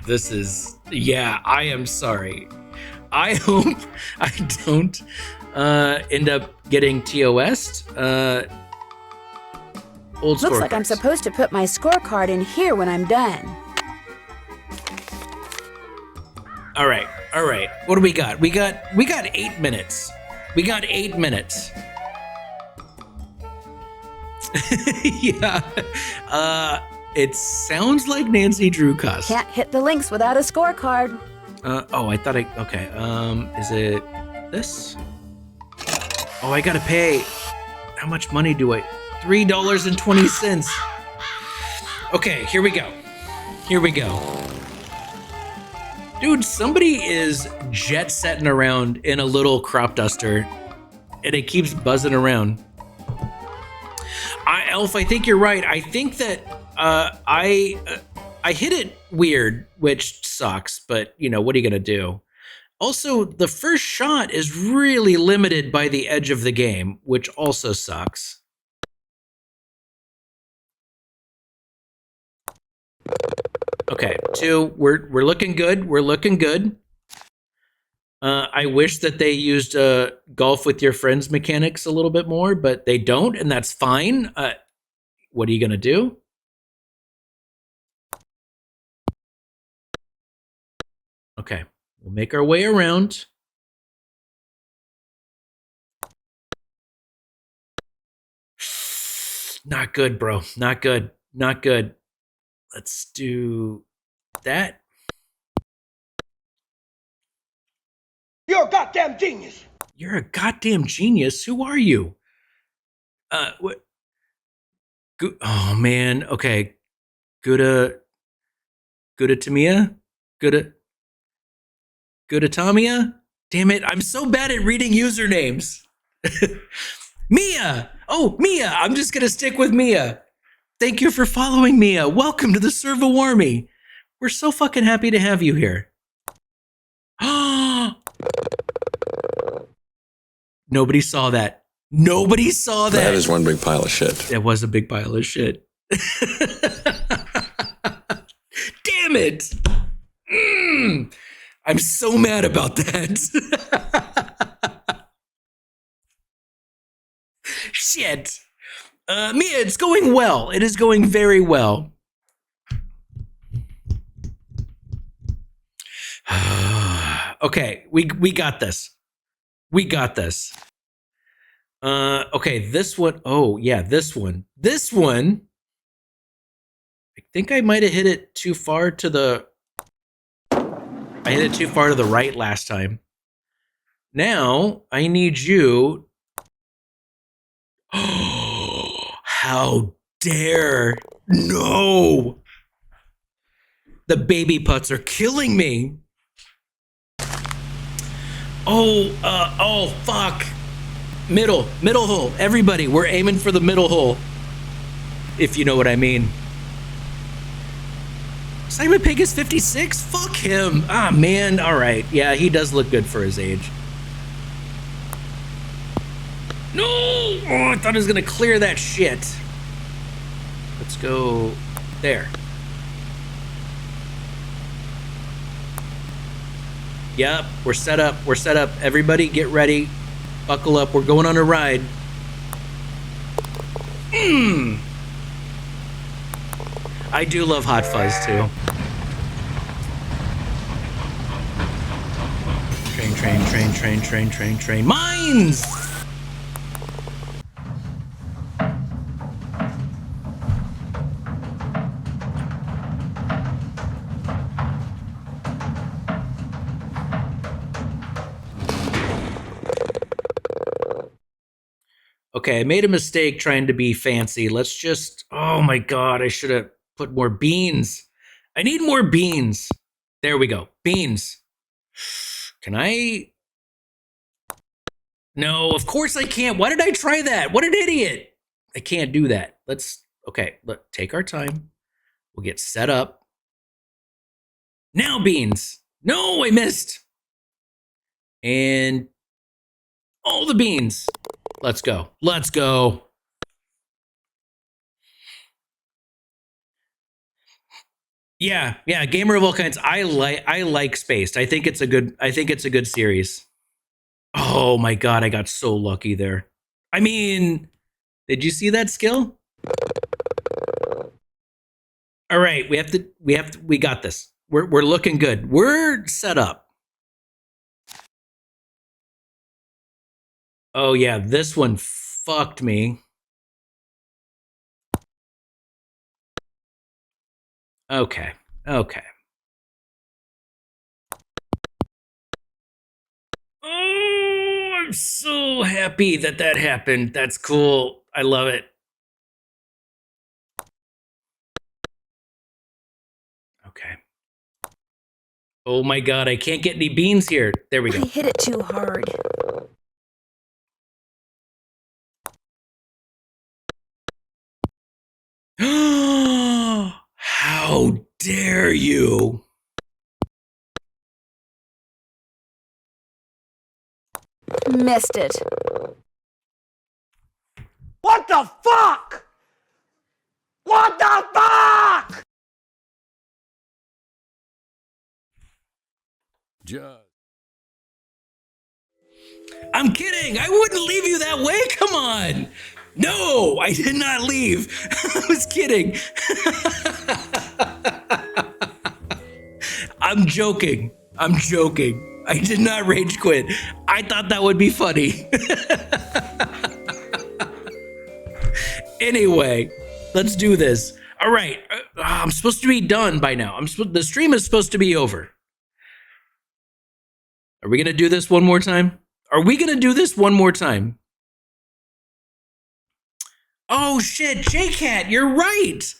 Speaker 1: This is... Yeah, I am sorry. I hope I don't end up getting TOS. Old
Speaker 2: Looks like I'm
Speaker 1: scorecards.
Speaker 2: supposed to put my scorecard in here when I'm done.
Speaker 1: All right. What do we got? We got 8 minutes. We got 8 minutes. Yeah. It sounds like Nancy Drew cussed.
Speaker 2: Can't hit the links without a scorecard.
Speaker 1: Okay. Is it this? Oh, I gotta pay. How much money do I? $3.20. Okay, here we go. Dude, somebody is jet setting around in a little crop duster, and it keeps buzzing around. Elf, I think you're right. I think that I hit it weird, which sucks, but what are you gonna do? Also, the first shot is really limited by the edge of the game, which also sucks. Okay, 2. We're looking good. I wish that they used golf with your friends mechanics a little bit more, but they don't, and that's fine. What are you gonna do? Okay, we'll make our way around. Not good, bro. Not good. Let's do that.
Speaker 11: You're a goddamn genius.
Speaker 1: You're a goddamn genius. Who are you? What? Oh man. Okay. Good Tamia. Good Tamia. Damn it! I'm so bad at reading usernames. Mia. Oh, Mia. I'm just gonna stick with Mia. Thank you for following, Mia. Welcome to the Servo Army. We're so fucking happy to have you here. Nobody saw that.
Speaker 13: That is one big pile of shit.
Speaker 1: It was a big pile of shit. Damn it. I'm so mad about that. Shit. Mia, it's going well. It is going very well. Okay, we got this. Okay, this one. Oh, yeah, this one. I think I might have hit it too far to the... I hit it too far to the right last time. Now, I need you... How dare! No! The baby putts are killing me! Oh, fuck! Middle hole. Everybody, we're aiming for the middle hole. If you know what I mean. Simon Pegg is 56? Fuck him! Ah, man, alright. Yeah, he does look good for his age. No! Oh, I thought I was gonna clear that shit. Let's go there. Yep, we're set up. Everybody get ready. Buckle up. We're going on a ride. I do love Hot Fuzz too. Train. Mines! Okay, I made a mistake trying to be fancy. Let's just... Oh my god, I should have put more beans. I need more beans. There we go. Beans. Can I... No, of course I can't. Why did I try that? What an idiot. I can't do that. Let's... Okay, look, take our time. We'll get set up. Now beans. No, I missed. And... all the beans. Let's go. Yeah, Gamer of all kinds. I like Spaced. I think it's a good series. Oh my God, I got so lucky there. I mean, did you see that skill? All right, we got this. We're looking good. We're set up. Oh yeah, this one fucked me. Okay. Oh, I'm so happy that happened. That's cool. I love it. Okay. Oh my God, I can't get any beans here. There we go.
Speaker 2: I hit it too hard.
Speaker 1: How dare you?
Speaker 2: Missed it.
Speaker 11: What the fuck? What the fuck?
Speaker 1: I'm kidding. I wouldn't leave you that way. Come on. No, I did not leave. I was kidding. I'm joking. I did not rage quit. I thought that would be funny. Anyway, let's do this. All right. I'm supposed to be done by now. The stream is supposed to be over. Are we going to do this one more time? Oh shit, J-Cat, you're right.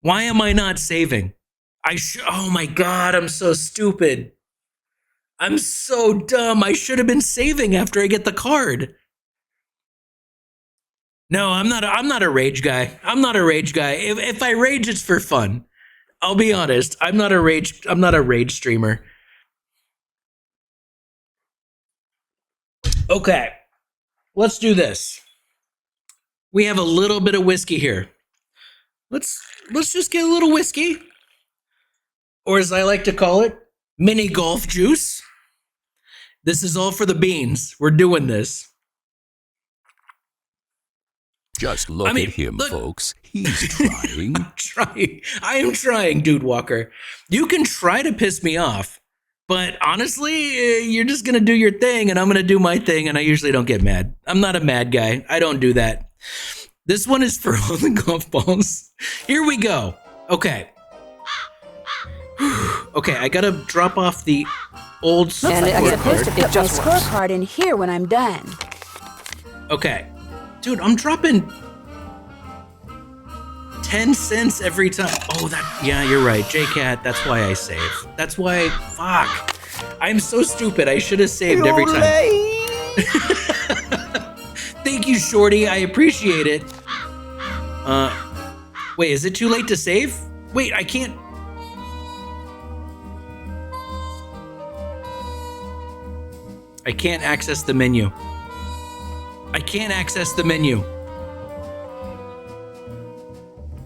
Speaker 1: Why am I not saving? Oh my God, I'm so stupid. I'm so dumb. I should have been saving after I get the card. No, I'm not a rage guy. If I rage, it's for fun. I'll be honest. I'm not a rage streamer. Okay. Let's do this. We have a little bit of whiskey here. Let's just get a little whiskey. Or as I like to call it, mini golf juice. This is all for the beans. We're doing this.
Speaker 14: Just look at him, folks. He's trying.
Speaker 1: I am trying, Dude Walker. You can try to piss me off, but honestly, you're just going to do your thing and I'm going to do my thing, and I usually don't get mad. I'm not a mad guy. I don't do that. This one is for all the golf balls. Here we go. Okay. Okay, I got to drop off the old
Speaker 2: And I'm supposed to
Speaker 1: scorecard.
Speaker 2: put my scorecard in here when I'm done.
Speaker 1: Okay. Dude, I'm dropping 10 cents every time. Oh, yeah, you're right. J-Cat, that's why I save. That's why, fuck. I'm so stupid. I should have saved every time. Thank you, Shorty. I appreciate it. Wait, is it too late to save? Wait, I can't. I can't access the menu.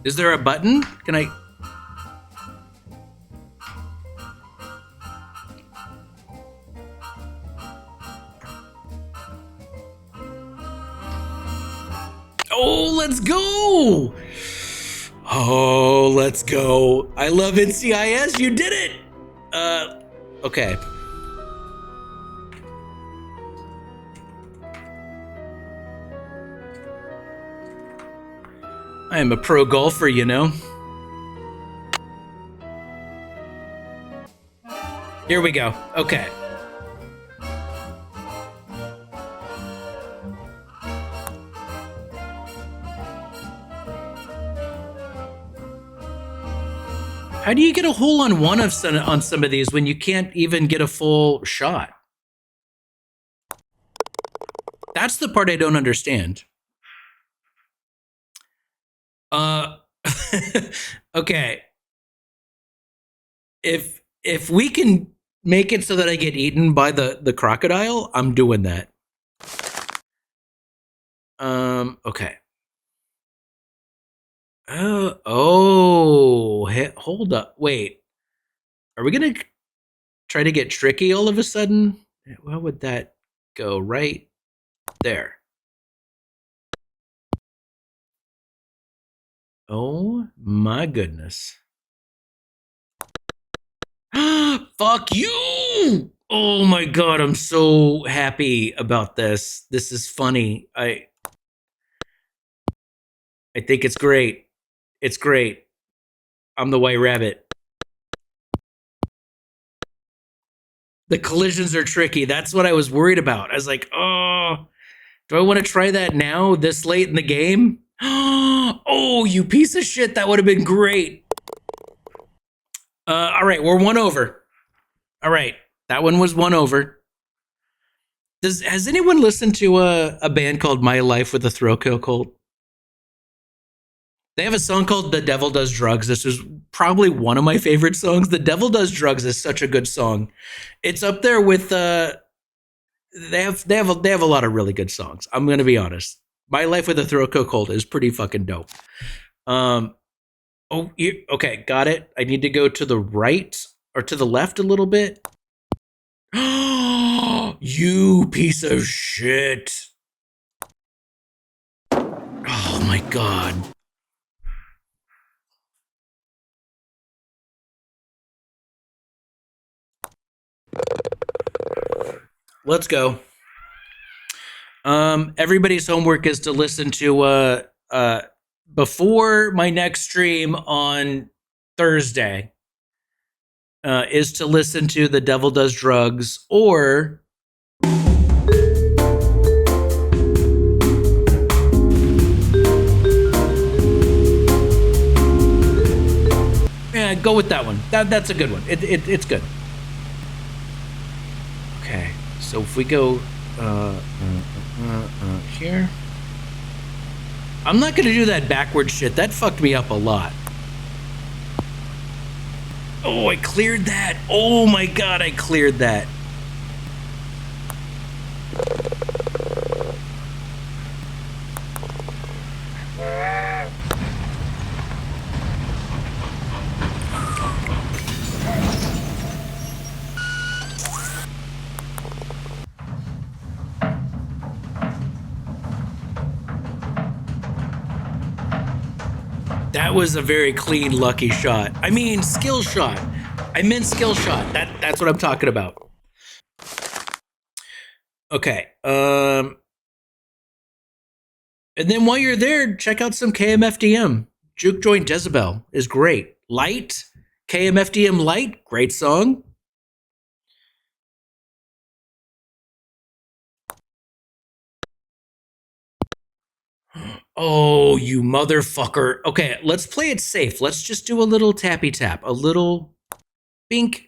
Speaker 1: Is there a button? Can I? Oh, let's go! Oh, let's go. I love NCIS. You did it! Okay. I am a pro golfer, you know. Here we go. Okay. How do you get a hole on one on some of these when you can't even get a full shot? That's the part I don't understand. Okay. If we can make it so that I get eaten by the crocodile, I'm doing that. Okay. Hold up. Wait. Are we gonna try to get tricky all of a sudden? How would that go? Right there. Oh my goodness. Fuck you! Oh my god, I'm so happy about this. This is funny. I think it's great. It's great. I'm the white rabbit. The collisions are tricky. That's what I was worried about. I was like, oh, do I want to try that now, this late in the game? Oh, you piece of shit. That would have been great. All right, we're one over. All right, that one was one over. Has anyone listened to a band called My Life with a Throat Cold? They have a song called The Devil Does Drugs. This is probably one of my favorite songs. The Devil Does Drugs is such a good song. It's up there with they have a lot of really good songs. I'm going to be honest. My Life with a Throat Cold is pretty fucking dope. Okay, got it. I need to go to the right or to the left a little bit. You piece of shit. Oh my god. Let's go. Everybody's homework is to listen to before my next stream on Thursday is to listen to The Devil Does Drugs or yeah, go with that one. That's a good one. It's good. Okay, so if we go here, I'm not gonna do that backward shit. That fucked me up a lot. Oh, I cleared that. Oh my god, I cleared that. That was a very clean, lucky shot. I mean, skill shot. I meant skill shot. That's what I'm talking about. Okay. And then while you're there, check out some KMFDM. Juke Joint Jezebel is great. Light, KMFDM Light, great song. Oh, you motherfucker. Okay, let's play it safe. Let's just do a little tappy tap. A little bink.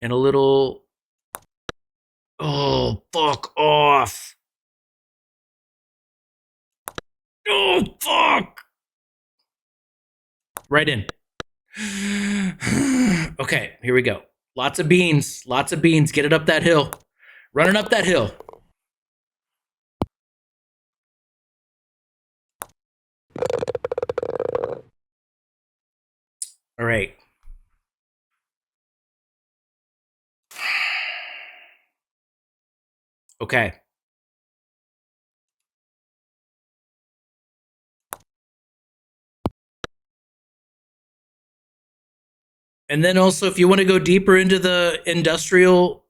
Speaker 1: And a little... Oh, fuck off. Oh, fuck. Right in. Okay, here we go. Lots of beans. Lots of beans. Get it up that hill. Running up that hill. All right. Okay. And then also, if you want to go deeper into the industrial,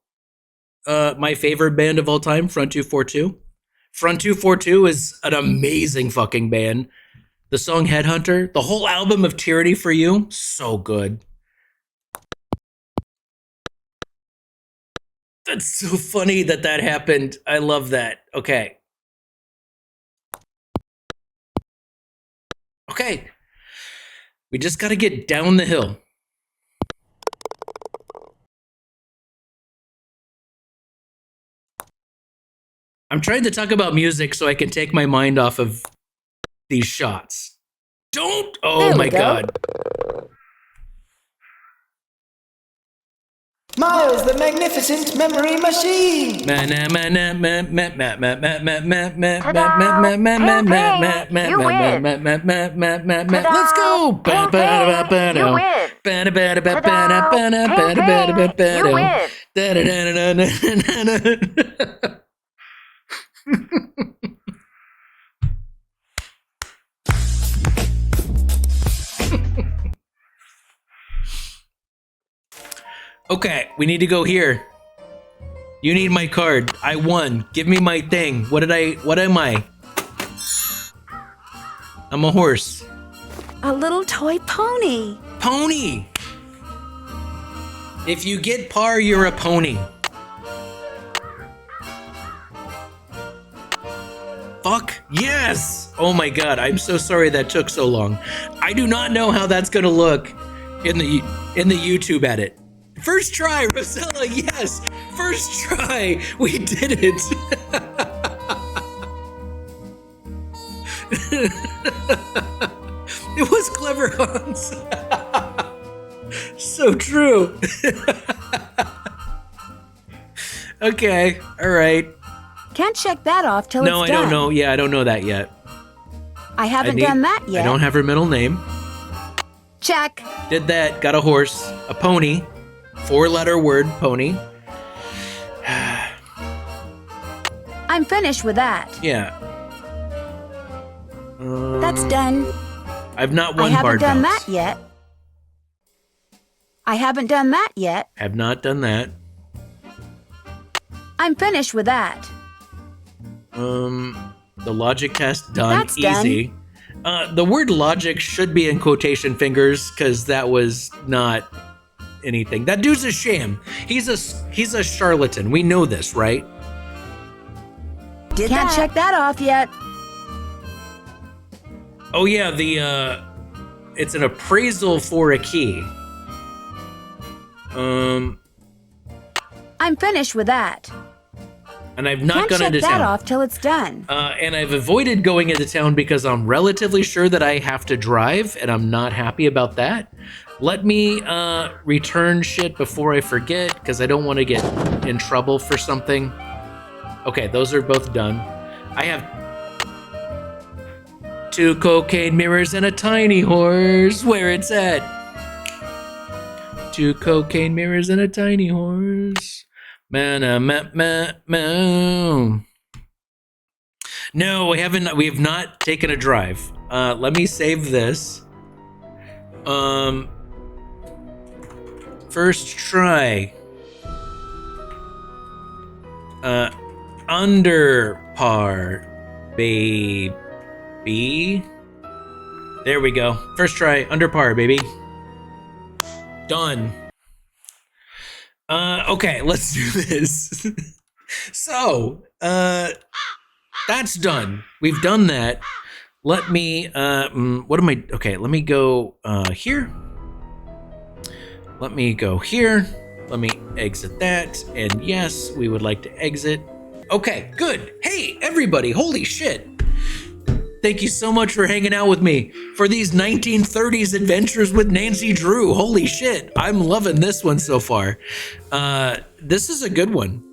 Speaker 1: my favorite band of all time, Front 242. Front 242 is an amazing fucking band. The song Headhunter, the whole album of Tyranny for You, so good. That's so funny that happened. I love that. Okay. Okay. We just got to get down the hill. I'm trying to talk about music so I can take my mind off of these shots. Don't! Oh my god.
Speaker 11: Miles, the magnificent memory machine.
Speaker 1: Let's go. Okay, we need to go here. You need my card. I won. Give me my thing. What am I? I'm a horse.
Speaker 2: A little toy pony.
Speaker 1: Pony! If you get par, you're a pony. Fuck yes! Oh my god, I'm so sorry that took so long. I do not know how that's gonna look in the YouTube edit. First try, Rosella, yes! First try! We did it! It was clever, Hans. So true. Okay, alright.
Speaker 2: Can't check that off till it's done.
Speaker 1: No, I don't know. Yeah, I don't know that yet.
Speaker 2: I haven't done that yet.
Speaker 1: I don't have her middle name.
Speaker 2: Check.
Speaker 1: Did that. Got a horse. A pony. 4-letter word, pony.
Speaker 2: I'm finished with that.
Speaker 1: Yeah.
Speaker 2: That's done.
Speaker 1: I've not won
Speaker 2: I haven't
Speaker 1: Bard
Speaker 2: done
Speaker 1: Bounce.
Speaker 2: that yet. I haven't done that yet.
Speaker 1: Have not done that.
Speaker 2: I'm finished with that.
Speaker 1: The logic test done.
Speaker 2: That's
Speaker 1: easy. The word logic should be in quotation fingers because that was not anything. That dude's a sham. He's a charlatan. We know this, right?
Speaker 2: Can't check that off yet.
Speaker 1: Oh yeah, it's an appraisal for a key.
Speaker 2: I'm finished with that.
Speaker 1: And I've not gone
Speaker 2: Can't
Speaker 1: into
Speaker 2: check that
Speaker 1: town.
Speaker 2: off till it's done.
Speaker 1: And I've avoided going into town because I'm relatively sure that I have to drive, and I'm not happy about that. Let me return shit before I forget, because I don't want to get in trouble for something. Okay, those are both done. I have 2 cocaine mirrors and a tiny horse. Where it's at? 2 cocaine mirrors and a tiny horse. No, we haven't. We have not taken a drive. Let me save this. First try. Under par, baby. There we go. First try, under par, baby. Done. Okay, let's do this. So, that's done. We've done that. Let me, okay, let me go, here. Let me go here. Let me exit that. And yes, we would like to exit. Okay, good. Hey, everybody, holy shit. Thank you so much for hanging out with me for these 1930s adventures with Dancy Drew. Holy shit, I'm loving this one so far. This is a good one.